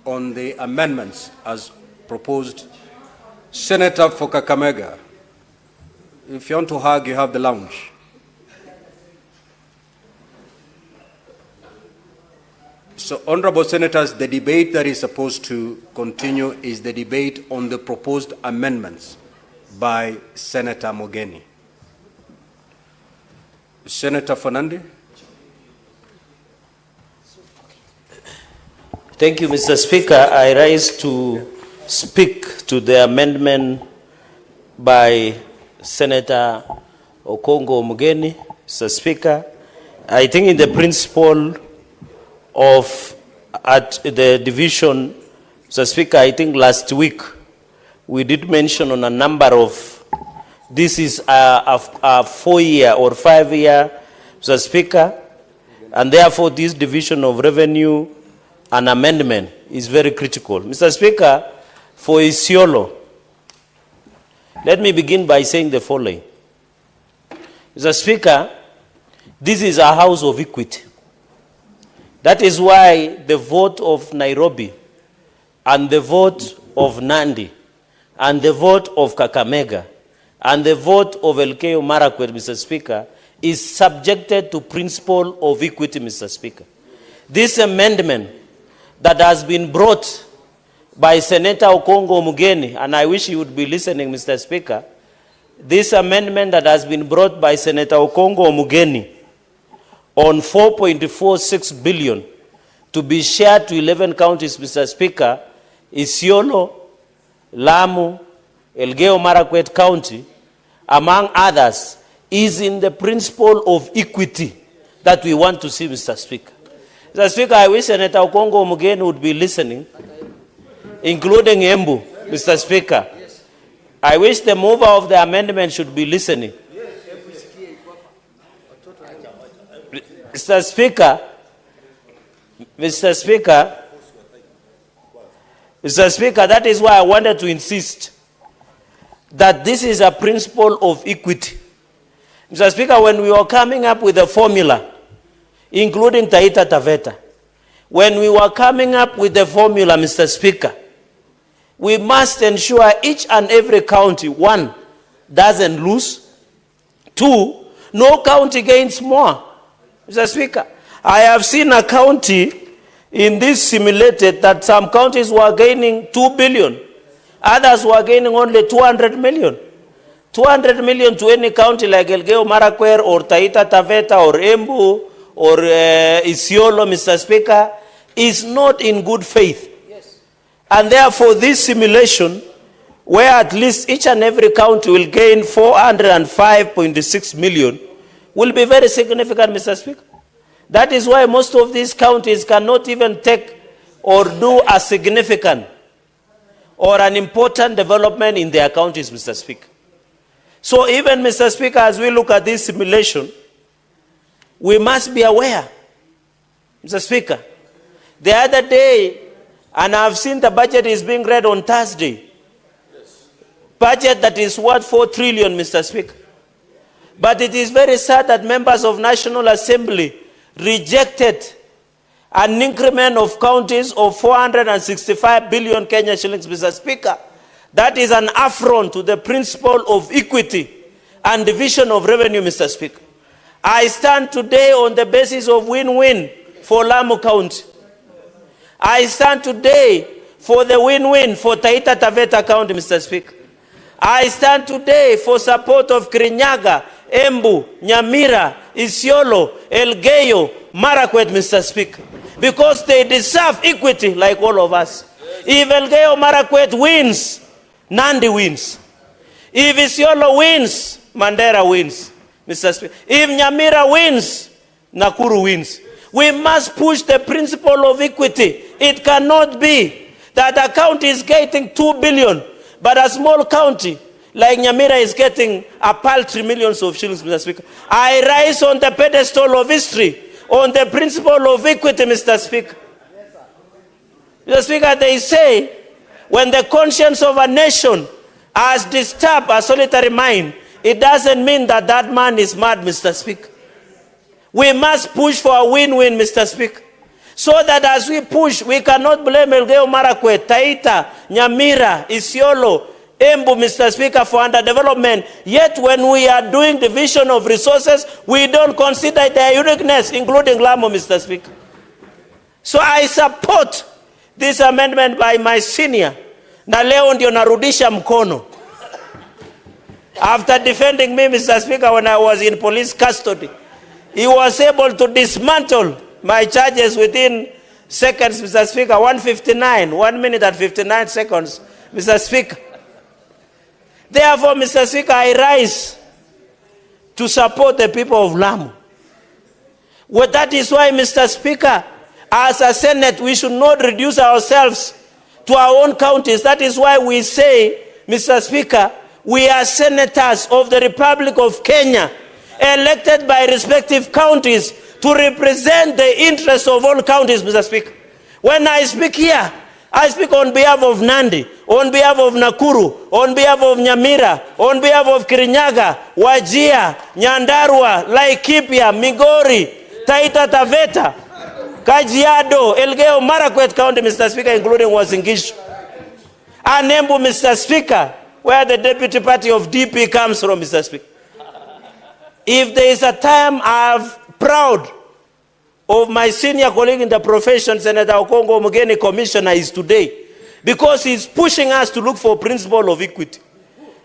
on the amendments as proposed. Senator for Kakamega, if you want to hug, you have the lounge. So, honorable senators, the debate that is supposed to continue is the debate on the proposed amendments by Senator Mogeni. Senator Fernandez. Thank you, Mr. Speaker. I rise to speak to the amendment by Senator Okongo Omugeni. Mr. Speaker, I think in the principle of at the division, Mr. Speaker, I think last week we did mention on a number of, this is a 4-year or 5-year, Mr. Speaker, and therefore this division of revenue and amendment is very critical. Mr. Speaker, for Isiolo, let me begin by saying the following. Mr. Speaker, this is a house of equity. That is why the vote of Nairobi and the vote of Nandi and the vote of Kakamega and the vote of Elgeyo Marakwet, Mr. Speaker, is subjected to principle of equity, Mr. Speaker. This amendment that has been brought by Senator Okongo Omugeni, and I wish he would be listening, Mr. Speaker, this amendment that has been brought by Senator Okongo Omugeni on 4.46 billion to be shared to 11 counties, Mr. Speaker, Isiolo, Lamu, Elgeyo Marakwet County, among others, is in the principle of equity that we want to see, Mr. Speaker. Mr. Speaker, I wish Senator Okongo Omugeni would be listening, including Embu, Mr. Speaker. I wish the mover of the amendment should be listening. Mr. Speaker, that is why I wanted to insist that this is a principle of equity. Mr. Speaker, when we were coming up with a formula, including Taita Taveta, when we were coming up with the formula, Mr. Speaker, we must ensure each and every county, one, doesn't lose, two, no county gains more. Mr. Speaker, I have seen a county in this simulated that some counties were gaining 2 billion, others were gaining only 200 million. 200 million to any county like Elgeyo Marakwet or Taita Taveta or Embu or Isiolo, Mr. Speaker, is not in good faith. Yes. And therefore this simulation, where at least each and every county will gain 405.6 million, will be very significant, Mr. Speaker. That is why most of these counties cannot even take or do a significant or an important development in their counties, Mr. Speaker. So even, Mr. Speaker, as we look at this simulation, we must be aware, Mr. Speaker. The other day, and I've seen the budget is being read on Thursday, budget that is worth 4 trillion, Mr. Speaker. But it is very sad that members of National Assembly rejected an increment of counties of 465 billion Kenya shillings, Mr. Speaker. That is an affront to the principle of equity and division of revenue, Mr. Speaker. I stand today on the basis of win-win for Lamu County. I stand today for the win-win for Taita Taveta County, Mr. Speaker. I stand today for support of Kirinyaga, Embu, Nyamira, Isiolo, Elgeyo, Marakwet, Mr. Speaker, because they deserve equity like all of us. If Elgeyo Marakwet wins, Nandi wins. If Isiolo wins, Mandera wins, Mr. Speaker. If Nyamira wins, Nakuru wins. We must push the principle of equity. It cannot be that a county is getting 2 billion, but a small county like Nyamira is getting a paltry millions of shillings, Mr. Speaker. I rise on the pedestal of history, on the principle of equity, Mr. Speaker. Mr. Speaker, they say, when the conscience of a nation has disturbed a solitary mind, it doesn't mean that that man is mad, Mr. Speaker. We must push for a win-win, Mr. Speaker. So that as we push, we cannot blame Elgeyo Marakwet, Taita, Nyamira, Isiolo, Embu, Mr. Speaker, for underdevelopment. Yet when we are doing division of resources, we don't consider their uniqueness, including Lamu, Mr. Speaker. So I support this amendment by my senior. Na leo ndio narudisha mkono. After defending me, Mr. Speaker, when I was in police custody, he was able to dismantle my charges within seconds, Mr. Speaker. 1:59, 1 minute and 59 seconds, Mr. Speaker. Therefore, Mr. Speaker, I rise to support the people of Lamu. Well, that is why, Mr. Speaker, as a Senate, we should not reduce ourselves to our own counties. That is why we say, Mr. Speaker, we are senators of the Republic of Kenya, elected by respective counties to represent the interests of all counties, Mr. Speaker. When I speak here, I speak on behalf of Nandi, on behalf of Nakuru, on behalf of Nyamira, on behalf of Kirinyaga, Wajir, Nyandarua, Laikipia, Migori, Taita Taveta, Kajiado, Elgeyo Marakwet County, Mr. Speaker, including Uasin Gishu. And Embu, Mr. Speaker, where the deputy party of DP comes from, Mr. Speaker. If there is a time I'm proud of my senior colleague in the profession, Senator Okongo Omugeni, Commissioner, is today, because he's pushing us to look for principle of equity.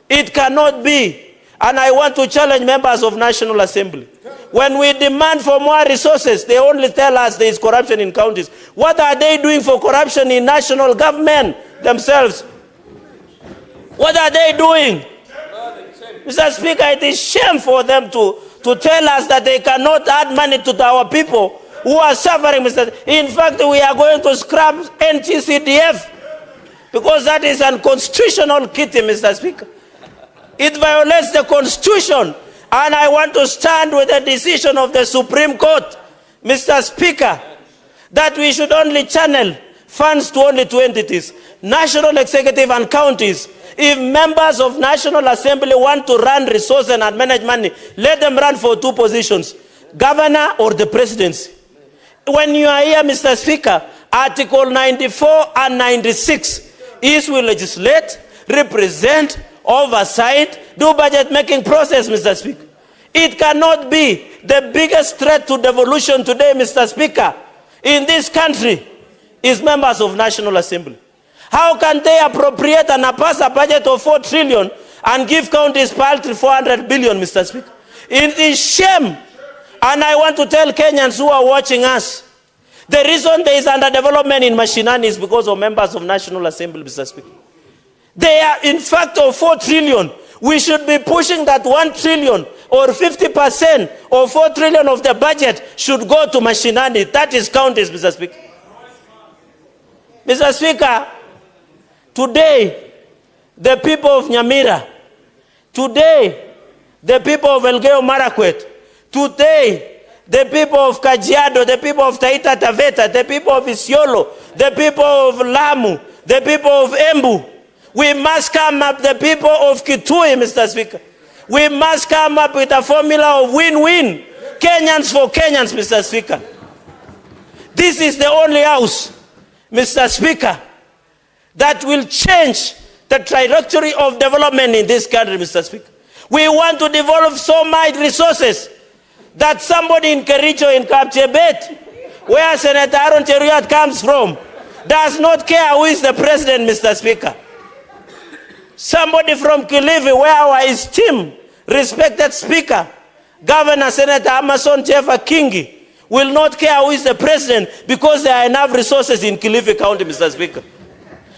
It cannot be, and I want to challenge members of National Assembly. When we demand for more resources, they only tell us there is corruption in counties. What are they doing for corruption in national government themselves? What are they doing? Mr. Speaker, it is shame for them to tell us that they cannot add money to our people who are suffering, Mr. In fact, we are going to scrap NTCDF because that is an unconstitutional kitty, Mr. Speaker. It violates the Constitution, and I want to stand with the decision of the Supreme Court Mr. Speaker, that we should only channel funds to only two entities, National Executive and counties. If members of National Assembly want to run resource and manage money, let them run for two positions, governor or the presidency. When you are here, Mr. Speaker, Article 94 and 96 is we legislate, represent, oversight, do budget making process, Mr. Speaker. It cannot be the biggest threat to devolution today, Mr. Speaker, in this country is members of National Assembly. How can they appropriate and pass a budget of 4 trillion and give counties paltry 400 billion, Mr. Speaker? It is shame. And I want to tell Kenyans who are watching us, the reason there is underdevelopment in Mashinani is because of members of National Assembly, Mr. Speaker. They are in fact of 4 trillion. We should be pushing that 1 trillion or 50% or 4 trillion of the budget should go to Mashinani. That is counties, Mr. Speaker. Mr. Speaker, today, the people of Nyamira, today, the people of Elgeyo Marakwet, today, the people of Kajiado, the people of Taita Taveta, the people of Isiolo, the people of Lamu, the people of Embu, we must come up, the people of Kitui, Mr. Speaker. We must come up with a formula of win-win. Kenyans for Kenyans, Mr. Speaker. This is the only house, Mr. Speaker, that will change the trajectory of development in this country, Mr. Speaker. We want to develop so much resources that somebody in Kericho, in Kapchebet, where Senator Aaron Cheruiyot comes from, does not care who is the president, Mr. Speaker. Somebody from Kilifi, where our esteemed, respected Speaker, Governor Senator Amason Jeffa Kingi, will not care who is the president because there are enough resources in Kilifi County, Mr. Speaker.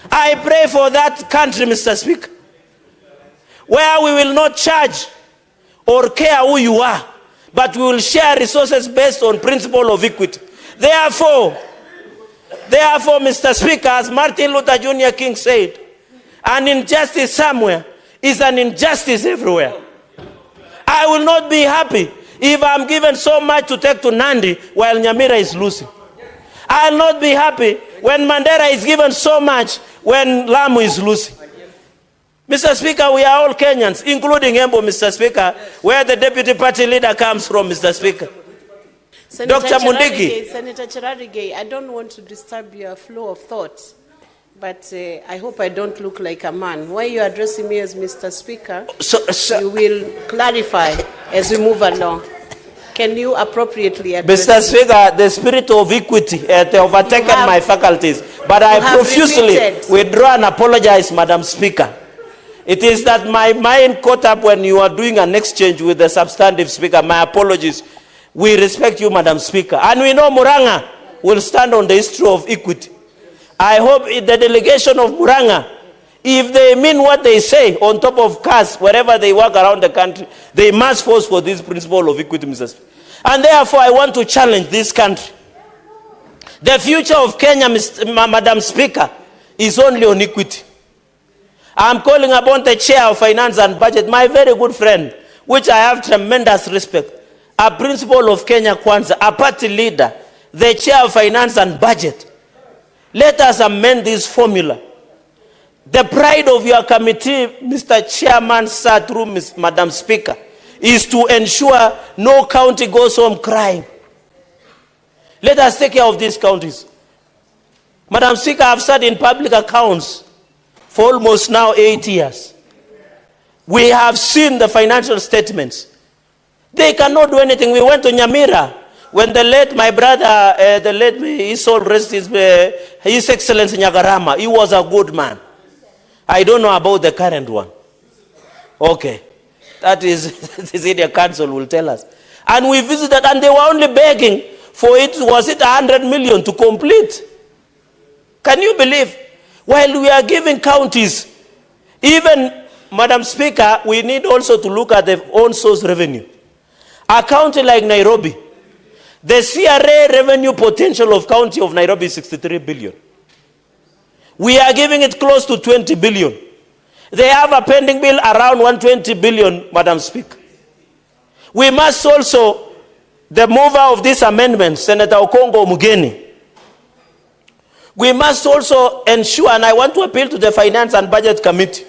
I pray for that country, Mr. Speaker, where we will not charge or care who you are, but we will share resources based on principle of equity. Therefore, Mr. Speaker, as Martin Luther Jr. King said, an injustice somewhere is an injustice everywhere. I will not be happy if I'm given so much to take to Nandi while Nyamira is losing. I will not be happy when Mandera is given so much when Lamu is losing. Mr. Speaker, we are all Kenyans, including Embu, Mr. Speaker, where the deputy party leader comes from, Mr. Speaker. Dr. Mundigi. Senator Cherarigei, I don't want to disturb your flow of thoughts, but I hope I don't look like a man. Why are you addressing me as Mr. Speaker? You will clarify as we move along. Can you appropriately address Mr. Speaker, the spirit of equity has overtaken my faculties, but I profusely withdraw and apologize, Madam Speaker. It is that my mind caught up when you are doing an exchange with the substantive Speaker. My apologies. We respect you, Madam Speaker. And we know Muranga will stand on the history of equity. I hope the delegation of Muranga, if they mean what they say on top of cars, wherever they work around the country, they must force for this principle of equity, Mr. Speaker. And therefore, I want to challenge this country. The future of Kenya, Madam Speaker, is only on equity. I'm calling upon the Chair of Finance and Budget, my very good friend, which I have tremendous respect, a principal of Kenya Kwanza, a party leader, the Chair of Finance and Budget. Let us amend this formula. The pride of your committee, Mr. Chairman, sir, through Madam Speaker, is to ensure no county goes home crying. Let us take care of these counties. Madam Speaker, I've sat in public accounts for almost now 8 years. We have seen the financial statements. They cannot do anything. We went to Nyamira when the late, my brother, the late, his soul rest His Excellency Nyagarama, he was a good man. I don't know about the current one. Okay. That is, the senior council will tell us. And we visited, and they were only begging for it, was it 100 million to complete? Can you believe? While we are giving counties, even, Madam Speaker, we need also to look at their own source revenue. A county like Nairobi, the CRA revenue potential of county of Nairobi is 63 billion. We are giving it close to 20 billion. They have a pending bill around 120 billion, Madam Speaker. We must also the mover of this amendment, Senator Okongo Omugeni, we must also ensure, and I want to appeal to the Finance and Budget Committee,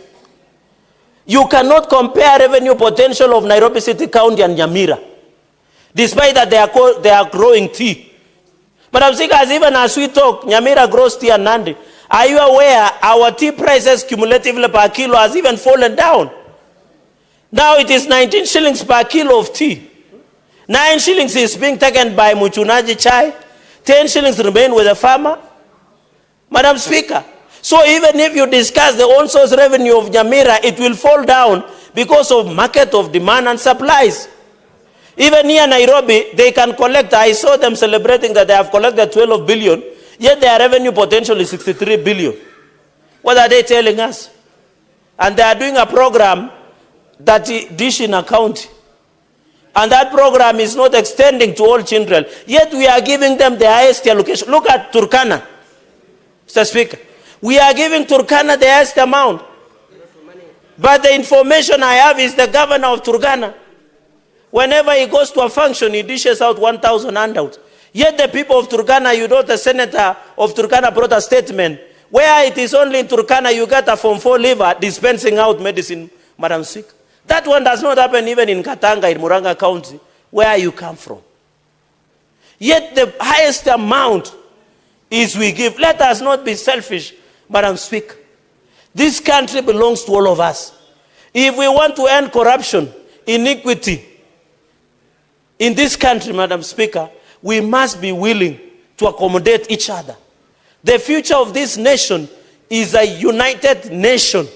you cannot compare revenue potential of Nairobi City County and Nyamira, despite that they are growing tea. But I'm saying, even as we talk, Nyamira grows tea and Nandi. Are you aware our tea prices cumulatively per kilo has even fallen down? Now it is 19 shillings per kilo of tea. 9 shillings is being taken by Muchunaji Chai. 10 shillings remain with the farmer. Madam Speaker, so even if you discuss the own source revenue of Nyamira, it will fall down because of market of demand and supplies. Even here in Nairobi, they can collect, I saw them celebrating that they have collected 12 billion, yet their revenue potential is 63 billion. What are they telling us? And they are doing a program that dish in a county. And that program is not extending to all children. Yet we are giving them the highest allocation. Look at Turkana, Mr. Speaker. We are giving Turkana the highest amount. But the information I have is the governor of Turkana, whenever he goes to a function, he dishes out 1,000 handouts. Yet the people of Turkana, you know, the senator of Turkana brought a statement where it is only in Turkana you get a Form 4 liver dispensing out medicine, Madam Speaker. That one does not happen even in Katanga, in Muranga County, where you come from. Yet the highest amount is we give. Let us not be selfish, Madam Speaker. This country belongs to all of us. If we want to end corruption, iniquity in this country, Madam Speaker, we must be willing to accommodate each other. The future of this nation is a united nation,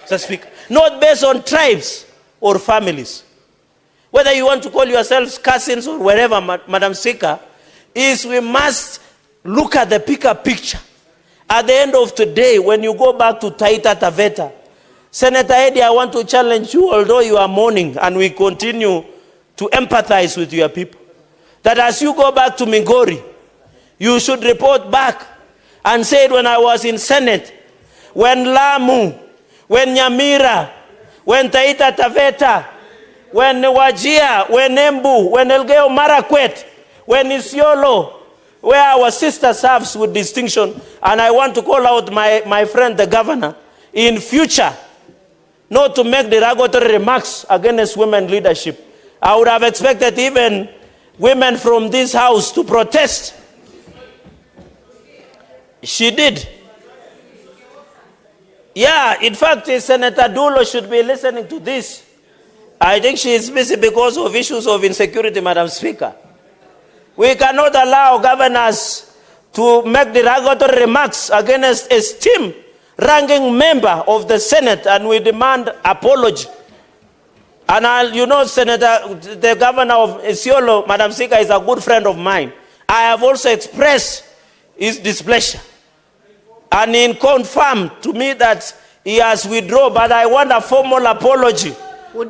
Mr. Speaker, not based on tribes or families. Whether you want to call yourselves cousins or wherever, Madam Speaker, is we must look at the bigger picture. At the end of today, when you go back to Taita Taveta, Senator Eddie, I want to challenge you, although you are mourning and we continue to empathize with your people, that as you go back to Migori, you should report back and say, when I was in Senate, when Lamu, when Nyamira, when Taita Taveta, when Wajia, when Embu, when Elgeyo Marakwet, when Isiolo, where our sister serves with distinction. And I want to call out my friend, the governor, in future, not to make derogatory remarks against women leadership. I would have expected even women from this house to protest. She did. Yeah, in fact, Senator Dulo should be listening to this. I think she is busy because of issues of insecurity, Madam Speaker. We cannot allow governors to make derogatory remarks against esteemed ranking member of the Senate, and we demand apology. And you know, Senator, the governor of Isiolo, Madam Speaker, is a good friend of mine. I have also expressed his displeasure. And he confirmed to me that he has withdrawn, but I want a formal apology.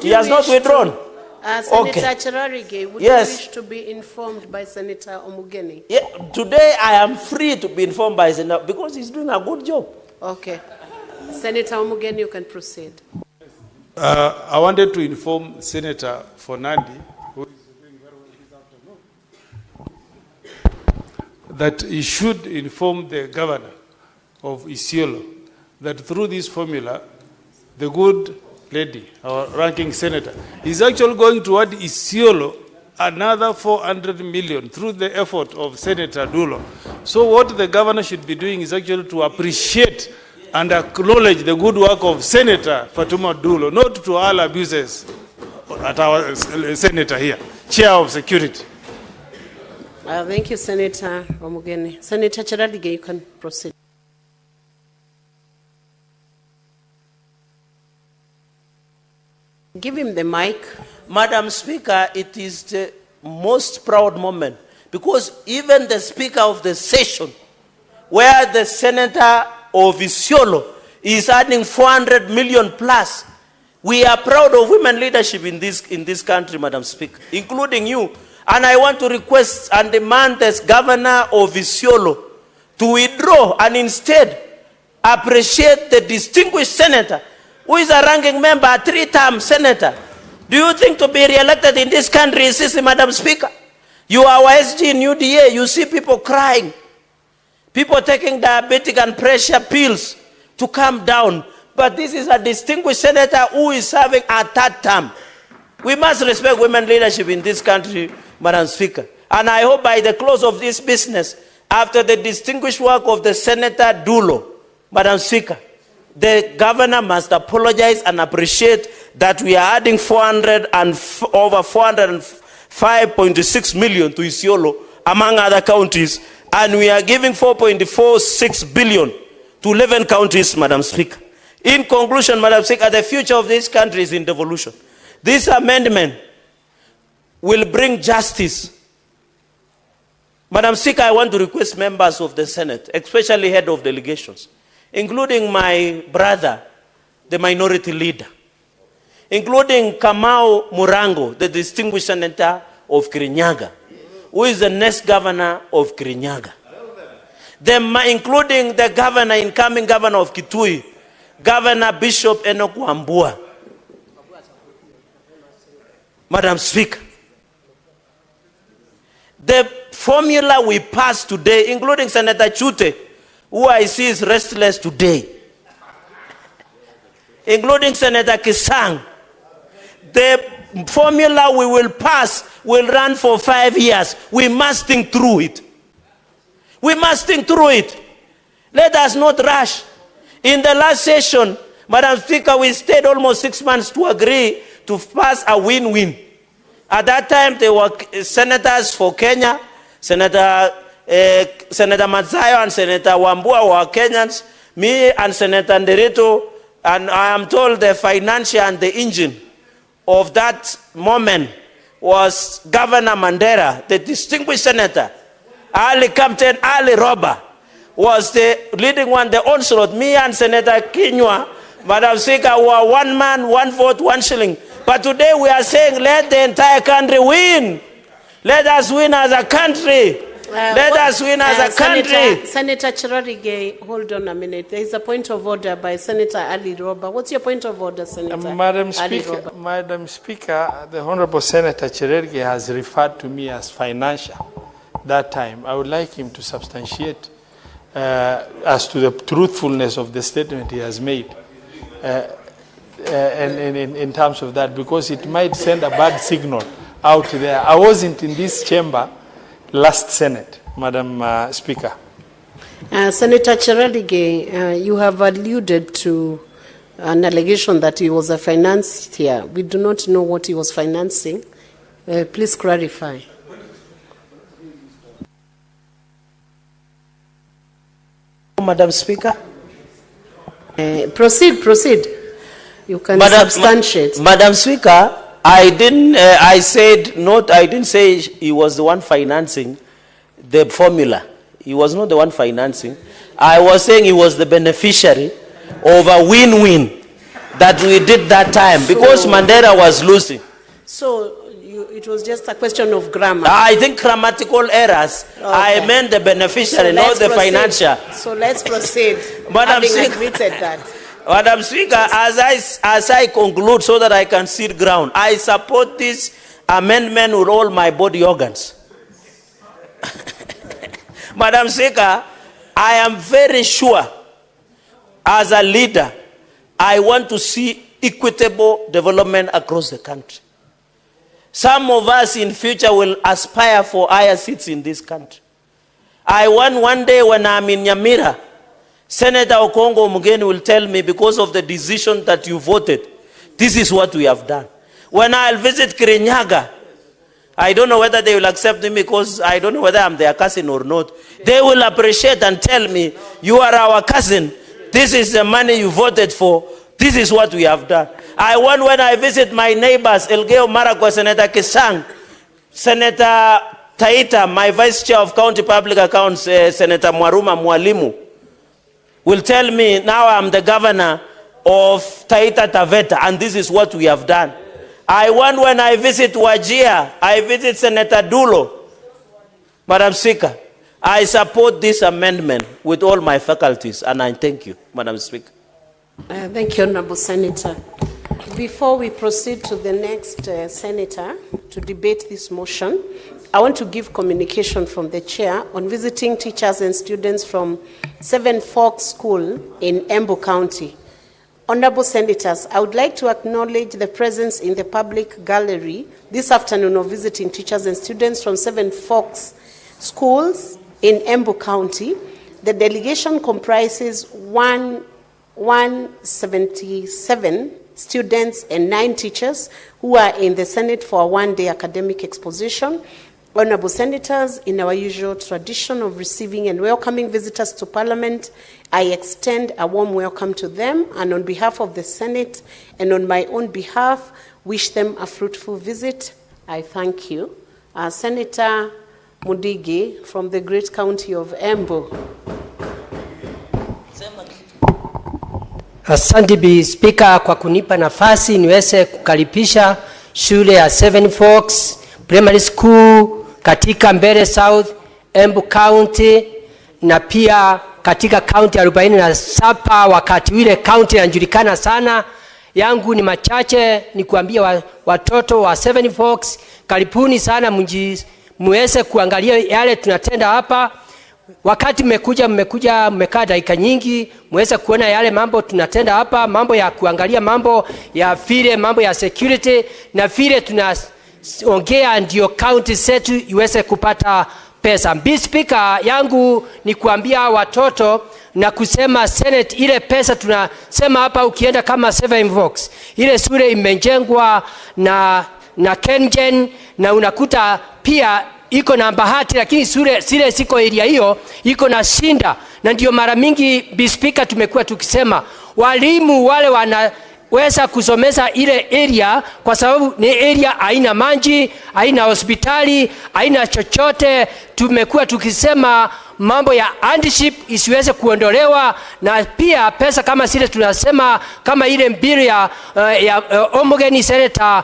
He has not withdrawn. Senator Cherarige, would you wish to be informed by Senator Omugeni? Yeah, today I am free to be informed by Senator because he's doing a good job. Okay. Senator Omugeni, you can proceed. I wanted to inform Senator Fornandi, who is doing very well this afternoon, that he should inform the governor of Isiolo that through this formula, the good lady, our ranking senator, is actually going toward Isiolo another 400 million through the effort of Senator Dulo. So what the governor should be doing is actually to appreciate and acknowledge the good work of Senator Fatuma Dulo, not to all abuses at our senator here, chair of security. Thank you, Senator Omugeni. Senator Cherarige, you can proceed. Give him the mic. Madam Speaker, it is the most proud moment because even the Speaker of the session, where the Senator of Isiolo is adding 400 million plus, we are proud of women leadership in this country, Madam Speaker, including you. And I want to request and demand as Governor of Isiolo to withdraw and instead appreciate the distinguished senator who is a ranking member, a 3-term senator, Do you think to be re-elected in this country is easy, Madam Speaker? You are our SG in UDA. You see people crying. People taking diabetic and pressure pills to calm down. But this is a distinguished senator who is serving a third term. We must respect women leadership in this country, Madam Speaker. And I hope by the close of this business, after the distinguished work of the Senator Dulo, Madam Speaker, the governor must apologize and appreciate that we are adding over 405.6 million to Isiolo, among other counties, and we are giving 4.46 billion to 11 counties, Madam Speaker. In conclusion, Madam Speaker, the future of this country is in devolution. This amendment will bring justice. Madam Speaker, I want to request members of the Senate, especially head of delegations, including my brother, the minority leader, including Kamau Murango, the distinguished senator of Kirinyaga, who is the next governor of Kirinyaga, including the governor, incoming governor of Kitui, Governor Bishop Enoch Wambua. Madam Speaker, the formula we passed today, including Senator Chute, who I see is restless today, including Senator Kisang, the formula we will pass will run for 5 years. We must think through it. We must think through it. Let us not rush. In the last session, Madam Speaker, we stayed almost 6 months to agree to pass a win-win. At that time, there were senators for Kenya, Senator Matzayo and Senator Wambua were Kenyans, me and Senator Nderito, and I am told the financier and the engine of that moment was Governor Mandera, the distinguished senator. Captain Ali Roba was the leading one, the onslaught. Me and Senator Kinywa, Madam Speaker, were 1 man, 1 vote, 1 shilling. But today we are saying let the entire country win. Let us win as a country. Let us win as a country. Senator Cherarigei, hold on a minute. There is a point of order by Senator Ali Roba. What's your point of order, Senator Madam Ali Speaker, Roba? Madam Speaker, the Honorable Senator Cherarigei has referred to me as financial. That time, I would like him to substantiate as to the truthfulness of the statement he has made. In terms of that, because it might send a bad signal out there. I wasn't in this chamber last Senate, Madam Speaker. Senator Cherarigei, you have alluded to an allegation that he was a financier. We do not know what he was financing. Please clarify. Madam Speaker. Proceed. You can substantiate. Madam Speaker, I didn't say he was the one financing the formula. He was not the one financing. I was saying he was the beneficiary of a win-win that we did that time because Mandela was losing. So it was just a question of grammar. I think grammatical errors. Okay. I meant the beneficiary, not the financier. So let's proceed. Madam Speaker, admitted that. Madam Speaker, as I conclude so that I can sit ground, I support this amendment with all my body organs. Madam Speaker, I am very sure as a leader, I want to see equitable development across the country. Some of us in future will aspire for higher seats in this country. I want one day when I'm in Nyamira, Senator Okongo Omugeni will tell me, because of the decision that you voted, this is what we have done. When I'll visit Kirinyaga, I don't know whether they will accept me because I don't know whether I'm their cousin or not. They will appreciate and tell me, you are our cousin. This is the money you voted for. This is what we have done. I want when I visit my neighbors, Elgeyo Marakwet, Senator Kisang, Senator Taita, my Vice Chair of County Public Accounts, Senator Mwaruma Mwalimu, will tell me, now I'm the governor of Taita Taveta, and this is what we have done. I want when I visit Wajir, I visit Senator Dulo. Madam Speaker, I support this amendment with all my faculties, and I thank you, Madam Speaker. Thank you, Honorable Senator. Before we proceed to the next senator to debate this motion, I want to give communication from the chair on visiting teachers and students from Seven Forks School in Embu County. Honorable Senators, I would like to acknowledge the presence in the public gallery this afternoon of visiting teachers and students from Seven Forks Schools in Embu County. The delegation comprises 177 students and 9 teachers who are in the Senate for a one-day academic exposition. Honorable Senators, in our usual tradition of receiving and welcoming visitors to Parliament, I extend a warm welcome to them, and on behalf of the Senate and on my own behalf, wish them a fruitful visit. I thank you. Senator Mudigi from the great county of Embu. Asante Bi Speaker kwa kunipa nafasi niweze kukaribisha shule ya Seven Forks Primary School katika Mbeere South, Embu County, na pia katika county 47 wakati wile county inajulikana sana. Yangu ni machache ni kuambia watoto wa Seven Forks, karibuni sana muweze kuangalia yale tunatenda hapa. Wakati mmekaa dakika nyingi, muweze kuona yale mambo tunatenda hapa, mambo ya kuangalia mambo ya vile mambo ya security na vile tunaongea ndio county zetu iweze kupata pesa. Bi Speaker, yangu ni kuambia watoto na kusema Senate, ile pesa tunasema hapa ukienda kama Seven Forks, ile shule imejengwa na Kengen, na unakuta pia iko na bahati, lakini sile siko area hiyo iko na shinda. Na ndio mara mingi Bi Speaker tumekuwa tukisema walimu wale wanaweza kusomeza ile area kwa sababu ni area haina maji, haina hospitali, haina chochote. Tumekuwa tukisema mambo ya handship isiweze kuondolewa, na pia pesa kama sile tunasema kama ile mbili ya homogeny senator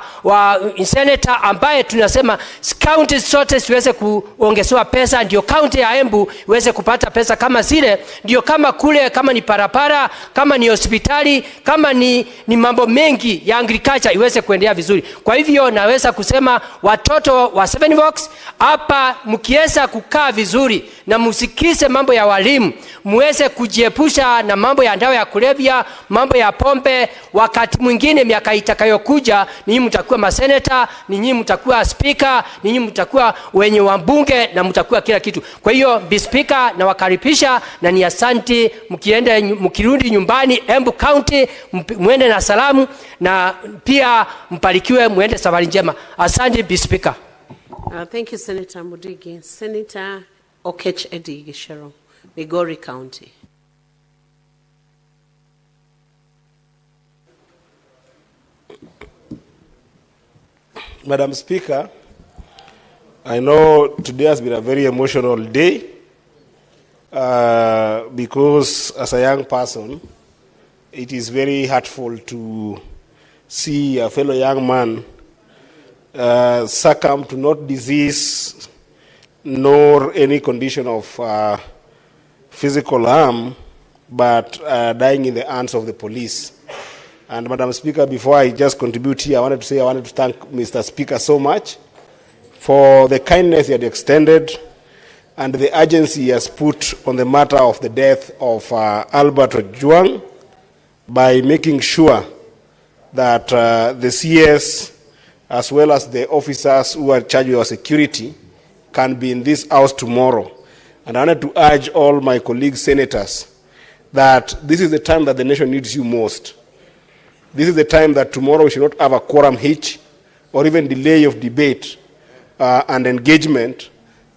ambaye tunasema county zote siweze kuongezewa pesa, ndio county ya Embu iweze kupata pesa kama sile, ndio kama kule kama ni parapara, kama ni hospitali, kama ni mambo mengi ya agriculture iweze kuendelea vizuri. Kwa hivyo naweza kusema watoto wa Seven Forks hapa mkiweza kukaa vizuri na musikise mambo ya walimu, muweze kujiepusha na mambo ya dawa ya kulevya, mambo ya pombe. Wakati mwingine miaka itakayokuja ninyi mtakuwa maseneta, ninyi mtakuwa speaker, ninyi mtakuwa wenye wabunge na mtakuwa kila kitu. Kwa hiyo Bi Speaker, na wakaribisha na ni asante. Mkirudi nyumbani Embu County muende na salamu, na pia mpalikiwe, muende safari njema. Asante Bi Speaker. Thank you, Senator Mudigi. Senator Okech Edi Gishero, Migori County. Madam Speaker, I know today has been a very emotional day because as a young person, it is very hurtful to see a fellow young man succumb to not disease nor any condition of physical harm, but dying in the hands of the police. And Madam Speaker, before I just contribute here, I wanted to thank Mr. Speaker so much for the kindness he had extended and the urgency he has put on the matter of the death of Albert Ojwang by making sure that the CS as well as the officers who are charged with our security can be in this house tomorrow. And I wanted to urge all my colleagues, senators, that this is the time that the nation needs you most. This is the time that tomorrow we should not have a quorum hitch or even delay of debate and engagement,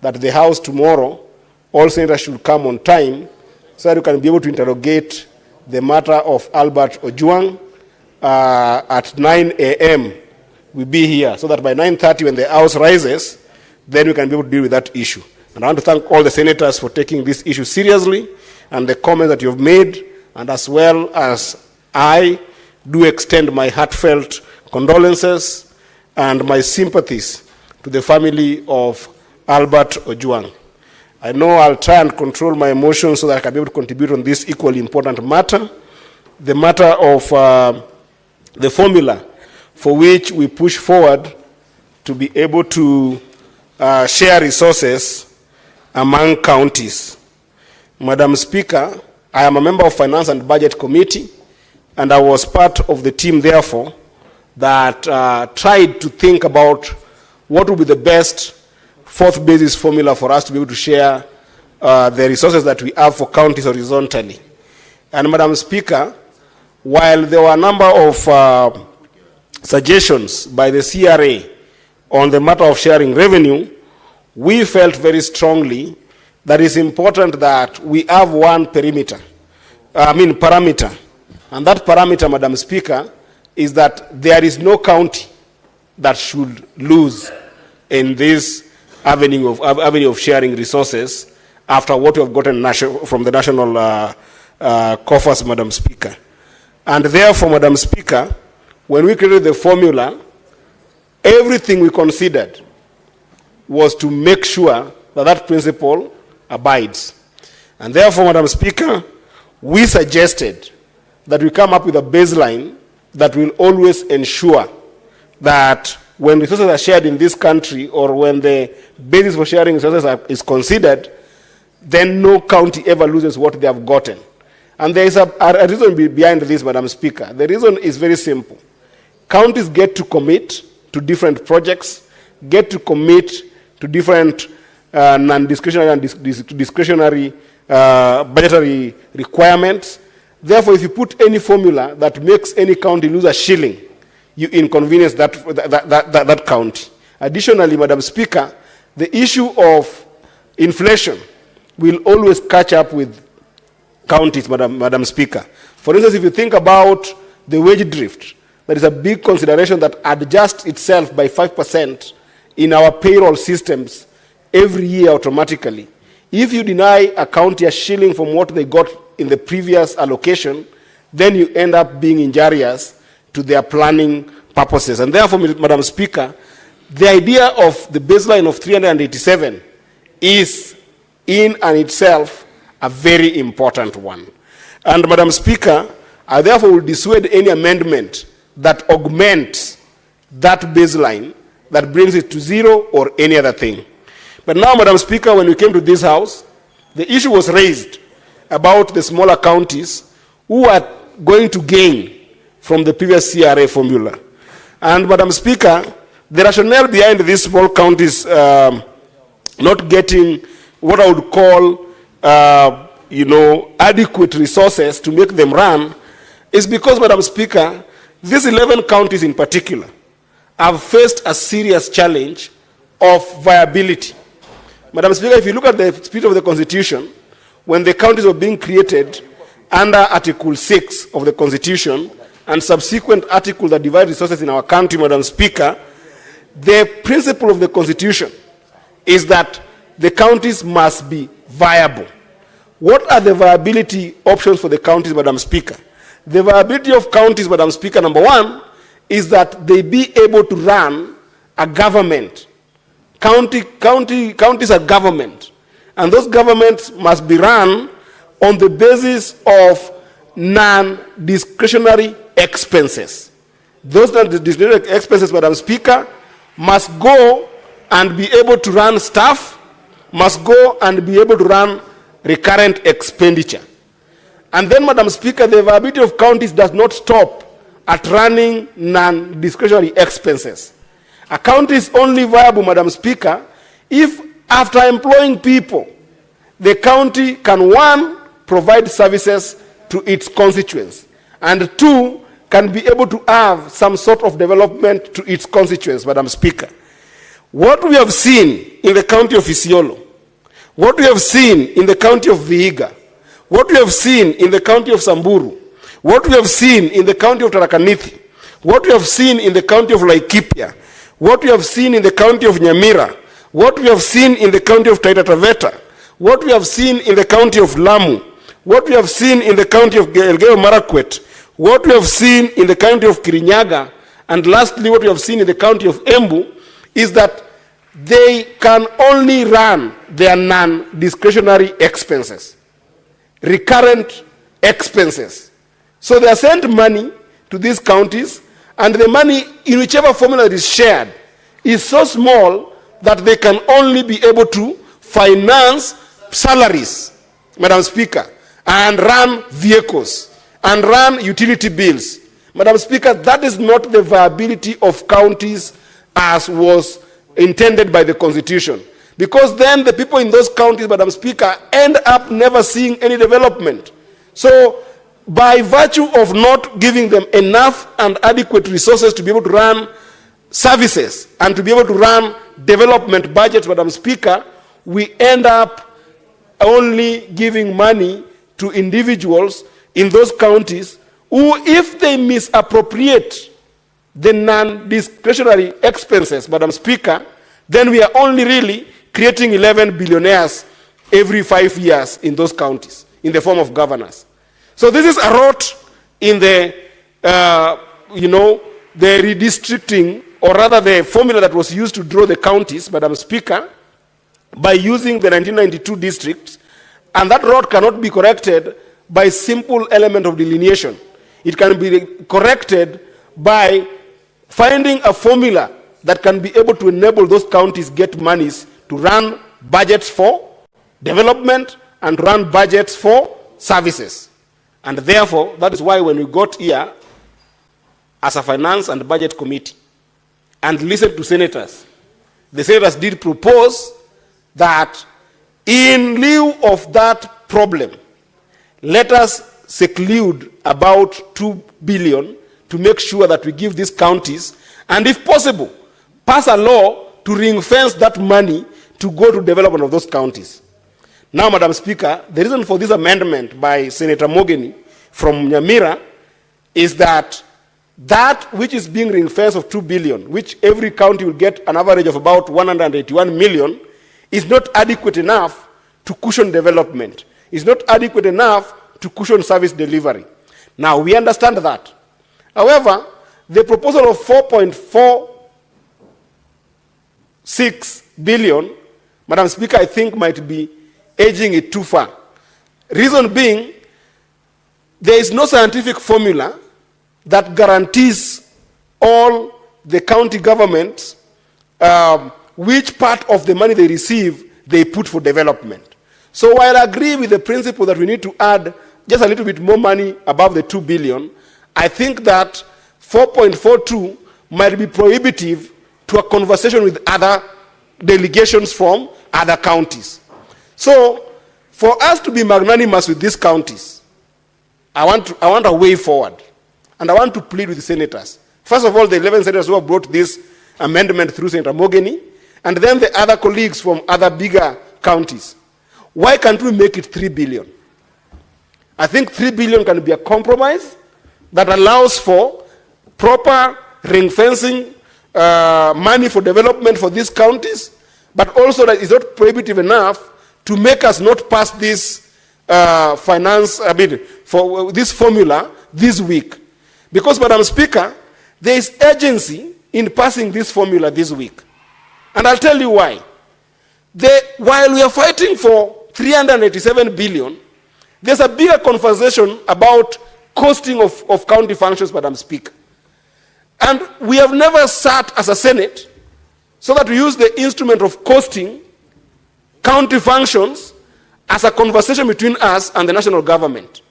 that the house tomorrow, all senators should come on time so that you can be able to interrogate the matter of Albert Ojwang at 9 a.m. We'll be here so that by 9:30 when the house rises, then we can be able to deal with that issue. And I want to thank all the senators for taking this issue seriously and the comments that you have made, and as well as I do extend my heartfelt condolences and my sympathies to the family of Albert Ojwang. I know I'll try and control my emotions so that I can be able to contribute on this equally important matter, the matter of the formula for which we push forward to be able to share resources among counties. Madam Speaker, I am a member of Finance and Budget Committee, and I was part of the team, therefore, that tried to think about what would be the best fourth basis formula for us to be able to share the resources that we have for counties horizontally. And Madam Speaker, while there were a number of suggestions by the CRA on the matter of sharing revenue, we felt very strongly that it's important that we have one parameter. And that parameter, Madam Speaker, is that there is no county that should lose in this avenue of sharing resources after what we have gotten from the national coffers, Madam Speaker. And therefore, Madam Speaker, when we created the formula, everything we considered was to make sure that that principle abides. And therefore, Madam Speaker, we suggested that we come up with a baseline that will always ensure that when resources are shared in this country, or when the basis for sharing resources is considered, then no county ever loses what they have gotten. And there is a reason behind this, Madam Speaker. The reason is very simple. Counties get to commit to different projects, get to commit to different non-discretionary and discretionary budgetary requirements. Therefore, if you put any formula that makes any county lose a shilling, you inconvenience that county. Additionally, Madam Speaker, the issue of inflation will always catch up with counties, Madam Speaker. For instance, if you think about the wage drift, there is a big consideration that adjusts itself by 5% in our payroll systems every year automatically. If you deny a county a shilling from what they got in the previous allocation, then you end up being injurious to their planning purposes. And therefore, Madam Speaker, the idea of the baseline of 387 is in and itself a very important one. And Madam Speaker, I therefore will dissuade any amendment that augments that baseline, that brings it to zero or any other thing. But now, Madam Speaker, when we came to this House, the issue was raised about the smaller counties who are going to gain from the previous CRA formula. And Madam Speaker, the rationale behind these small counties not getting what I would call adequate resources to make them run is because, Madam Speaker, these 11 counties in particular have faced a serious challenge of viability. Madam Speaker, if you look at the spirit of the Constitution, when the counties were being created under Article 6 of the Constitution and subsequent articles that divide resources in our country, Madam Speaker, the principle of the Constitution is that the counties must be viable. What are the viability options for the counties, Madam Speaker? The viability of counties, Madam Speaker, number one, is that they be able to run a government. Counties are government. And those governments must be run on the basis of non-discretionary expenses. Those non-discretionary expenses, Madam Speaker, must go and be able to run staff, must go and be able to run recurrent expenditure. And then, Madam Speaker, the viability of counties does not stop at running non-discretionary expenses. A county is only viable, Madam Speaker, if after employing people, the county can, one, provide services to its constituents, and two, can be able to have some sort of development to its constituents, Madam Speaker. What we have seen in the county of Isiolo, what we have seen in the county of Vihiga, what we have seen in the county of Samburu, what we have seen in the county of Tharaka-Nithi, what we have seen in the county of Laikipia, what we have seen in the county of Nyamira, what we have seen in the county of Taita Taveta, what we have seen in the county of Lamu, what we have seen in the county of Elgeyo Marakwet, what we have seen in the county of Kirinyaga, and lastly, what we have seen in the county of Embu, is that they can only run their non-discretionary expenses, recurrent expenses. So they are sent money to these counties, and the money in whichever formula it is shared is so small that they can only be able to finance salaries, Madam Speaker, and run vehicles, and run utility bills. Madam Speaker, that is not the viability of counties as was intended by the Constitution. Because then the people in those counties, Madam Speaker, end up never seeing any development. So, by virtue of not giving them enough and adequate resources to be able to run services and to be able to run development budgets, Madam Speaker, we end up only giving money to individuals in those counties who, if they misappropriate the non-discretionary expenses, Madam Speaker, then we are only really creating 11 billionaires every 5 years in those counties in the form of governors. So this is a rot in the, the redistricting, or rather the formula that was used to draw the counties, Madam Speaker, by using the 1992 districts, and that rot cannot be corrected by simple element of delineation. It can be corrected by finding a formula that can be able to enable those counties get monies to run budgets for development and run budgets for services. And therefore, that is why when we got here as a finance and budget committee and listened to senators, the senators did propose that in lieu of that problem, let us seclude about 2 billion to make sure that we give these counties, and if possible, pass a law to ring-fence that money to go to development of those counties. Now, Madam Speaker, the reason for this amendment by Senator Mogeni from Nyamira is that that which is being ring-fenced of 2 billion, which every county will get an average of about 181 million, is not adequate enough to cushion development. It's not adequate enough to cushion service delivery. Now, we understand that. However, the proposal of 4.46 billion, Madam Speaker, I think might be edging it too far. Reason being, there is no scientific formula that guarantees all the county governments which part of the money they receive they put for development. So while I agree with the principle that we need to add just a little bit more money above the 2 billion, I think that 4.42 might be prohibitive to a conversation with other delegations from other counties. So for us to be magnanimous with these counties, I want a way forward. And I want to plead with the senators. First of all, the 11 senators who have brought this amendment through Senator Mogeni, and then the other colleagues from other bigger counties. Why can't we make it 3 billion? I think 3 billion can be a compromise that allows for proper ring fencing, money for development for these counties, but also that is not prohibitive enough to make us not pass this for this formula this week. Because, Madam Speaker, there is urgency in passing this formula this week. And I'll tell you why. While we are fighting for 387 billion, there's a bigger conversation about costing of county functions, Madam Speaker. And we have never sat as a Senate so that we use the instrument of costing county functions as a conversation between us and the national government.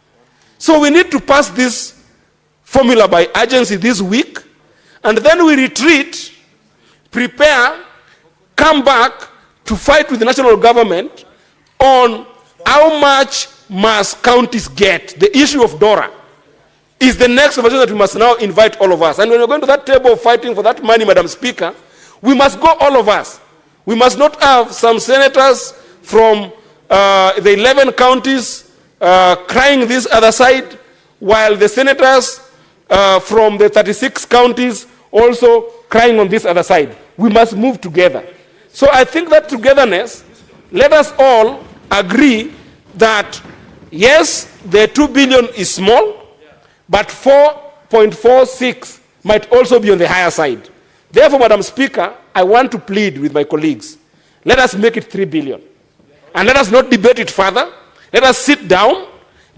So we need to pass this formula by urgency this week, and then we retreat, prepare, come back to fight with the national government on how much must counties get. The issue of DORA is the next conversation that we must now invite all of us. And when we're going to that table of fighting for that money, Madam Speaker, we must go all of us. We must not have some senators from the 11 counties crying this other side, while the senators from the 36 counties also crying on this other side. We must move together. So I think that togetherness, let us all agree that, yes, the 2 billion is small, but 4.46 might also be on the higher side. Therefore, Madam Speaker, I want to plead with my colleagues. Let us make it 3 billion. And let us not debate it further. Let us sit down,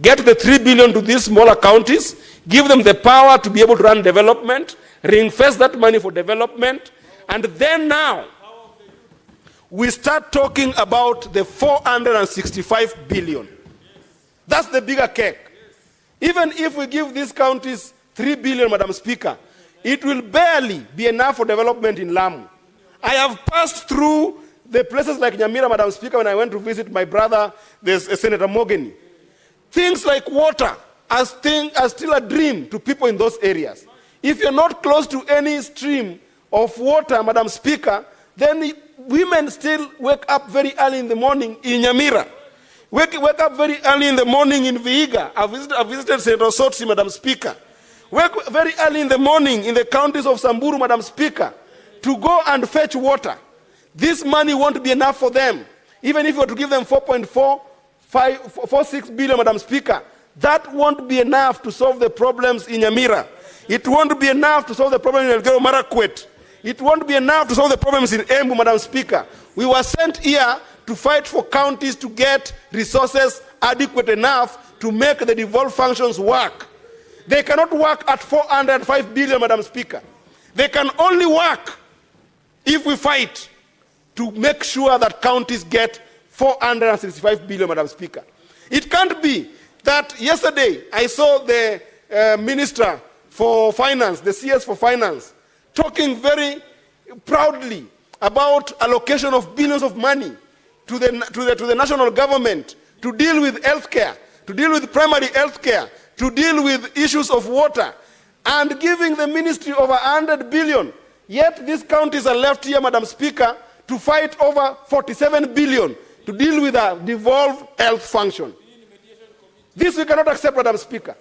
get the 3 billion to these smaller counties, give them the power to be able to run development, reinvest that money for development, and then now we start talking about the 465 billion. That's the bigger cake. Even if we give these counties 3 billion, Madam Speaker, it will barely be enough for development in Lamu. I have passed through the places like Nyamira, Madam Speaker, when I went to visit my brother, there's Senator Mogeni. Things like water are still a dream to people in those areas. If you're not close to any stream of water, Madam Speaker, then women still wake up very early in the morning in Nyamira. Wake up very early in the morning in Vihiga. I visited Senator Sotsi, Madam Speaker. Wake very early in the morning in the counties of Samburu, Madam Speaker, to go and fetch water. This money won't be enough for them. Even if you were to give them 4.46 billion, Madam Speaker, that won't be enough to solve the problems in Nyamira. It won't be enough to solve the problem in Elgeyo Marakwet. It won't be enough to solve the problems in Embu, Madam Speaker. We were sent here to fight for counties to get resources adequate enough to make the devolved functions work. They cannot work at 405 billion, Madam Speaker. They can only work if we fight to make sure that counties get 465 billion, Madam Speaker. It can't be that yesterday I saw the Minister for Finance, the CS for Finance, talking very proudly about allocation of billions of money to the national government to deal with healthcare, to deal with primary healthcare, to deal with issues of water, and giving the ministry over 100 billion. Yet these counties are left here, Madam Speaker, to fight over 47 billion to deal with a devolved health function. This we cannot accept, Madam Speaker.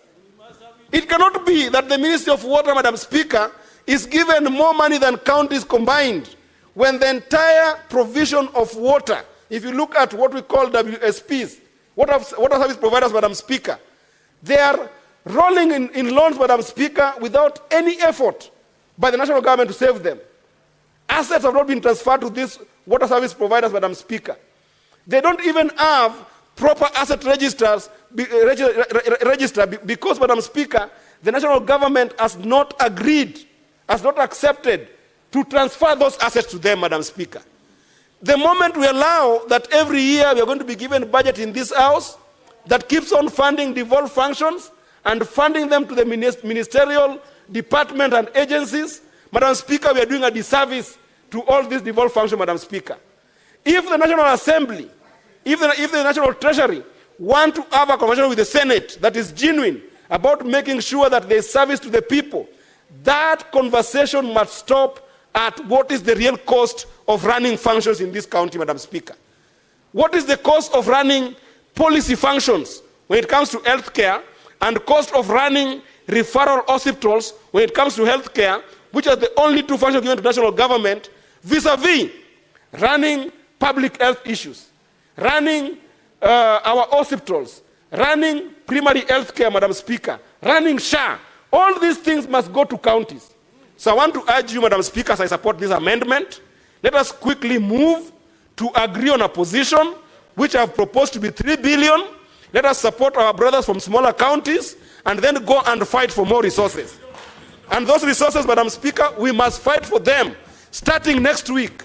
It cannot be that the Ministry of Water, Madam Speaker, is given more money than counties combined, when the entire provision of water, if you look at what we call WSPs, water service providers, Madam Speaker, they are rolling in loans, Madam Speaker, without any effort by the national government to save them. Assets have not been transferred to these water service providers, Madam Speaker. They don't even have proper asset register because, Madam Speaker, the national government has not agreed, has not accepted to transfer those assets to them, Madam Speaker. The moment we allow that every year we are going to be given a budget in this house that keeps on funding devolved functions and funding them to the ministerial department and agencies, Madam Speaker, we are doing a disservice to all these devolved functions, Madam Speaker. If the National Assembly, if the National Treasury want to have a conversation with the Senate that is genuine about making sure that there is service to the people, that conversation must stop at what is the real cost of running functions in this county, Madam Speaker. What is the cost of running policy functions when it comes to health care, and cost of running referral hospitals when it comes to health care, which are the only two functions given to national government, vis-a-vis running public health issues, running our hospitals, running primary health care, Madam Speaker, running SHA. All these things must go to counties. So I want to urge you, Madam Speaker, as I support this amendment, let us quickly move to agree on a position which I have proposed to be 3 billion. Let us support our brothers from smaller counties and then go and fight for more resources. And those resources, Madam Speaker, we must fight for them starting next week.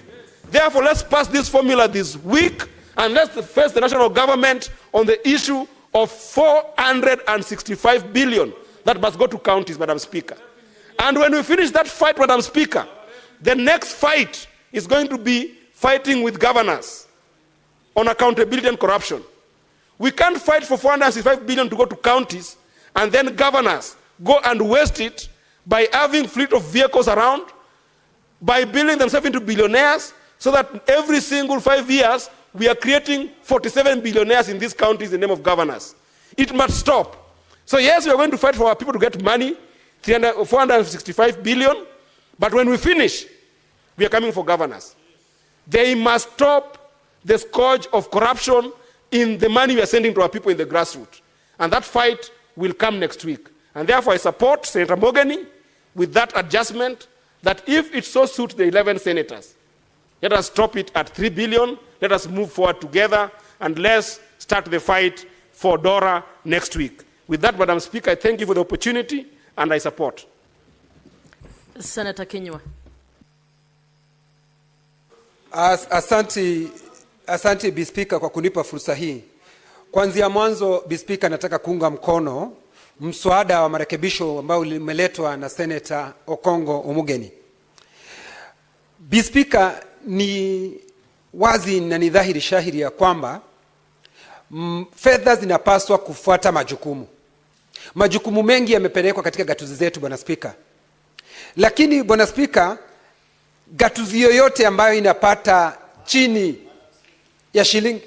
Therefore, let's pass this formula this week and let's face the national government on the issue of 465 billion that must go to counties, Madam Speaker. And when we finish that fight, Madam Speaker, the next fight is going to be fighting with governors on accountability and corruption. We can't fight for 465 billion to go to counties and then governors go and waste it by having fleet of vehicles around, by building themselves into billionaires, so that every single 5 years we are creating 47 billionaires in these counties in the name of governors. It must stop. So yes, we are going to fight for our people to get money, 465 billion, but when we finish, we are coming for governors. They must stop the scourge of corruption in the money we are sending to our people in the grassroots. And that fight will come next week. And therefore I support Senator Mogeni with that adjustment, that if it so suits the 11 senators, let us stop it at 3 billion, let us move forward together, and let's start the fight for DORA next week. With that, Madam Speaker, I thank you for the opportunity. and I support. Senator Kinyua. Asante Bi Speaker kwa kunipa fursa hii. Kuanzia mwanzo Bi Speaker, nataka kuunga mkono mswada wa marekebisho ambao umeletwa na Senator Okongo Omugeni. Bi Speaker, ni wazi na ni dhahiri shahiri ya kwamba fedha zinapaswa kufuata majukumu. Majukumu mengi yamepelekwa katika gatuzi zetu Bwana Speaker. Lakini Bwana Speaker, gatuzi yoyote ambayo inapata chini ya shilingi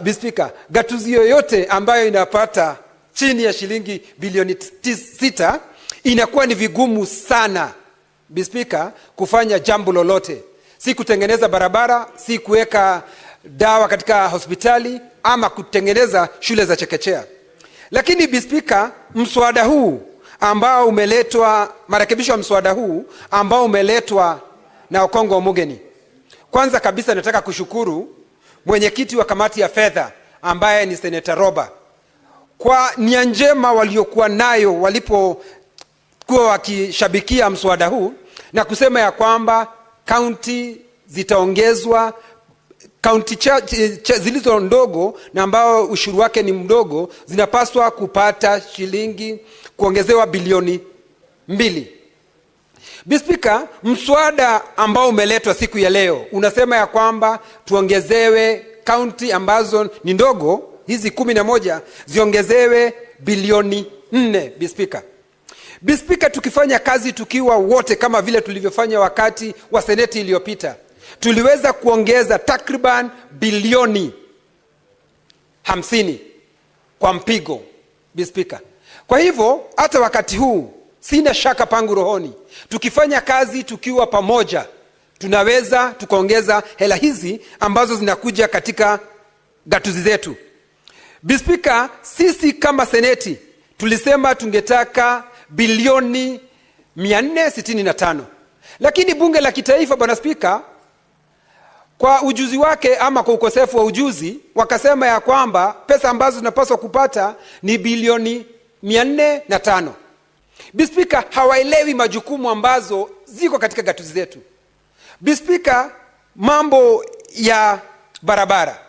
Bi Speaker, gatuzi yoyote ambayo inapata chini ya shilingi bilioni 6 inakuwa ni vigumu sana Bi Speaker kufanya jambo lolote, si kutengeneza barabara, si kuweka dawa katika hospitali ama kutengeneza shule za chekechea. Lakini Bi Speaker, mswada huu ambao umeletwa, marekebisho ya mswada huu ambao umeletwa na Okongo Omugeni, kwanza kabisa nataka kushukuru mwenyekiti wa kamati ya fedha ambaye ni Senator Roba kwa nia njema waliokuwa nayo walipokuwa wakishabikia mswada huu na kusema ya kwamba kaunti zitaongezwa, kaunti zilizo ndogo na ambao ushuru wake ni mdogo zinapaswa kupata kuongezewa bilioni 2. Bi Speaker, mswada ambao umeletwa siku ya leo unasema ya kwamba tuongezewe kaunti ambazo ni ndogo, hizi 11 ziongezewe bilioni 4. Bi Speaker, Bi Speaker, tukifanya kazi tukiwa wote kama vile tulivyofanya wakati wa seneti iliyopita, tuliweza kuongeza takriban bilioni 50 kwa mpigo Bi Speaker. Kwa hivyo hata wakati huu sina shaka pangu rohoni, tukifanya kazi tukiwa pamoja tunaweza tukaongeza hela hizi ambazo zinakuja katika gatuzi zetu. Bi Speaker, sisi kama seneti tulisema tungetaka bilioni 465, lakini bunge la kitaifa Bwana Speaker, kwa ujuzi wake ama kwa ukosefu wa ujuzi, wakasema ya kwamba pesa ambazo tunapaswa kupata ni bilioni 405. Bi Speaker, hawaelewi majukumu ambazo ziko katika gatuzi zetu. Bi Speaker, mambo ya barabara.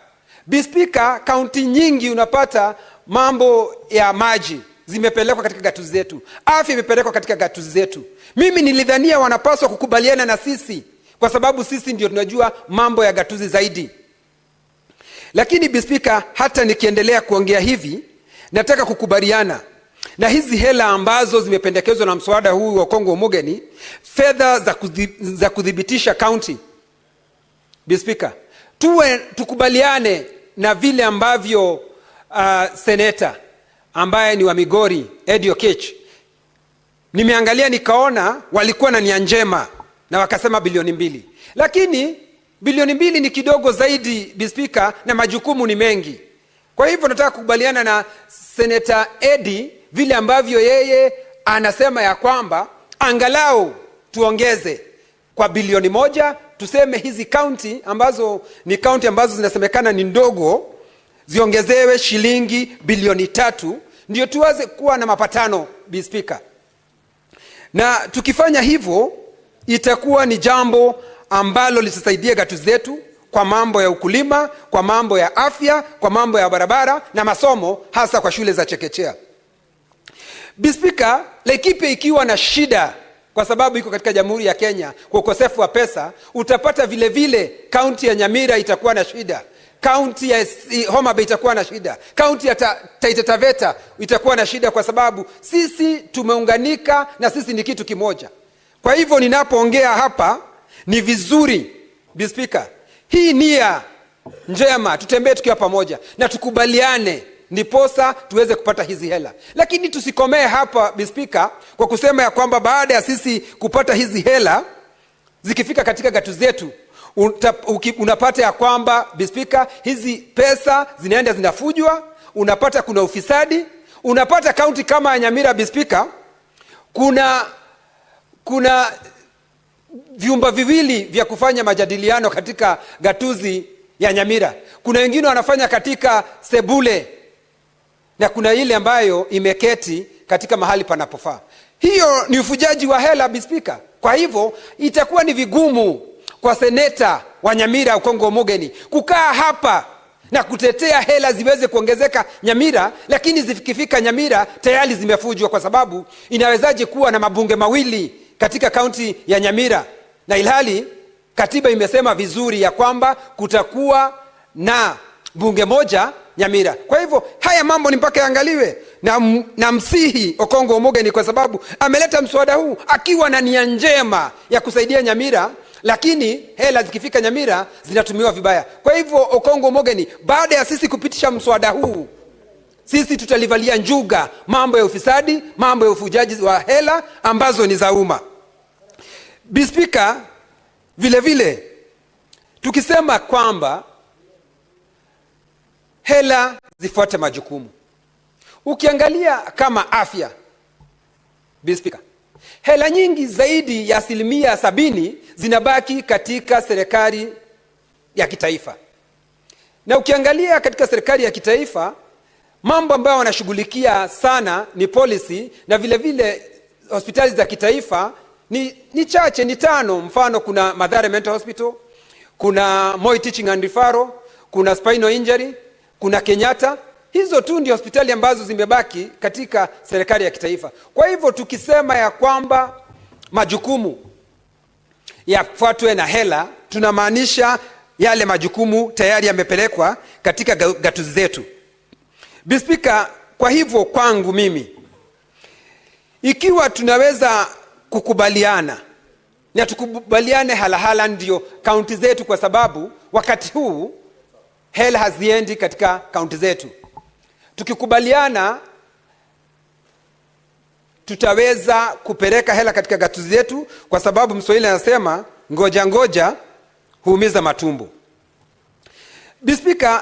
Bi Speaker, kaunti nyingi unapata mambo ya maji zimepelekwa katika gatuzi zetu, afya imepelekwa katika gatuzi zetu. Mimi nilidhania wanapaswa kukubaliana na sisi kwa sababu sisi ndio tunajua mambo ya gatuzi zaidi. Lakini Bi Speaker, hata nikiendelea kuongea hivi, nataka kukubaliana na hizi hela ambazo zimependekezwa na mswada huu wa Okongo Omugeni, fedha za kudhibitisha county. Bi Speaker, tukubaliane na vile ambavyo seneta ambaye ni wa Migori Eddie Okech, nimeangalia nikaona walikuwa na nia njema na wakasema bilioni 2. Lakini bilioni 2 ni kidogo zaidi Bi Speaker, na majukumu ni mengi. Kwa hivyo nataka kukubaliana na Senator Eddie vile ambavyo yeye anasema ya kwamba angalau tuongeze kwa bilioni 1, tuseme hizi county ambazo ni county ambazo zinasemekana ni ndogo ziongezewe shilingi bilioni 3 ndio tuweze kuwa na mapatano Bi Speaker. Na tukifanya hivyo itakuwa ni jambo ambalo litasaidia gatuzi zetu kwa mambo ya ukulima, kwa mambo ya afya, kwa mambo ya barabara na masomo, hasa kwa shule za chekechea. Bi Speaker, Laikipia ikiwa na shida kwa sababu iko katika Jamhuri ya Kenya kwa ukosefu wa pesa, utapata vile vile kaunti ya Nyamira itakuwa na shida, kaunti ya Homa Bay itakuwa na shida, kaunti ya Taita Taveta itakuwa na shida, kwa sababu sisi tumeunganika na sisi ni kitu kimoja. Kwa hivyo ninapoongea hapa ni vizuri Bi Speaker, hii nia njema tutembee tukiwa pamoja na tukubaliane ndiposa tuweze kupata hizi hela. Lakini tusikomee hapa Bi Speaker kwa kusema ya kwamba baada ya sisi kupata hizi hela zikifika katika gatuzi zetu unapata ya kwamba Bi Speaker, hizi pesa zinaenda zinafujwa, unapata kuna ufisadi, unapata kaunti kama ya Nyamira Bi Speaker, kuna vyumba viwili vya kufanya majadiliano katika gatuzi ya Nyamira. Kuna wengine wanafanya katika sebule na kuna ile ambayo imeketi katika mahali panapofaa. Hiyo ni ufujaji wa hela, Speaker. Kwa hivyo itakuwa ni vigumu kwa seneta wa Nyamira Okongo Omogeni kukaa hapa na kutetea hela ziweze kuongezeka Nyamira, lakini zikifika Nyamira tayari zimefujwa, kwa sababu inawezaje kuwa na mabunge mawili katika kaunti ya Nyamira na ilhali katiba imesema vizuri ya kwamba kutakuwa na bunge moja Nyamira. Kwa hivyo haya mambo ni mpaka yaangaliwe, na msihi Okongo Omogeni kwa sababu ameleta mswada huu akiwa na nia njema ya kusaidia Nyamira, lakini hela zikifika Nyamira zinatumiwa vibaya. Kwa hivyo Okongo Omogeni, baada ya sisi kupitisha mswada huu, sisi tutalivalia njuga mambo ya ufisadi, mambo ya ufujaji wa hela ambazo ni za umma. Speaker, vile vile tukisema kwamba hela zifuate majukumu, ukiangalia kama afya, Speaker, hela nyingi zaidi ya 70% zinabaki katika serikali ya kitaifa. Na ukiangalia katika serikali ya kitaifa, mambo ambayo wanashughulikia sana ni policy, na vile vile hospitali za kitaifa ni chache, ni 5. Mfano, kuna Mathare Mental Hospital, kuna Moi Teaching and Referral, kuna Spinal Injury, kuna Kenyatta. Hizo tu ndio hospitali ambazo zimebaki katika serikali ya kitaifa. Kwa hivyo tukisema ya kwamba majukumu yafuatwe na hela, tunamaanisha yale majukumu tayari yamepelekwa katika gatuzi zetu. Speaker, kwa hivyo kwangu mimi, ikiwa tunaweza kukubaliana na tukubaliane halahala ndio kaunti zetu, kwa sababu wakati huu hela haziendi katika kaunti zetu. Tukikubaliana tutaweza kupeleka hela katika gatuzi zetu, kwa sababu Mswahili anasema ngoja ngoja huumiza matumbo. Speaker,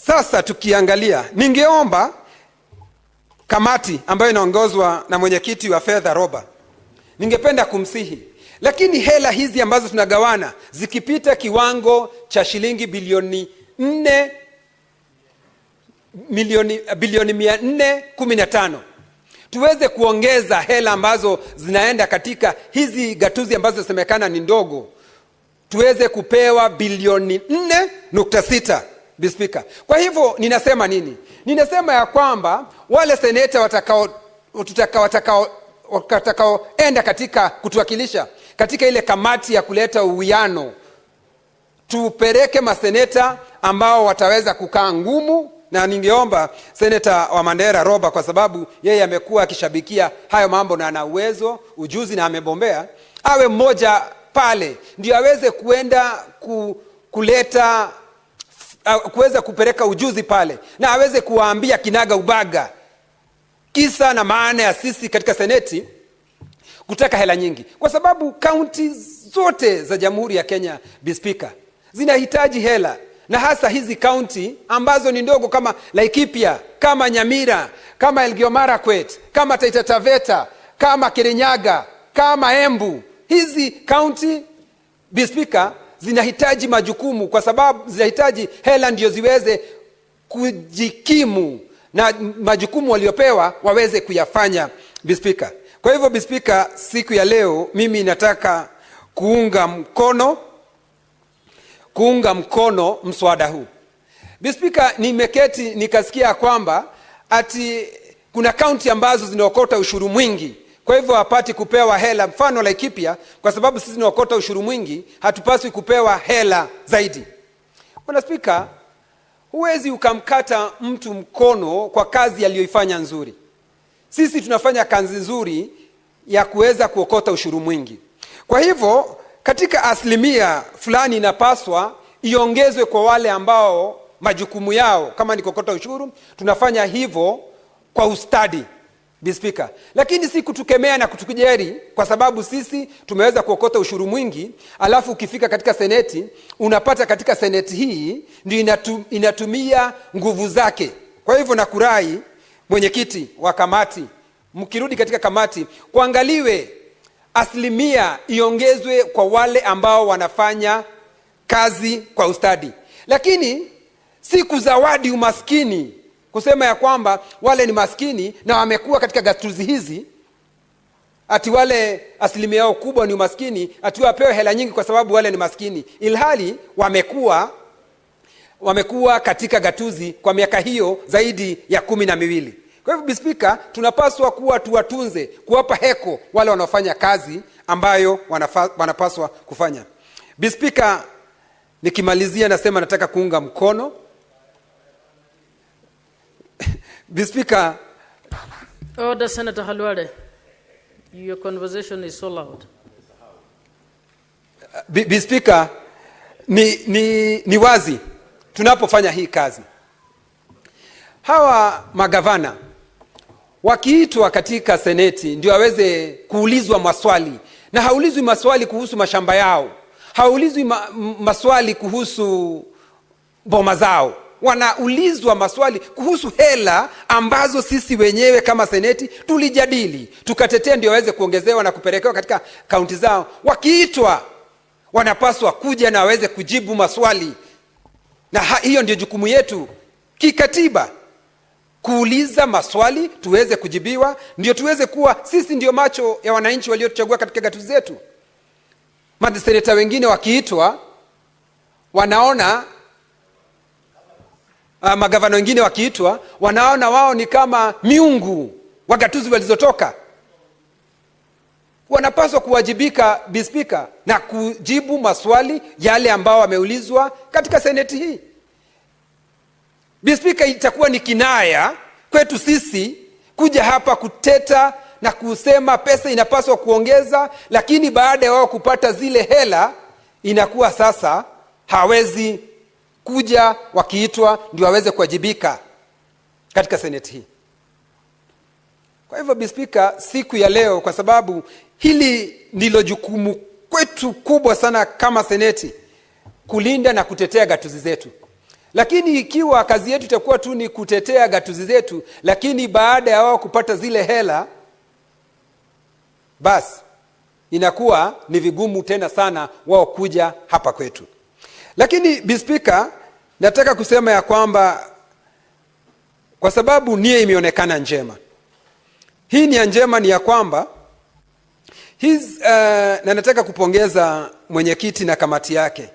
sasa tukiangalia, ningeomba kamati ambayo inaongozwa na mwenyekiti wa fedha Roba, ningependa kumsihi, lakini hela hizi ambazo tunagawana zikipita kiwango cha shilingi bilioni 415, tuweze kuongeza hela ambazo zinaenda katika hizi gatuzi ambazo zinasemekana ni ndogo, tuweze kupewa bilioni 4.6, Speaker. Kwa hivyo ninasema nini? Ninasema ya kwamba wale seneta watakaoenda katika kutuwakilisha katika ile kamati ya kuleta uwiano, tupeleke maseneta ambao wataweza kukaa ngumu, na ningeomba seneta wa Mandera Roba, kwa sababu yeye amekuwa akishabikia hayo mambo na ana uwezo, ujuzi na amebombea, awe mmoja pale ndio aweze kuenda kuleta kuweza kupeleka ujuzi pale, na aweze kuwaambia kinaga ubaga kisa na maana ya sisi katika seneti kutaka hela nyingi, kwa sababu kaunti zote za Jamhuri ya Kenya, Speaker, zinahitaji hela, na hasa hizi kaunti ambazo ni ndogo kama Laikipia, kama Nyamira, kama Elgeyo Marakwet, kama Taita Taveta, kama Kirinyaga, kama Embu. Hizi kaunti, Speaker, zinahitaji majukumu, kwa sababu zinahitaji hela ndio ziweze kujikimu na majukumu waliopewa waweze kuyafanya, Speaker. Kwa hivyo, Speaker, siku ya leo mimi nataka kuunga mkono mswada huu. Speaker, nimeketi nikasikia kwamba ati kuna kaunti ambazo zinaokota ushuru mwingi, kwa hivyo hapati kupewa hela. Mfano Laikipia, kwa sababu sisi tunaokota ushuru mwingi, hatupaswi kupewa hela zaidi. Bwana Speaker, huwezi ukamkata mtu mkono kwa kazi aliyoifanya nzuri. Sisi tunafanya kazi nzuri ya kuweza kuokota ushuru mwingi. Kwa hivyo katika asilimia fulani inapaswa iongezwe kwa wale ambao majukumu yao kama ni kuokota ushuru, tunafanya hivyo kwa ustadi, Speaker. Lakini si kutukemea na kutukejeli kwa sababu sisi tumeweza kuokota ushuru mwingi, alafu ukifika katika seneti unapata katika seneti hii ndio inatumia nguvu zake. Kwa hivyo nakurai mwenyekiti wa kamati, mkirudi katika kamati, kuangaliwe asilimia iongezwe kwa wale ambao wanafanya kazi kwa ustadi, lakini si kuzawadi umaskini kusema ya kwamba wale ni maskini na wamekuwa katika gatuzi hizi, ati wale asilimia yao kubwa ni umaskini, ati wapewe hela nyingi kwa sababu wale ni maskini, ilhali wamekuwa katika gatuzi kwa miaka hiyo zaidi ya 12. Kwa hivyo Speaker, tunapaswa kuwa tuwatunze, kuwapa heko wale wanaofanya kazi ambayo wanapaswa kufanya. Speaker, nikimalizia nasema nataka kuunga mkono. Speaker, Order, Senator Halwale. Your conversation is so loud. Speaker, ni wazi tunapofanya hii kazi, hawa magavana wakiitwa katika seneti ndio waweze kuulizwa maswali, na haulizwi maswali kuhusu mashamba yao, haulizwi maswali kuhusu boma zao, wanaulizwa maswali kuhusu hela ambazo sisi wenyewe kama seneti tulijadili, tukatetea ndio waweze kuongezewa na kupelekewa katika kaunti zao. Wakiitwa wanapaswa kuja na waweze kujibu maswali, na hiyo ndio jukumu yetu kikatiba, kuuliza maswali tuweze kujibiwa, ndio tuweze kuwa sisi ndio macho ya wananchi waliotuchagua katika gatuzi zetu. Maseneta wengine wakiitwa wanaona magavana wengine wakiitwa wanaona wao ni kama miungu wa gatuzi walizotoka. Wanapaswa kuwajibika, Speaker, na kujibu maswali yale ambao wameulizwa katika seneti hii. Speaker, itakuwa ni kinaya kwetu sisi kuja hapa kuteta na kusema pesa inapaswa kuongeza, lakini baada ya wao kupata zile hela inakuwa sasa hawezi kuja, wakiitwa ndio waweze kuwajibika katika seneti hii. Kwa hivyo Speaker, siku ya leo, kwa sababu hili ndilo jukumu kwetu kubwa sana kama seneti, kulinda na kutetea gatuzi zetu. Lakini ikiwa kazi yetu itakuwa tu ni kutetea gatuzi zetu, lakini baada ya wao kupata zile hela, basi inakuwa ni vigumu tena sana wao kuja hapa kwetu. Lakini Speaker, nataka kusema ya kwamba kwa sababu nia imeonekana njema, hii nia njema ni ya kwamba na nataka kupongeza mwenyekiti na kamati yake.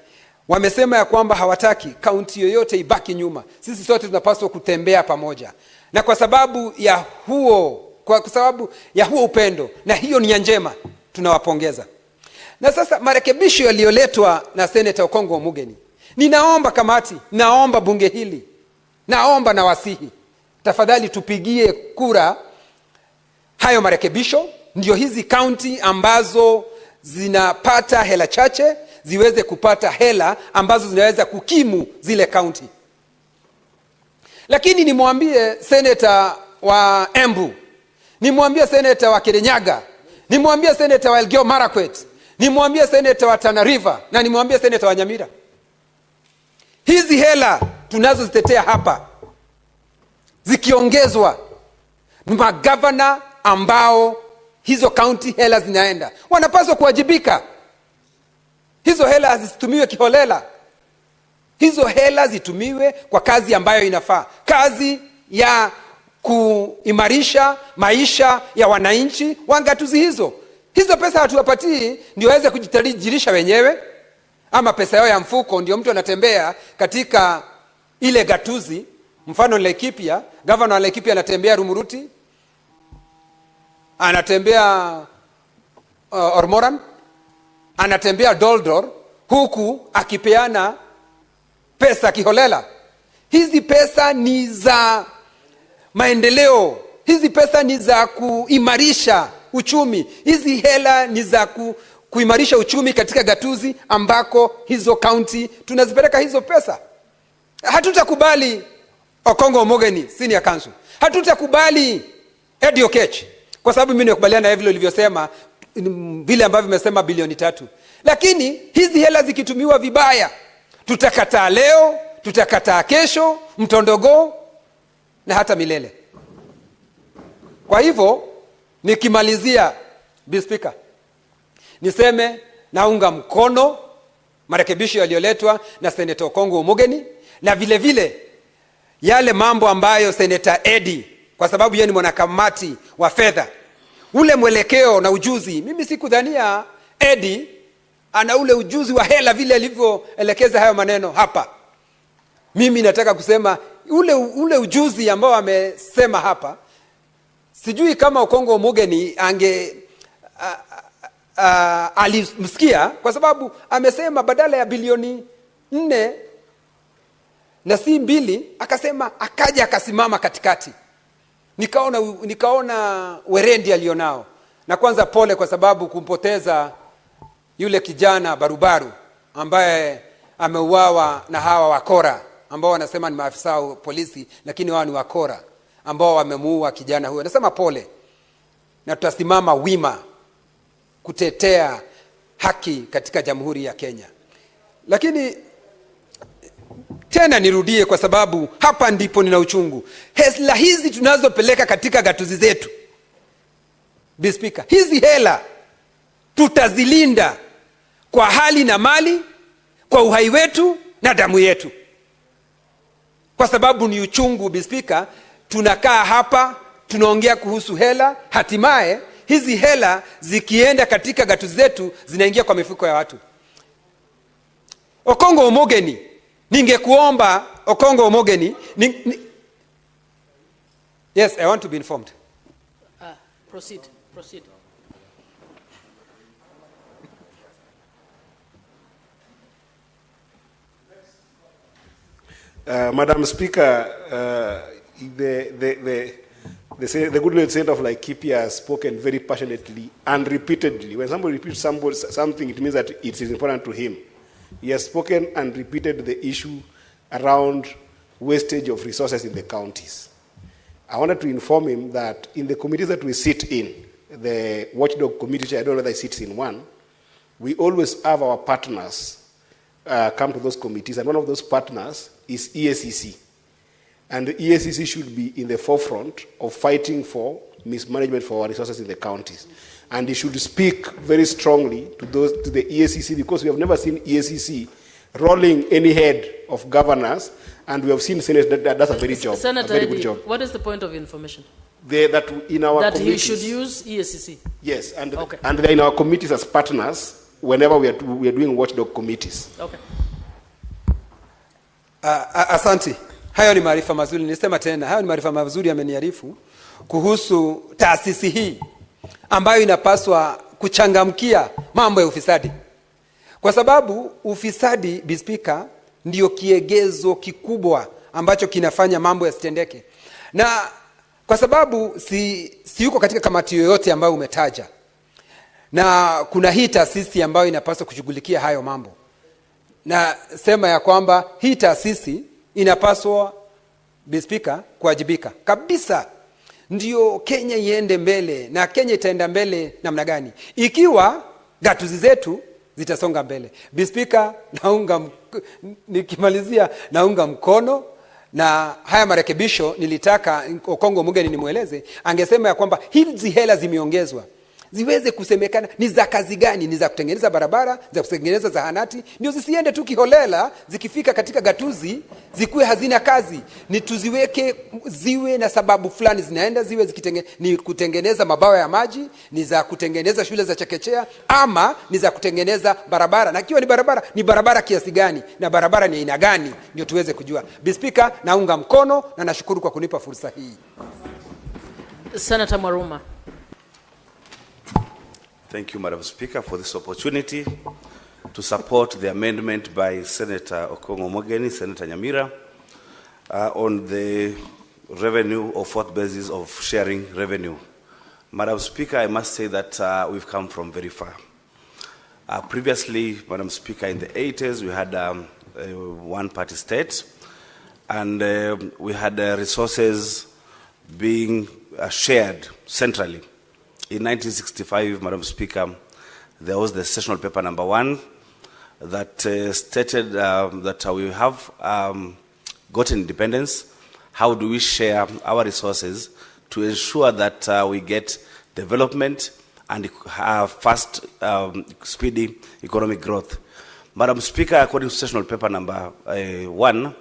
Wamesema ya kwamba hawataki kaunti yoyote ibaki nyuma. Sisi sote tunapaswa kutembea pamoja, na kwa sababu ya huo upendo na hiyo nia njema tunawapongeza. Na sasa marekebisho yaliyoletwa na Senator Okongo Omugeni, ninaomba kamati, naomba bunge hili, naomba na wasihi, tafadhali tupigie kura hayo marekebisho, ndio hizi kaunti ambazo zinapata hela chache ziweze kupata hela ambazo zinaweza kukimu zile kaunti. Lakini nimwambie Senator wa Embu, nimwambie Senator wa Kirinyaga, nimwambie Senator wa Elgeyo Marakwet, nimwambie Senator wa Tana River, na nimwambie Senator wa Nyamira, hizi hela tunazozitetea hapa zikiongezwa, ni magavana ambao hizo kaunti hela zinaenda wanapaswa kuwajibika. Hizo hela hazitumiwe kiholela, hizo hela zitumiwe kwa kazi ambayo inafaa, kazi ya kuimarisha maisha ya wananchi wa gatuzi hizo. Hizo pesa hatuwapatii ndio waweze kujitajirisha wenyewe, ama pesa yao ya mfuko ndio mtu anatembea katika ile gatuzi. Mfano Laikipia, governor wa Laikipia anatembea Rumuruti, anatembea Ormoran, anatembea Doldor, huku akipeana pesa kiholela. Hizi pesa ni za maendeleo, hizi pesa ni za kuimarisha uchumi, hizi hela ni za kuimarisha uchumi katika gatuzi ambako hizo kaunti tunazipeleka hizo pesa. Hatutakubali Okongo Omugeni Senior Council, hatutakubali Eddie Okech, kwa sababu mimi nakubaliana na vile ulivyosema, vile ambavyo umesema bilioni 3. Lakini hizi hela zikitumiwa vibaya, tutakataa leo, tutakataa kesho, mtondogo na hata milele. Kwa hivyo nikimalizia, Speaker, niseme naunga mkono marekebisho yaliyoletwa na Senator Okongo Omugeni, na vile vile yale mambo ambayo Senator Eddie, kwa sababu yeye ni mwanakamati wa fedha, ule mwelekeo na ujuzi, mimi sikudhania Eddie ana ule ujuzi wa hela vile alivyoelekeza hayo maneno hapa. Mimi nataka kusema ule ujuzi ambao amesema hapa, sijui kama Okongo Omogeni alimsikia, kwa sababu amesema badala ya bilioni 4 na si 2, akasema akaja akasimama katikati. Nikaona werendi alionao. Na kwanza pole kwa sababu kumpoteza yule kijana barubaru ambaye ameuawa na hawa wakora ambao wanasema ni maafisa wa polisi, lakini wao ni wakora ambao wamemuua kijana huyo. Nasema pole, na tutasimama wima kutetea haki katika Jamhuri ya Kenya. Lakini tena nirudie, kwa sababu hapa ndipo nina uchungu. Hela hizi tunazopeleka katika gatuzi zetu, Bi Speaker, hizi hela tutazilinda kwa hali na mali, kwa uhai wetu na damu yetu. Kwa sababu ni uchungu, Bi Speaker, tunakaa hapa tunaongea kuhusu hela, hatimaye hizi hela zikienda katika gatuzi zetu zinaingia kwa mifuko ya watu. Okongo Omogeni, ningekuomba Okongo Omogeni, yes, I want to be informed. Proceed. Madam Speaker, the good Lord Saint of Laikipia has spoken very passionately and repeatedly. When somebody repeats something, it means that it is important to him. He has spoken and repeated the issue around wastage of resources in the counties. I wanted to inform him that in the committees that we sit in, the watchdog committee, I don't know whether he sits in one, we always have our partners come to those committees, and one of those partners is EACC. And the EACC should be in the forefront of fighting for mismanagement for our resources in the counties. And he should speak very strongly to the EACC, because we have never seen EACC rolling any head of governors, and we have seen Senate that does a very good job. What is the point of information? That in our that committees, he should use EACC? Yes, and okay. And they're in our committees as partners whenever we are doing watchdog committees. Okay. Asante. Hayo ni maarifa mazuri. Nisema tena, hayo ni maarifa mazuri ameniarifu kuhusu taasisi hii ambayo inapaswa kuchangamkia mambo ya ufisadi. Kwa sababu ufisadi, Bi Speaker, ndio kiegezo kikubwa ambacho kinafanya mambo yasitendeke. Na kwa sababu si yuko katika kamati yoyote ambayo umetaja, na kuna hii taasisi ambayo inapaswa kushughulikia hayo mambo, na sema ya kwamba hii taasisi inapaswa, Bi Speaker, kuwajibika kabisa, ndio Kenya iende mbele. Na Kenya itaenda mbele namna gani? Ikiwa gatuzi zetu zitasonga mbele. Bi Speaker, nikimalizia naunga mkono na haya marekebisho. Nilitaka Okongo Omogeni nimweleze, angesema ya kwamba hizi hela zimeongezwa ziweze kusemekana ni za kazi gani, ni za kutengeneza barabara, za kutengeneza zahanati, ndio zisiende tu kiholela, zikifika katika gatuzi zikuwe hazina kazi. Ni tuziweke ziwe na sababu fulani zinaenda, ziwe ni kutengeneza mabawa ya maji, ni za kutengeneza shule za chekechea, ama ni za kutengeneza barabara. Na kiwa ni barabara kiasi gani, na barabara ni aina gani, ndio tuweze kujua. Bi Speaker, naunga mkono na nashukuru kwa kunipa fursa hii. Senator Maruma. Thank you, Madam Speaker, for this opportunity to support the amendment by Senator Okongo Omogeni, Senator Nyamira, on the revenue or fourth basis of sharing revenue. Madam Speaker, I must say that we've come from very far. Previously, Madam Speaker, in the 80s, we had a one-party state, and we had resources being shared centrally. In 1965, Madam Speaker, there was the sessional paper number 1 that stated that we have gotten independence. How do we share our resources to ensure that we get development and fast, speedy economic growth? Madam Speaker, according to sessional paper number 1,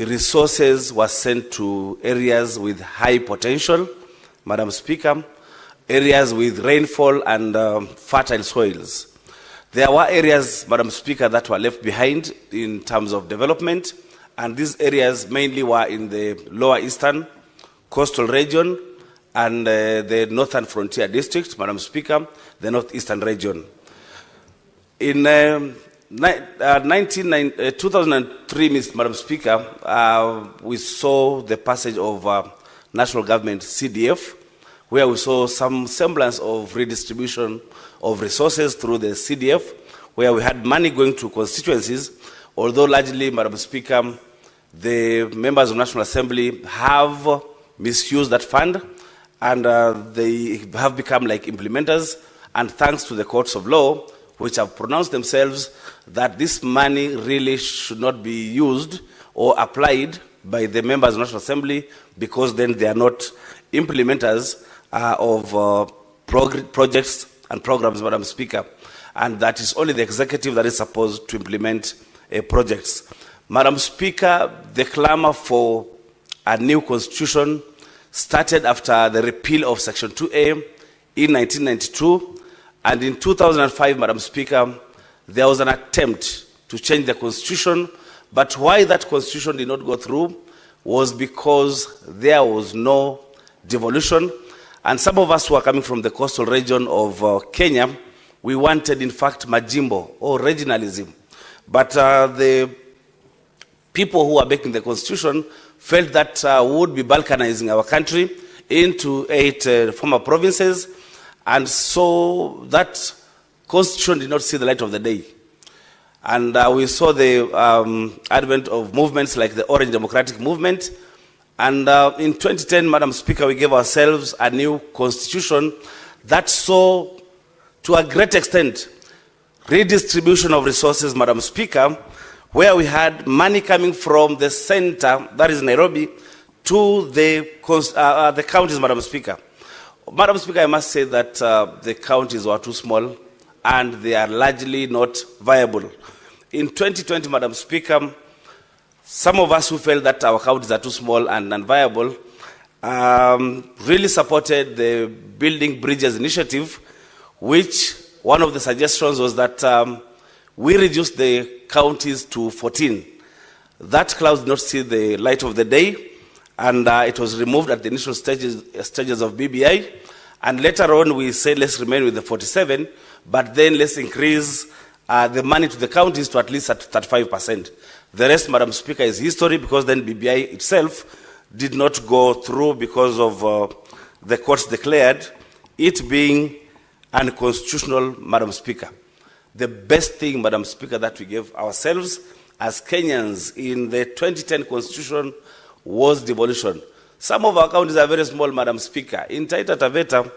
resources were sent to areas with high potential, Madam Speaker, areas with rainfall and fertile soils. There were areas, Madam Speaker, that were left behind in terms of development, and these areas mainly were in the lower eastern coastal region and the northern frontier district, Madam Speaker, the northeastern region. In 2003, Madam Speaker, we saw the passage of national government CDF, where we saw some semblance of redistribution of resources through the CDF, where we had money going to constituencies, although largely, Madam Speaker, the members of National Assembly have misused that fund, and they have become like implementers, and thanks to the courts of law, which have pronounced themselves that this money really should not be used or applied by the members of National Assembly, because then they are not implementers of projects and programs, Madam Speaker, and that is only the executive that is supposed to implement projects. Madam Speaker, the clamor for a new constitution started after the repeal of Section 2A in 1992, and in 2005, Madam Speaker, there was an attempt to change the constitution, but why that constitution did not go through was because there was no devolution. And some of us who are coming from the coastal region of Kenya, we wanted, in fact, majimbo or regionalism. But the people who are making the constitution felt that we would be balkanizing our country into 8 former provinces. And so that constitution did not see the light of the day. And we saw the advent of movements like the Orange Democratic Movement. And in 2010, Madam Speaker, we gave ourselves a new constitution that saw, to a great extent, redistribution of resources, Madam Speaker, where we had money coming from the center, that is Nairobi, to the counties, Madam Speaker. Madam Speaker, I must say that the counties were too small and they are largely not viable. In 2020, Madam Speaker, some of us who felt that our counties are too small and unviable really supported the Building Bridges initiative, which one of the suggestions was that we reduce the counties to 14. That clause did not see the light of the day, and it was removed at the initial stages of BBI. And later on, we said let's remain with the 47, but then let's increase the money to the counties to at least at 35%. The rest, Madam Speaker, is history, because then BBI itself did not go through because of the courts declared it being unconstitutional, Madam Speaker. The best thing, Madam Speaker, that we gave ourselves as Kenyans in the 2010 Constitution was devolution. Some of our counties are very small, Madam Speaker. In Taita Taveta,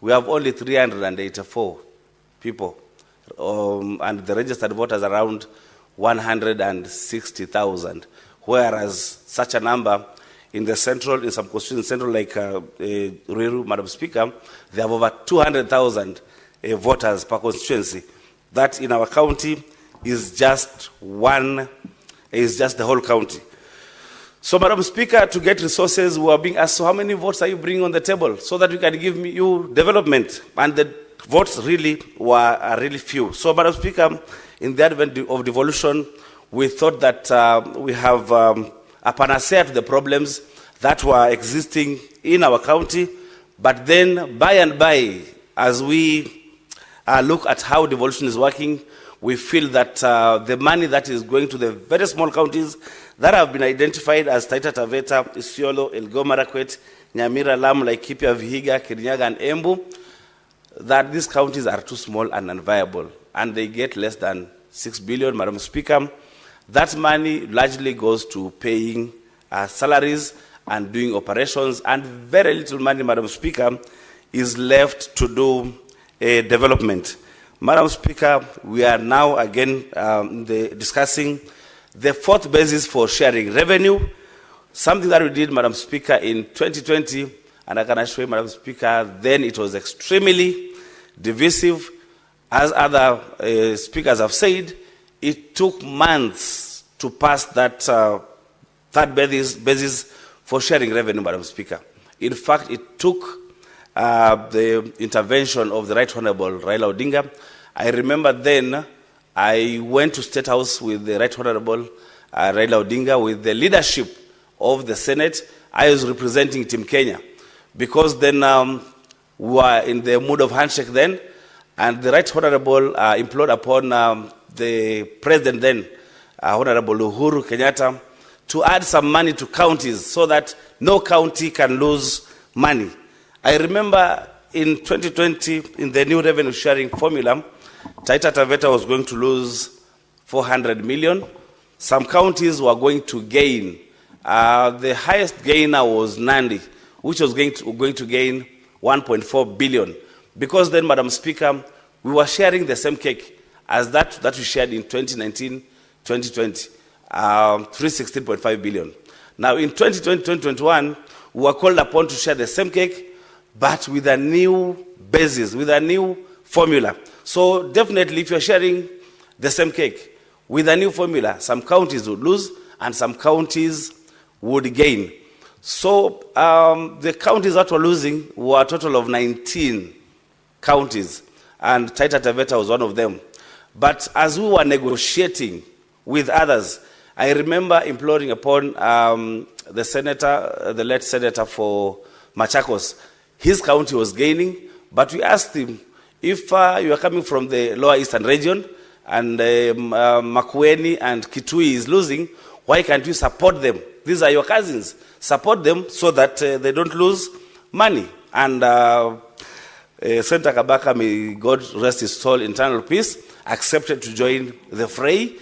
we have only 384 people, and the registered voters around 160,000, whereas such a number in the central, in some constituencies, central like Ruto, Madam Speaker, they have over 200,000 voters per constituency. That in our county is just the whole county. So, Madam Speaker, to get resources, we are being asked, so how many votes are you bringing on the table so that we can give you development? And the votes really were really few. So, Madam Speaker, in the advent of devolution, we thought that we have a panacea to the problems that were existing in our county. But then, by and by, as we look at how devolution is working, we feel that the money that is going to the very small counties that have been identified as Taita Taveta, Isiolo, Elgeyo Marakwet, Nyamira, Lamu, Laikipia, Vihiga, Kirinyaga, and Embu, that these counties are too small and unviable, and they get less than 6 billion, Madam Speaker. That money largely goes to paying salaries and doing operations, and very little money, Madam Speaker, is left to do development. Madam Speaker, we are now again discussing the fourth basis for sharing revenue, something that we did, Madam Speaker, in 2020, and I can assure you, Madam Speaker, then it was extremely divisive. As other speakers have said, it took months to pass that third basis for sharing revenue, Madam Speaker. In fact, it took the intervention of the Right Honorable Raila Odinga. I remember then I went to State House with the Right Honorable Raila Odinga with the leadership of the Senate. I was representing Team Kenya because then we were in the mood of handshake then, and the Right Honorable implored upon the President then, Honorable Uhuru Kenyatta, to add some money to counties so that no county can lose money. I remember in 2020, in the new revenue sharing formula, Taita Taveta was going to lose 400 million. Some counties were going to gain. The highest gainer was Nandi, which was going to gain 1.4 billion. Because then, Madam Speaker, we were sharing the same cake as that we shared in 2019-2020, 316.5 billion. Now, in 2020-2021, we were called upon to share the same cake, but with a new basis, with a new formula. So definitely, if you're sharing the same cake with a new formula, some counties would lose and some counties would gain. So the counties that were losing were a total of 19 counties, and Taita Taveta was one of them. But as we were negotiating with others, I remember imploring upon the senator, the late senator for Machakos. His county was gaining, but we asked him, if you are coming from the lower eastern region and Makueni and Kitui is losing, why can't you support them? These are your cousins. Support them so that they don't lose money. And Senator Kabaka, may God rest his soul, internal peace, accepted to join the fray.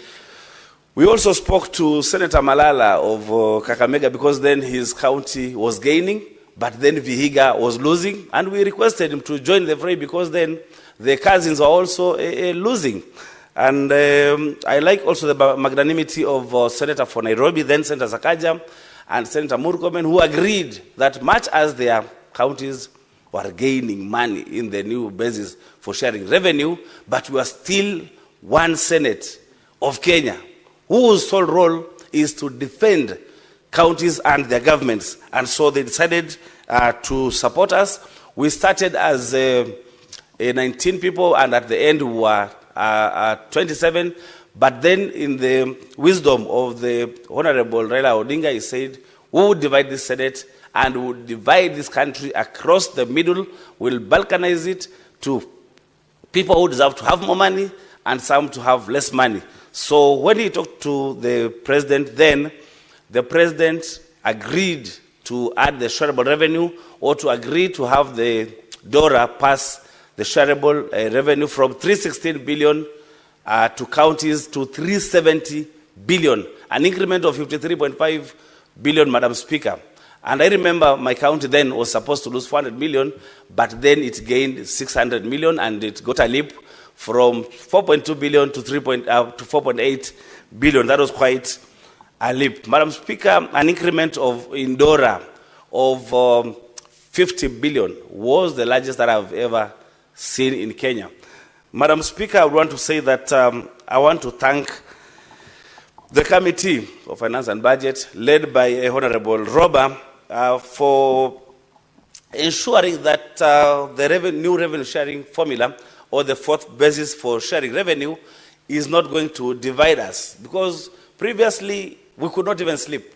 We also spoke to Senator Malala of Kakamega because then his county was gaining, but then Vihiga was losing, and we requested him to join the fray because then the cousins were also losing. And I like also the magnanimity of Senator for Nairobi, then Senator Sakaja, and Senator Murkomen, who agreed that much as their counties were gaining money in the new basis for sharing revenue, but we are still one Senate of Kenya, whose sole role is to defend counties and their governments. And so they decided to support us. We started as 19 people, and at the end we were 27. But then in the wisdom of the Honorable Raila Odinga, he said, we would divide this Senate and we would divide this country across the middle. We'll balkanize it to people who deserve to have more money and some to have less money. So when he talked to the president then, the president agreed to add the shareable revenue or to agree to have the DORA pass the shareable revenue from 316 billion to counties to 370 billion, an increment of 53.5 billion, Madam Speaker. And I remember my county then was supposed to lose 400 million, but then it gained 600 million and it got a leap from 4.2 billion to 4.8 billion. That was quite a leap. Madam Speaker, an increment of Indora of 50 billion was the largest that I've ever seen in Kenya. Madam Speaker, I want to say that I want to thank the Committee of Finance and Budget, led by Honorable Roba, for ensuring that the new revenue sharing formula or the fourth basis for sharing revenue is not going to divide us. Because previously, we could not even sleep.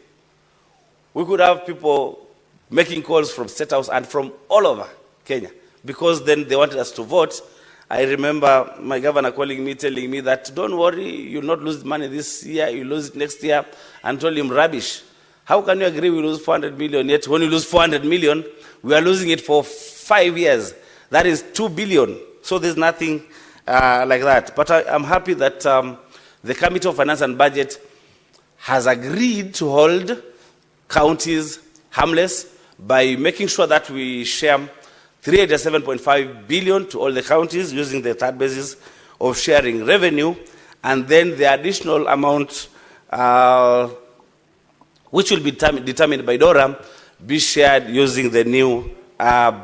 We could have people making calls from State House and from all over Kenya, because then they wanted us to vote. I remember my governor calling me, telling me that, don't worry, you'll not lose money this year, you lose it next year, and told him, rubbish. How can you agree we lose 400 million, yet when you lose 400 million, we are losing it for 5 years. That is 2 billion. So there's nothing like that. But I'm happy that the Committee of Finance and Budget has agreed to hold counties harmless by making sure that we share 387.5 billion to all the counties using the third basis of sharing revenue, and then the additional amount which will be determined by DORA be shared using the new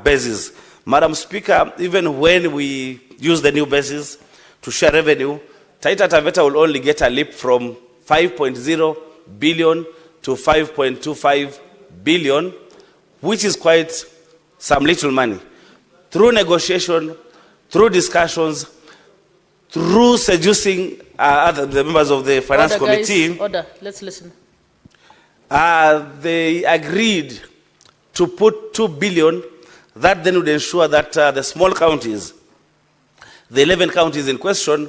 basis. Madam Speaker, even when we use the new basis to share revenue, Taita Taveta will only get a leap from 5.0 billion to 5.25 billion, which is quite some little money. Through negotiation, through discussions, through seducing the members of the Finance Committee. Guys, order. Let's listen. They agreed to put 2 billion. That then would ensure that the small counties, the 11 counties in question,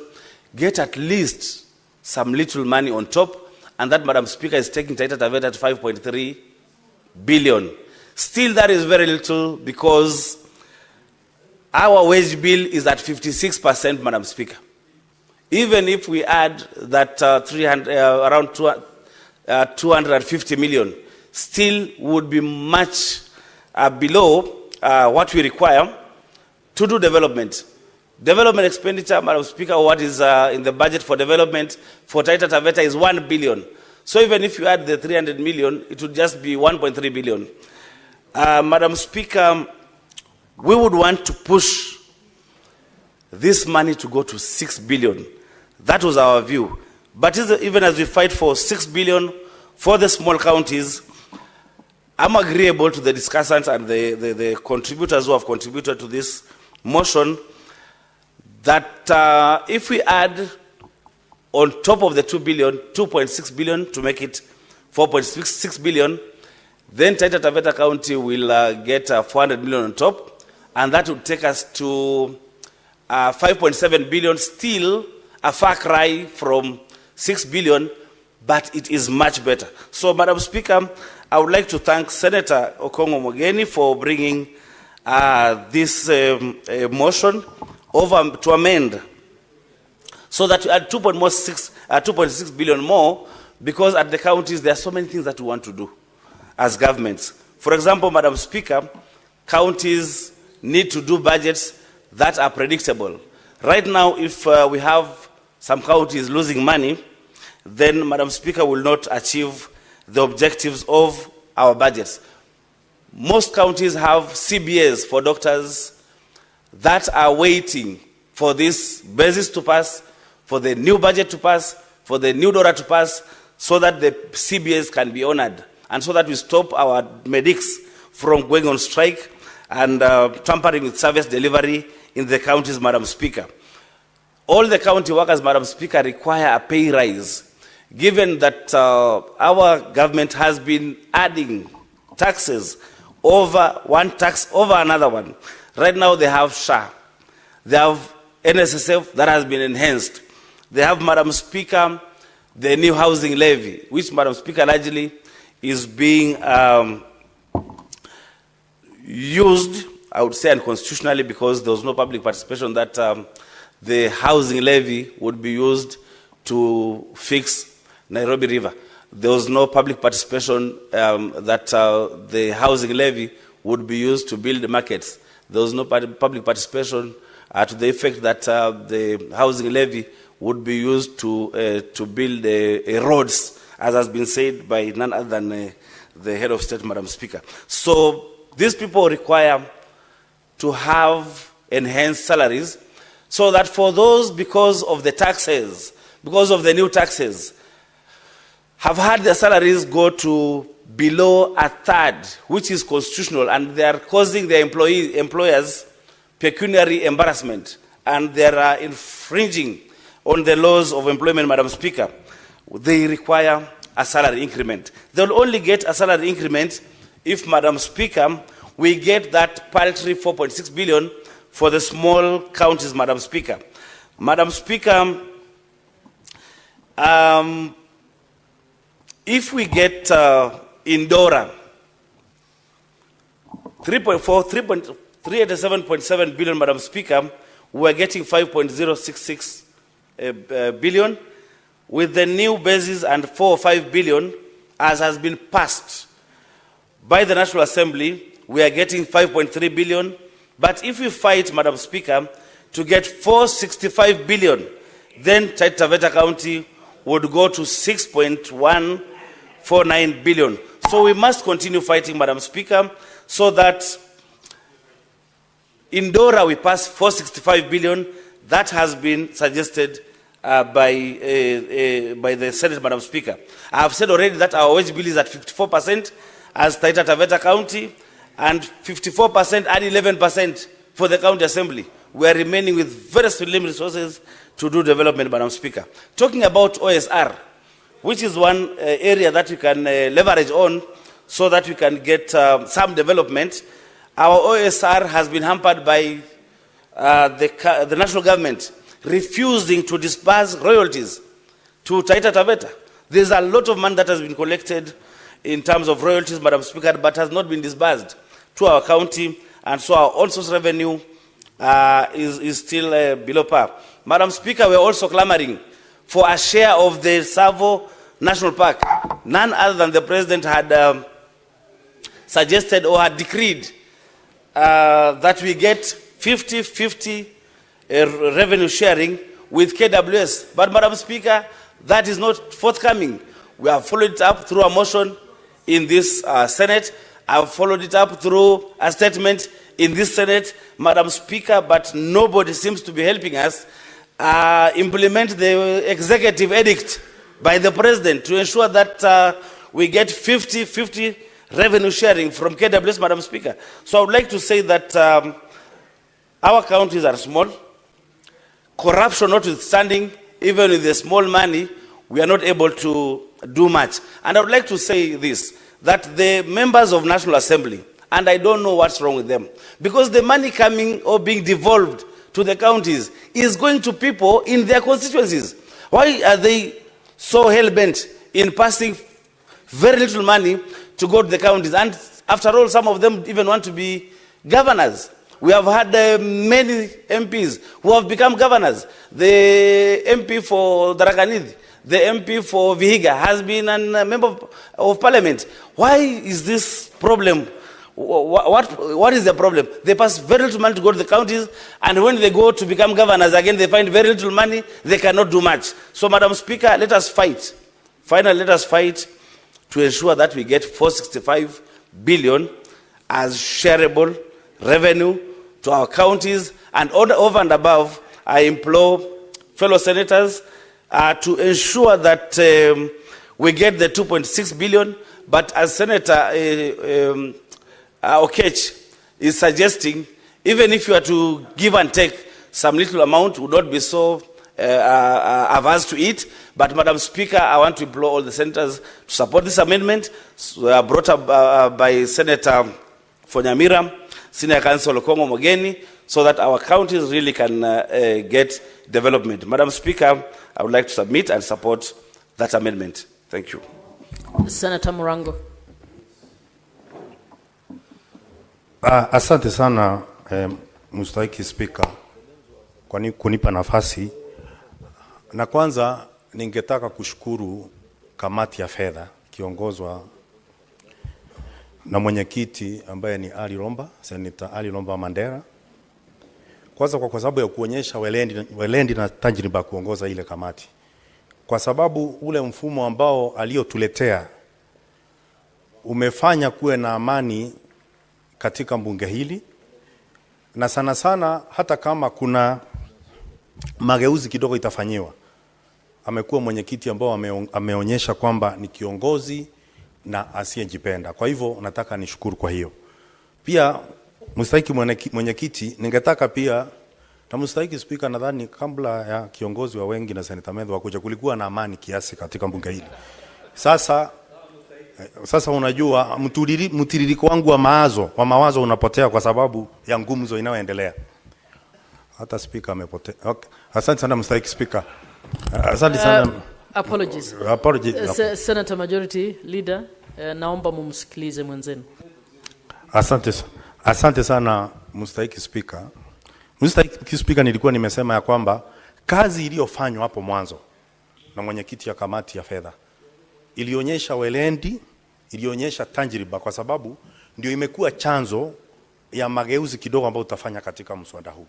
get at least some little money on top, and that, Madam Speaker, is taking Taita Taveta at 5.3 billion. Still, that is very little because our wage bill is at 56%, Madam Speaker. Even if we add that around 250 million, still would be much below what we require to do development. Development expenditure, Madam Speaker, what is in the budget for development for Taita Taveta is 1 billion. So even if you add the 300 million, it would just be 1.3 billion. Madam Speaker, we would want to push this money to go to 6 billion. That was our view. But even as we fight for 6 billion for the small counties, I'm agreeable to the discussants and the contributors who have contributed to this motion that if we add on top of the 2 billion, 2.6 billion to make it 4.6 billion, then Taita Taveta County will get 400 million on top, and that would take us to 5.7 billion, still a far cry from 6 billion, but it is much better. So, Madam Speaker, I would like to thank Senator Okongo Omogeni for bringing this motion over to amend so that we add 2.6 billion more, because at the counties there are so many things that we want to do as governments. For example, Madam Speaker, counties need to do budgets that are predictable. Right now, if we have some counties losing money, then, Madam Speaker, will not achieve the objectives of our budgets. Most counties have CBAs for doctors that are waiting for this basis to pass, for the new budget to pass, for the new DORA to pass, so that the CBAs can be honored, and so that we stop our medics from going on strike and tampering with service delivery in the counties, Madam Speaker. All the county workers, Madam Speaker, require a pay rise, given that our government has been adding taxes over one tax over another one. Right now they have SHA, they have NSSF that has been enhanced. They have, Madam Speaker, the new housing levy, which, Madam Speaker, largely is being used, I would say, unconstitutionally, because there was no public participation that the housing levy would be used to fix Nairobi River. There was no public participation that the housing levy would be used to build the markets. There was no public participation to the effect that the housing levy would be used to build roads, as has been said by none other than the head of state, Madam Speaker. So these people require to have enhanced salaries, so that for those, because of the taxes, because of the new taxes, have had their salaries go to below a third, which is constitutional, and they are causing their employers pecuniary embarrassment, and they are infringing on the laws of employment, Madam Speaker. They require a salary increment. They will only get a salary increment if, Madam Speaker, we get that paltry 4.6 billion for the small counties, Madam Speaker. Madam Speaker, if we get in DORA 387.7 billion, Madam Speaker, we're getting 5.066 billion. With the new basis and 4 or 5 billion, as has been passed by the National Assembly, we are getting 5.3 billion. But if we fight, Madam Speaker, to get 465 billion, then Taita Taveta County would go to 6.149 billion. So we must continue fighting, Madam Speaker, so that in DORA we pass 465 billion. That has been suggested by the Senate, Madam Speaker. I have said already that our wage bill is at 54% as Taita Taveta County, and 54% and 11% for the County Assembly. We are remaining with very slim resources to do development, Madam Speaker. Talking about OSR, which is one area that we can leverage on so that we can get some development, our OSR has been hampered by the national government refusing to disburse royalties to Taita Taveta. There's a lot of money that has been collected in terms of royalties, Madam Speaker, but has not been disbursed to our county, and so our own source revenue is still below par. Madam Speaker, we're also clamoring for a share of the Savo National Park. None other than the President had suggested or had decreed that we get 50-50 revenue sharing with KWS. But Madam Speaker, that is not forthcoming. We have followed it up through a motion in this Senate. I've followed it up through a statement in this Senate, Madam Speaker, but nobody seems to be helping us implement the executive edict by the President to ensure that we get 50-50 revenue sharing from KWS, Madam Speaker. So I would like to say that our counties are small. Corruption notwithstanding, even with the small money, we are not able to do much. And I would like to say this, that the members of National Assembly, and I don't know what's wrong with them, because the money coming or being devolved to the counties is going to people in their constituencies. Why are they so hell-bent in passing very little money to go to the counties? And after all, some of them even want to be governors. We have had many MPs who have become governors. The MP for Darakanid, the MP for Vihiga has been a member of parliament. Why is this problem? What is the problem? They pass very little money to go to the counties, and when they go to become governors again, they find very little money. They cannot do much. So, Madam Speaker, let us fight. Finally, let us fight to ensure that we get 465 billion as shareable revenue to our counties. And over and above, I implore fellow senators to ensure that we get the 2.6 billion. But as Senator Okech is suggesting, even if you are to give and take, some little amount would not be so averse to it. But Madam Speaker, I want to implore all the senators to support this amendment brought up by Senator Fonyamira, Senior Counsel Okongo Mogeni, so that our counties really can get development. Madam Speaker, I would like to submit and support that amendment. Thank you. Senator Murango. Asante sana mstahiki Speaker kwa kunipa nafasi. Na kwanza ningetaka kushukuru kamati ya fedha kiongozwa na mwenyekiti ambaye ni Ali Lomba, Senator Ali Lomba Mandera. Kwanza kwa sababu ya kuonyesha welendi na tajriba kuongoza ile kamati. Kwa sababu ule mfumo ambao aliotuletea umefanya kuwe na amani katika mbunge hili, na sana sana hata kama kuna mageuzi kidogo itafanyiwa, amekuwa mwenyekiti ambao ameonyesha kwamba ni kiongozi na asiyejipenda. Kwa hivyo nataka nishukuru kwa hiyo. Pia mstahiki mwenyekiti, ningetaka pia na mstahiki Speaker, nadhani kabla ya kiongozi wa wengi na Senator Medho wakuja kulikuwa na amani kiasi katika bunge hili. Sasa unajua mtiririko wangu wa mawazo unapotea kwa sababu ya ngumzo inayoendelea. Hata Speaker amepotea. Okay. Asante sana mstahiki Speaker. Asante sana. Apologies. Senator Majority Leader, naomba mumsikilize mwenzenu. Asante sana mstahiki Speaker. Mstahiki Speaker, nilikuwa nimesema ya kwamba kazi iliyofanywa hapo mwanzo na mwenyekiti ya kamati ya fedha ilionyesha welendi, ilionyesha tajriba, kwa sababu ndio imekuwa chanzo ya mageuzi kidogo ambayo tutafanya katika mswada huu.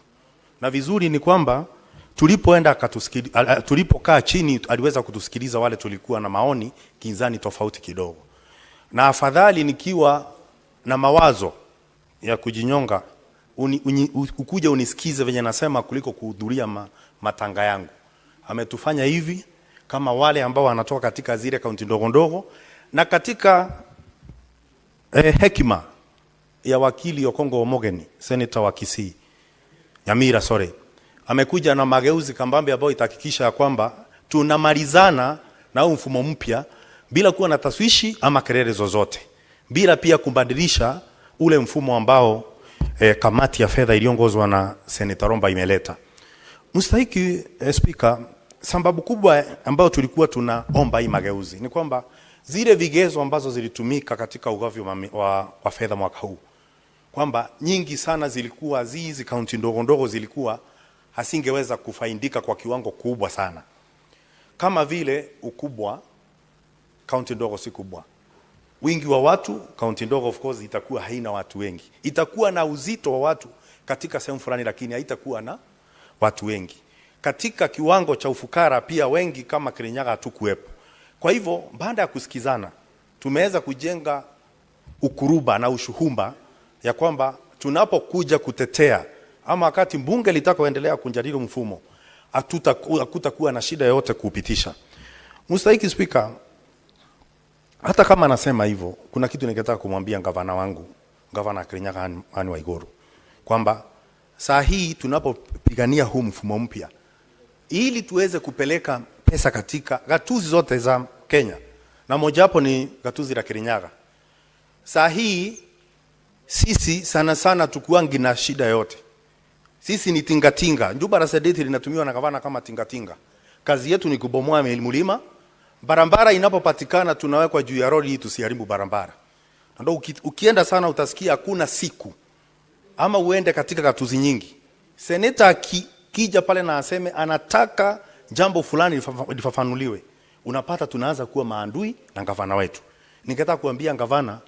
Na vizuri ni kwamba tulipokaa chini aliweza kutusikiliza wale tulikuwa na maoni kinzani tofauti kidogo. Na afadhali nikiwa na mawazo ya kujinyonga ukuja unisikize venye nasema kuliko kuhudhuria matanga yangu. ametufanya hivi kama wale ambao wanatoka katika zile kaunti ndogo ndogo, na katika hekima ya wakili Okongo Omogeni, senator wa Kisii, Nyamira amekuja na mageuzi kambambe ambayo itahakikisha kwamba tunamalizana na mfumo mpya bila kuwa na taswishi ama kelele zozote, bila pia kubadilisha ule mfumo ambao kamati ya fedha iliongozwa na Senator Romba imeleta. Mstahiki Speaker, sababu kubwa ambayo tulikuwa tunaomba hii mageuzi ni kwamba zile vigezo ambazo zilitumika katika ugavi wa fedha mwaka huu, kwamba nyingi sana zilikuwa hizi kaunti ndogo ndogo zilikuwa hasingeweza kufaidika kwa kiwango kubwa sana. Kama vile ukubwa, kaunti ndogo si kubwa. Wingi wa watu, kaunti ndogo of course itakuwa haina watu wengi. Itakuwa na uzito wa watu katika sehemu fulani, lakini haitakuwa na watu wengi. Katika kiwango cha ufukara pia wengi kama Kirinyaga hatukuwepo. Kwa hivyo baada ya kusikizana tumeweza kujenga ukuruba na ushuhumba ya kwamba tunapokuja kutetea ama wakati bunge litakaoendelea kujadili mfumo hakutakuwa na shida yoyote kuupitisha. Mstahiki Speaker, hata kama nasema hivyo, kuna kitu ningetaka kumwambia gavana wangu, gavana Kirinyaga Anne Waiguru, kwamba saa hii tunapopigania huu mfumo mpya ili tuweze kupeleka pesa katika gatuzi zote za Kenya, na mojawapo ni gatuzi la Kirinyaga. Saa hii sisi sana sana tukuangi na shida yote. Sisi ni tingatinga. Njuba la Sedeti linatumiwa na gavana kama tingatinga. Kazi yetu ni kubomoa mlima. Barabara inapopatikana tunawekwa juu ya roli tusiharibu barabara. Ndio ukienda sana utasikia hakuna siku ama uende katika gatuzi nyingi seneta kija pale na aseme anataka jambo fulani lifafanuliwe, unapata tunaanza kuwa maandui na gavana wetu. Ningetaka kuambia gavana,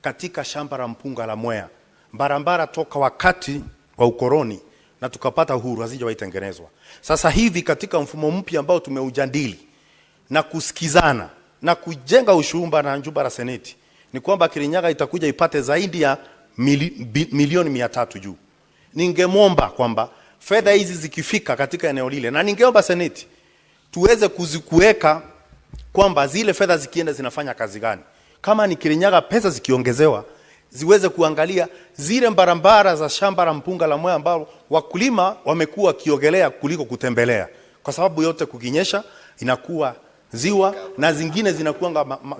katika shamba la mpunga la Mwea, barabara toka wakati wa ukoloni na tukapata uhuru hazijawaitengenezwa. Sasa hivi katika mfumo mpya ambao tumeujadili na kusikizana na kujenga ushumba na njuba la seneti, ni kwamba Kirinyaga itakuja ipate zaidi ya milioni 300 juu. Ningemwomba kwamba fedha hizi zikifika katika eneo lile, na ningeomba seneti tuweze kuzikuweka kwamba zile fedha zikienda zinafanya kazi gani. Kama ni Kirinyaga pesa zikiongezewa ziweze kuangalia zile barabara za shamba la mpunga la Mwea ambao wakulima wamekuwa kiogelea kuliko kutembelea, kwa sababu yote kukinyesha inakuwa ziwa na zingine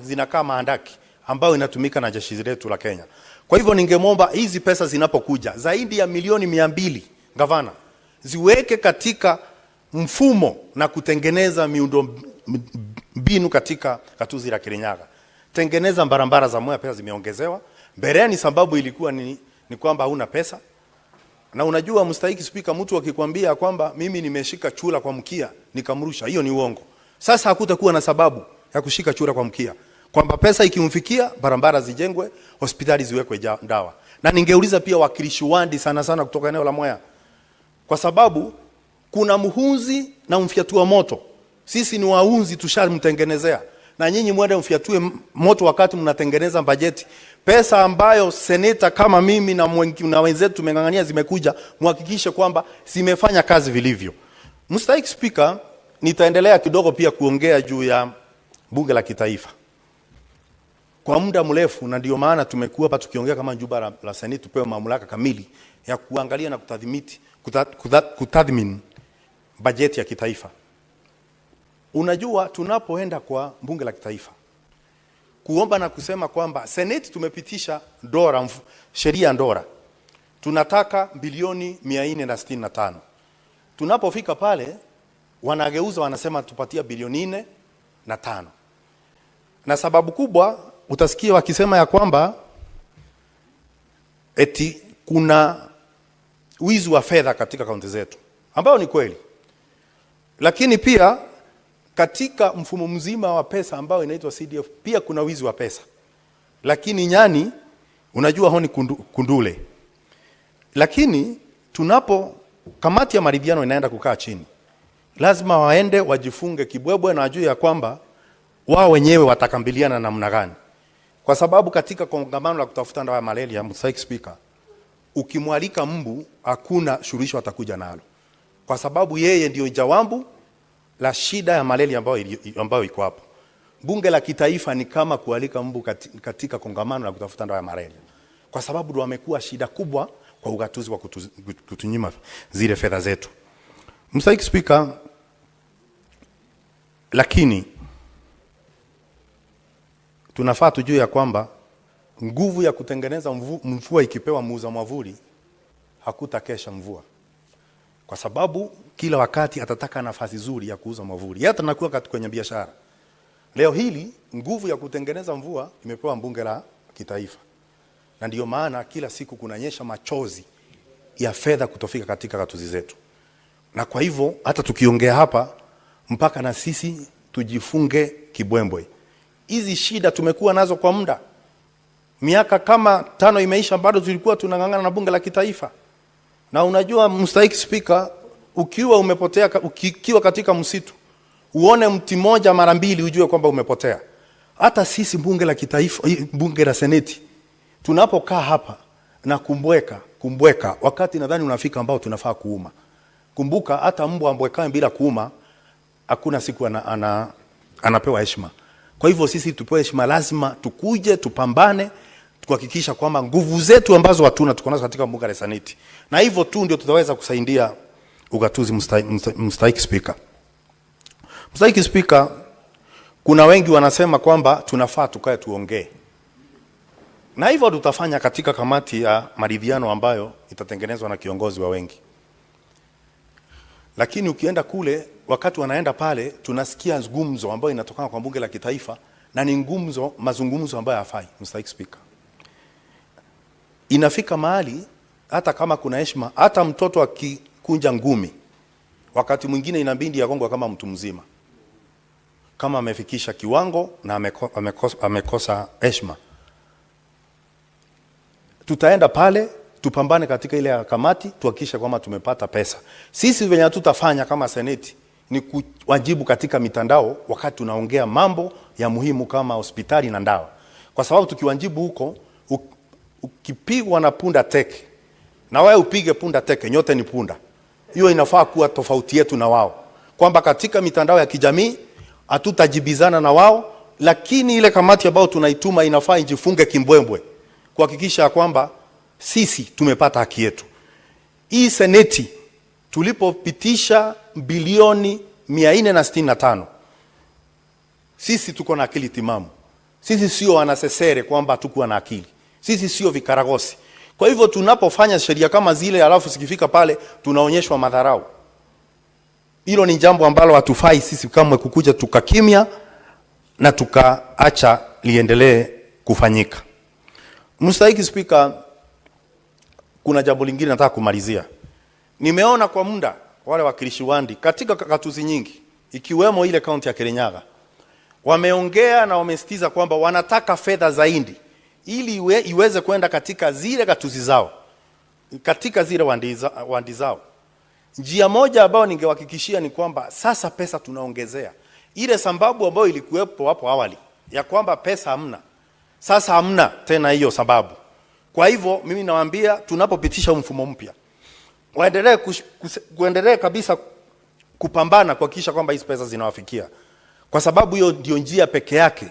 zinakaa maandaki ambayo inatumika na jeshi letu la Kenya. Kwa hivyo ningemwomba hizi pesa zinapokuja zaidi ya milioni 200, gavana, ziweke katika mfumo na kutengeneza miundo mbinu katika gatuzi la Kirinyaga. Tengeneza barabara za Mwea, pesa zimeongezewa. Mbeleni sababu ilikuwa ni kwamba huna pesa. Na unajua mstahiki Speaker, mtu akikwambia kwamba mimi nimeshika chura kwa mkia nikamrusha, hiyo ni uongo. Sasa hakutakuwa na sababu ya kushika chura kwa mkia, kwamba pesa ikimfikia barabara zijengwe, hospitali ziwekwe dawa. Na ningeuliza pia wakilishi wandi sana sana kutoka eneo la Mwea, kwa sababu kuna muhunzi na mfyatua moto. Sisi ni waunzi, tushamtengenezea, na nyinyi mwende mfyatue moto wakati mnatengeneza bajeti. Pesa ambayo seneta kama mimi na wenzetu tumengangania zimekuja, muhakikishe kwamba zimefanya kazi vilivyo. Mstahiki Speaker, nitaendelea kidogo pia kuongea juu ya bunge la kitaifa. Kwa muda mrefu, na ndio maana tumekuwa hapa tukiongea kama njuba la seneti tupewe mamlaka kamili ya kuangalia na kutathmini bajeti ya kitaifa. Unajua tunapoenda kwa bunge la kitaifa kuomba na kusema kwamba seneti tumepitisha sheria ndora, tunataka bilioni 465. Tunapofika pale wanageuza wanasema tupatia bilioni 4.5. Na sababu kubwa utasikia wakisema ya kwamba eti kuna wizi wa fedha katika kaunti zetu, ambao ni kweli. Lakini pia katika mfumo mzima wa pesa ambao inaitwa CDF pia kuna wizi wa pesa. Lakini nyani unajua honi kundule. Lakini kamati ya maridhiano inaenda kukaa chini, lazima waende wajifunge kibwebwe na wajue ya kwamba wao wenyewe watakambiliana namna gani. Kwa sababu katika kongamano la kutafuta dawa ya malaria, Mstahiki Speaker, ukimwalika mbu hakuna suluhisho atakuja nalo, kwa sababu yeye ndio jawambu la shida ya malaria ambayo iko hapo. Bunge la kitaifa ni kama kualika mbu katika kongamano la kutafuta dawa ya malaria, kwa sababu ndio wamekuwa shida kubwa kwa ugatuzi wa kutunyima zile fedha zetu. Mstahiki Speaker, lakini tunafaa tujue ya kwamba nguvu ya kutengeneza mvua ikipewa muuza mwavuli hakutakesha mvua, kwa sababu kila wakati atataka nafasi nzuri ya kuuza mwavuli. Hata nakuwa kwenye biashara. Leo hili nguvu ya kutengeneza mvua imepewa bunge la kitaifa, na ndio maana kila siku kunanyesha machozi ya fedha kutofika katika gatuzi zetu. Na kwa hivyo hata tukiongea hapa mpaka na sisi tujifunge kibwembwe. Hizi shida tumekuwa nazo kwa muda. Miaka kama 5 imeisha bado tulikuwa tunangangana na bunge la kitaifa. Na unajua Mstahiki Speaker, ukiwa katika msitu uone mti moja mara mbili ujue kwamba umepotea. Hata sisi bunge la kitaifa, bunge la seneti, tunapokaa hapa na kumbweka wakati nadhani unafika ambao tunafaa kuuma. Kumbuka hata mbwa ambwekae bila kuuma hakuna siku anapewa heshima. Kwa hivyo sisi tupewe heshima, lazima tukuje tupambane kuhakikisha kwamba nguvu zetu ambazo hatuna tuko nazo katika bunge la seneti. Na hivyo tu ndio tutaweza kusaidia ugatuzi. Mstahiki Speaker. Mstahiki Speaker, kuna wengi wanasema kwamba tunafaa tukae tuongee. Na hivyo tutafanya katika kamati ya maridhiano ambayo itatengenezwa na kiongozi wa wengi. Lakini ukienda kule, wakati wanaenda pale, tunasikia ngumzo ambayo inatokana kwa bunge la kitaifa, na ni mazungumzo ambayo hafai. Mstahiki Speaker, inafika mahali hata kama kuna heshima, hata mtoto akikunja ngumi wakati mwingine inabidi yagongwe kama mtu mzima, kama amefikisha kiwango na amekosa heshima. Tutaenda pale tupambane katika ile kamati, tuhakikishe kwamba tumepata pesa. Sisi venye tutafanya kama seneti ni kuwajibu katika mitandao wakati tunaongea mambo ya muhimu kama hospitali na dawa, kwa sababu tukiwajibu huko, ukipigwa na punda teke na wewe upige punda teke, nyote ni punda. Hiyo inafaa kuwa tofauti yetu na wao, kwamba katika mitandao ya kijamii hatutajibizana na wao, lakini ile kamati ambayo tunaituma inafaa ijifunge kimbwembwe kuhakikisha kwamba sisi tumepata haki yetu. Hii seneti tulipopitisha bilioni 465, sisi tuko na akili timamu. Sisi sio wanasesere kwamba hatukuwa na akili. Sisi sio vikaragosi. Kwa hivyo tunapofanya sheria kama zile alafu sikifika pale tunaonyeshwa madharau, hilo ni jambo ambalo hatufai sisi kama kukuja tukakimya na tukaacha liendelee kufanyika. Mstahiki Speaker, kuna jambo lingine nataka kumalizia. Nimeona kwa muda wale wakilishi wandi katika gatuzi nyingi ikiwemo ile kaunti ya Kirinyaga wameongea na wamesitiza kwamba wanataka fedha zaidi ili iweze kwenda katika zile gatuzi zao, katika zile wandi zao. Njia moja ambayo ningewahakikishia ni kwamba sasa pesa tunaongezea. Ile sababu ambayo ilikuwepo hapo awali ya kwamba pesa hamna, sasa hamna tena hiyo sababu. Kwa hivyo mimi nawaambia tunapopitisha mfumo mpya, waendelee kabisa kupambana kuhakikisha kwamba hizo pesa zinawafikia, kwa sababu hiyo ndio njia peke yake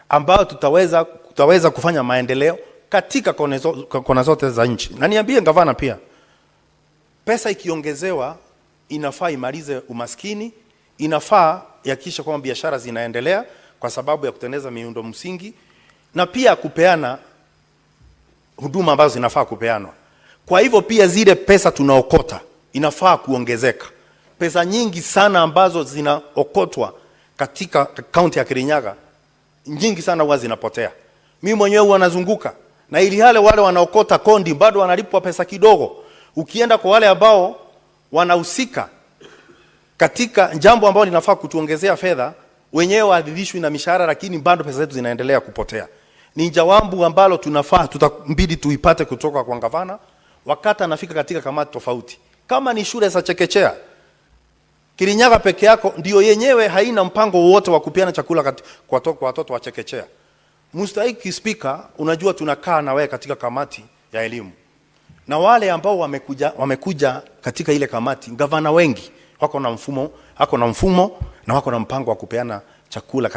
ambayo tutaweza kufanya maendeleo katika kona zote za nchi. Na niambie gavana pia, pesa ikiongezewa inafaa imalize umaskini, inafaa yakisha kwamba biashara zinaendelea kwa sababu ya kutengeneza miundo msingi, na pia kupeana huduma ambazo zinafaa kupeanwa. Kwa hivyo pia zile pesa tunaokota inafaa kuongezeka. Pesa nyingi sana ambazo zinaokotwa katika kaunti ya Kirinyaga, nyingi sana huwa zinapotea. Mimi mwenyewe huwa nazunguka na ili wale wanaokota kondi bado wanalipwa pesa kidogo. Ukienda kwa wale ambao wanahusika katika jambo ambalo linafaa kutuongezea fedha, wenyewe waadhibishwi na mishahara, lakini bado pesa zetu zinaendelea kupotea. Ni jawabu ambalo tutambidi tuipate kutoka kwa gavana wakati anafika katika kamati tofauti. Kama ni shule za chekechea, Kirinyaga peke yako ndio yenyewe haina mpango wote wa kupeana chakula kwa watoto wa chekechea. Mstahiki Speaker, unajua tunakaa na wewe katika kamati ya elimu, na wale ambao wamekuja katika ile kamati, gavana wengi Wako na mfumo na wako na mpango wa kupeana chakula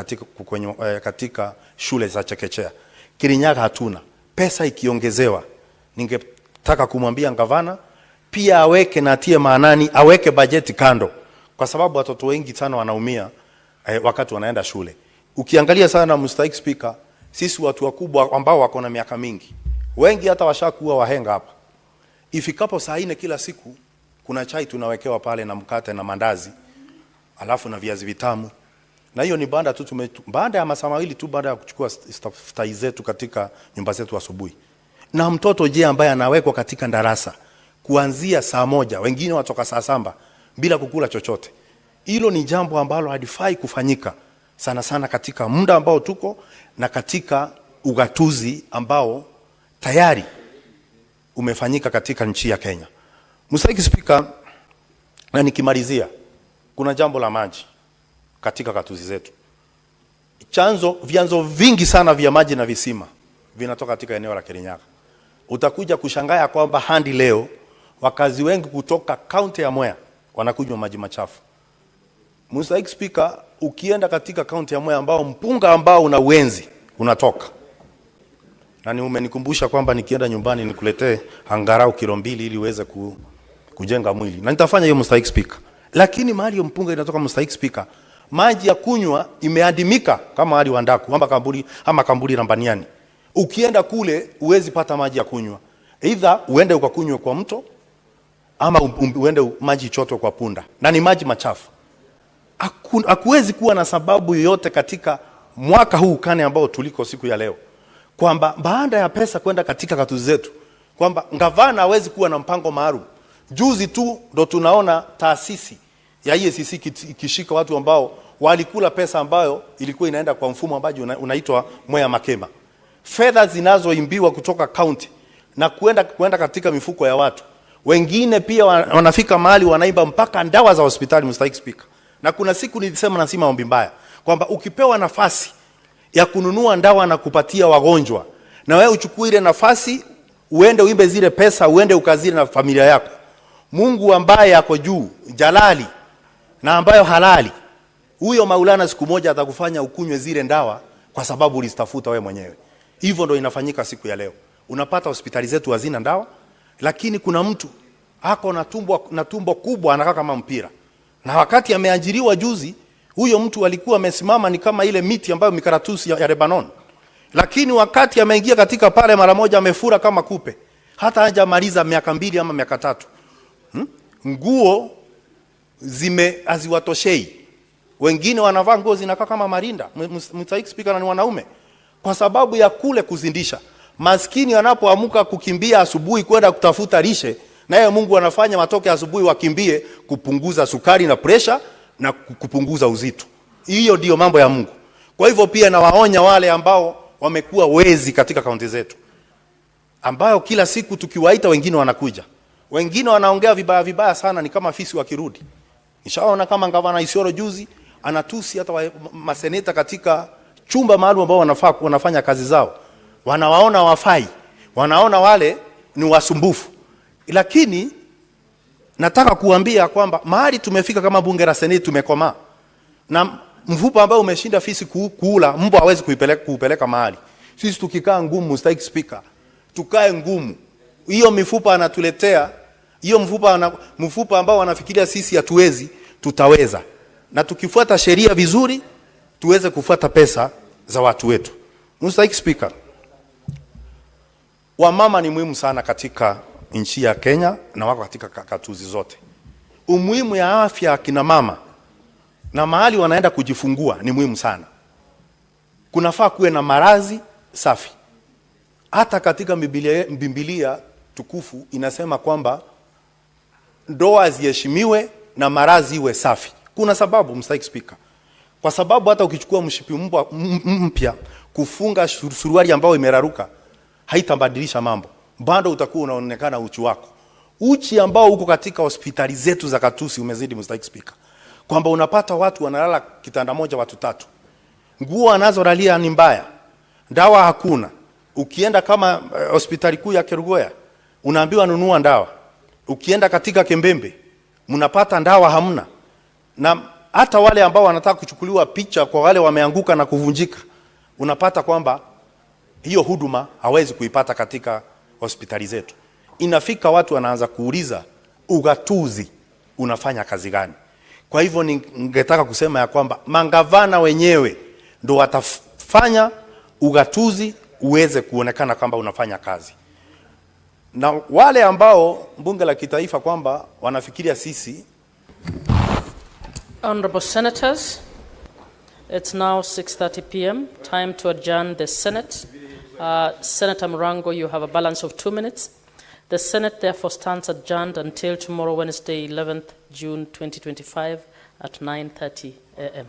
katika shule za chekechea. Kirinyaga hatuna. Pesa ikiongezewa, ningetaka kumwambia gavana pia aweke na atie maanani, aweke bajeti kando, kwa sababu watoto wengi sana wanaumia wakati wanaenda shule. Ukiangalia sana Mr. Speaker, sisi watu wakubwa ambao wako na miaka mingi, wengi hata washakuwa wahenga hapa. Ifikapo saa 4 kila siku kuna chai tunawekewa pale na mkate na mandazi, alafu na viazi vitamu. Na hiyo ni baada ya masaa mawili tu baada ya kuchukua staftahi zetu katika nyumba zetu asubuhi. Na mtoto je ambaye anawekwa katika darasa kuanzia saa 1, wengine watoka saa 7 bila kukula chochote. Hilo ni jambo ambalo halifai kufanyika sana sana katika muda ambao tuko na katika ugatuzi ambao tayari umefanyika katika nchi ya Kenya. Mr. Speaker, na nikimalizia, kuna jambo la maji katika gatuzi zetu. Vyanzo vingi sana vya maji na visima vinatoka katika eneo la Kirinyaga. Utakuja kushangaa kwamba hadi leo wakazi wengi kutoka kaunti ya Mwea wanakunywa maji machafu. Mr. Speaker, ukienda katika kaunti ya Mwea ambao mpunga ambao una uenzi unatoka. Na ni umenikumbusha kwamba nikienda nyumbani nikuletee angalau kilo 2 ili uweze kujenga mwili. Na nitafanya hiyo Mr. Speaker. Lakini mahali ya mpunga inatoka Mr. Speaker, maji ya kunywa imeadimika kama hali Wandaku ama Kamburi Rambaniani. Ukienda kule uwezi pata maji ya kunywa. Either uende ukakunywe kwa mto ama uende maji chotwe kwa punda. Na ni maji machafu. Hakuwezi kuwa na sababu yoyote katika mwaka huu kane ambao tuliko siku ya leo, kwamba baada ya pesa kwenda katika gatuzi zetu, kwamba gavana hawezi kuwa na mpango maalum. Juzi tu ndo tunaona taasisi ya EACC ikishika watu ambao walikula pesa ambayo ilikuwa inaenda kwa mfumo ambao unaitwa Mwea Makema. Fedha zinazoimbiwa kutoka county na kuenda katika mifuko ya watu. Wengine pia wanafika mahali wanaimba mpaka dawa za hospitali Mr. Speaker. Na kuna siku nilisema na sima ombi mbaya kwamba ukipewa nafasi ya kununua dawa na kupatia wagonjwa, na wewe uchukue ile nafasi uende uimbe zile pesa, uende ukazile na familia yako, Mungu ambaye yako juu jalali na ambayo halali, huyo Maulana siku moja atakufanya ukunywe zile dawa kwa sababu ulistafuta wewe mwenyewe. Hivyo ndo inafanyika siku ya leo. Unapata hospitali zetu hazina dawa, lakini kuna mtu hako na tumbo kubwa anakaa kama mpira. Na wakati ameajiriwa juzi, huyo mtu alikuwa amesimama ni kama ile miti ambayo mikaratusi ya Lebanon. Lakini wakati ameingia katika pale mara moja amefura kama kupe. Hata hajamaliza miaka 2 ama miaka 3. Nguo haziwatoshei. Wengine wanavaa nguo zinakaa kama marinda. Mr. Speaker, na ni wanaume. Kwa sababu ya kule kuzindisha. Maskini wanapoamka kukimbia asubuhi kwenda kutafuta lishe, naye Mungu anafanya watoke asubuhi wakimbie kupunguza sukari na pressure na kupunguza uzito. Hiyo ndio mambo ya Mungu. Kwa hivyo pia nawaonya wale ambao wamekuwa wezi katika kaunti zetu, ambao kila siku tukiwaita wengine wanakuja. Wengine wanaongea vibaya sana, ni kama fisi wakirudi. Nishaona kama gavana Isiolo juzi anatusi hata maseneta katika chumba maalum ambao wanafanya kazi zao. Wanawaona wafai. Wanaona wale ni wasumbufu. Lakini nataka kuambia kwamba mahali tumefika kama bunge la Seneti tumekomaa. Na mfupa ambao umeshinda fisi kuula, mbwa hawezi kuupeleka mahali. Sisi tukikaa ngumu Mr. Speaker, tukae ngumu. Hiyo mifupa anatuletea, hiyo mfupa ambao wanafikiria sisi hatuwezi, tutaweza. Na tukifuata sheria vizuri, tuweze kufuata pesa za watu wetu. Mr. Speaker, wamama ni muhimu sana katika nchi ya Kenya na wako katika katuzi zote. Umuhimu ya afya kina mama na mahali wanaenda kujifungua ni muhimu sana. Kunafaa kuwe na marazi safi. Hata katika Biblia tukufu inasema kwamba ndoa ziheshimiwe na marazi iwe safi. Kuna sababu Mr. Speaker. Kwa sababu hata ukichukua mshipi mpya kufunga suruali ambayo imeraruka haitabadilisha mambo. Bado utakuwa unaonekana uchi wako. Uchi ambao uko katika hospitali zetu za katusi umezidi Mr. Speaker. Kwamba unapata watu wanalala kitanda moja watu 3. Nguo anazolalia ni mbaya. Dawa hakuna. Ukienda kama hospitali kuu ya Kerugoya unaambiwa nunua dawa. Ukienda katika Kembembe mnapata ndawa hamna, na hata wale ambao wanataka kuchukuliwa picha kwa wale wameanguka na kuvunjika, unapata kwamba hiyo huduma hawezi kuipata katika hospitali zetu. Inafika watu wanaanza kuuliza ugatuzi unafanya kazi gani? Kwa hivyo ningetaka kusema ya kwamba mangavana wenyewe ndo watafanya ugatuzi uweze kuonekana kwamba unafanya kazi. Na wale ambao bunge la kitaifa kwamba wanafikiria sisi. Honorable Senators, it's now 6:30 p.m. Time to adjourn the Senate. Senator Murango, you have a balance of 2 minutes. The Senate therefore stands adjourned until tomorrow, Wednesday, 11th June 2025 at 9:30 a.m.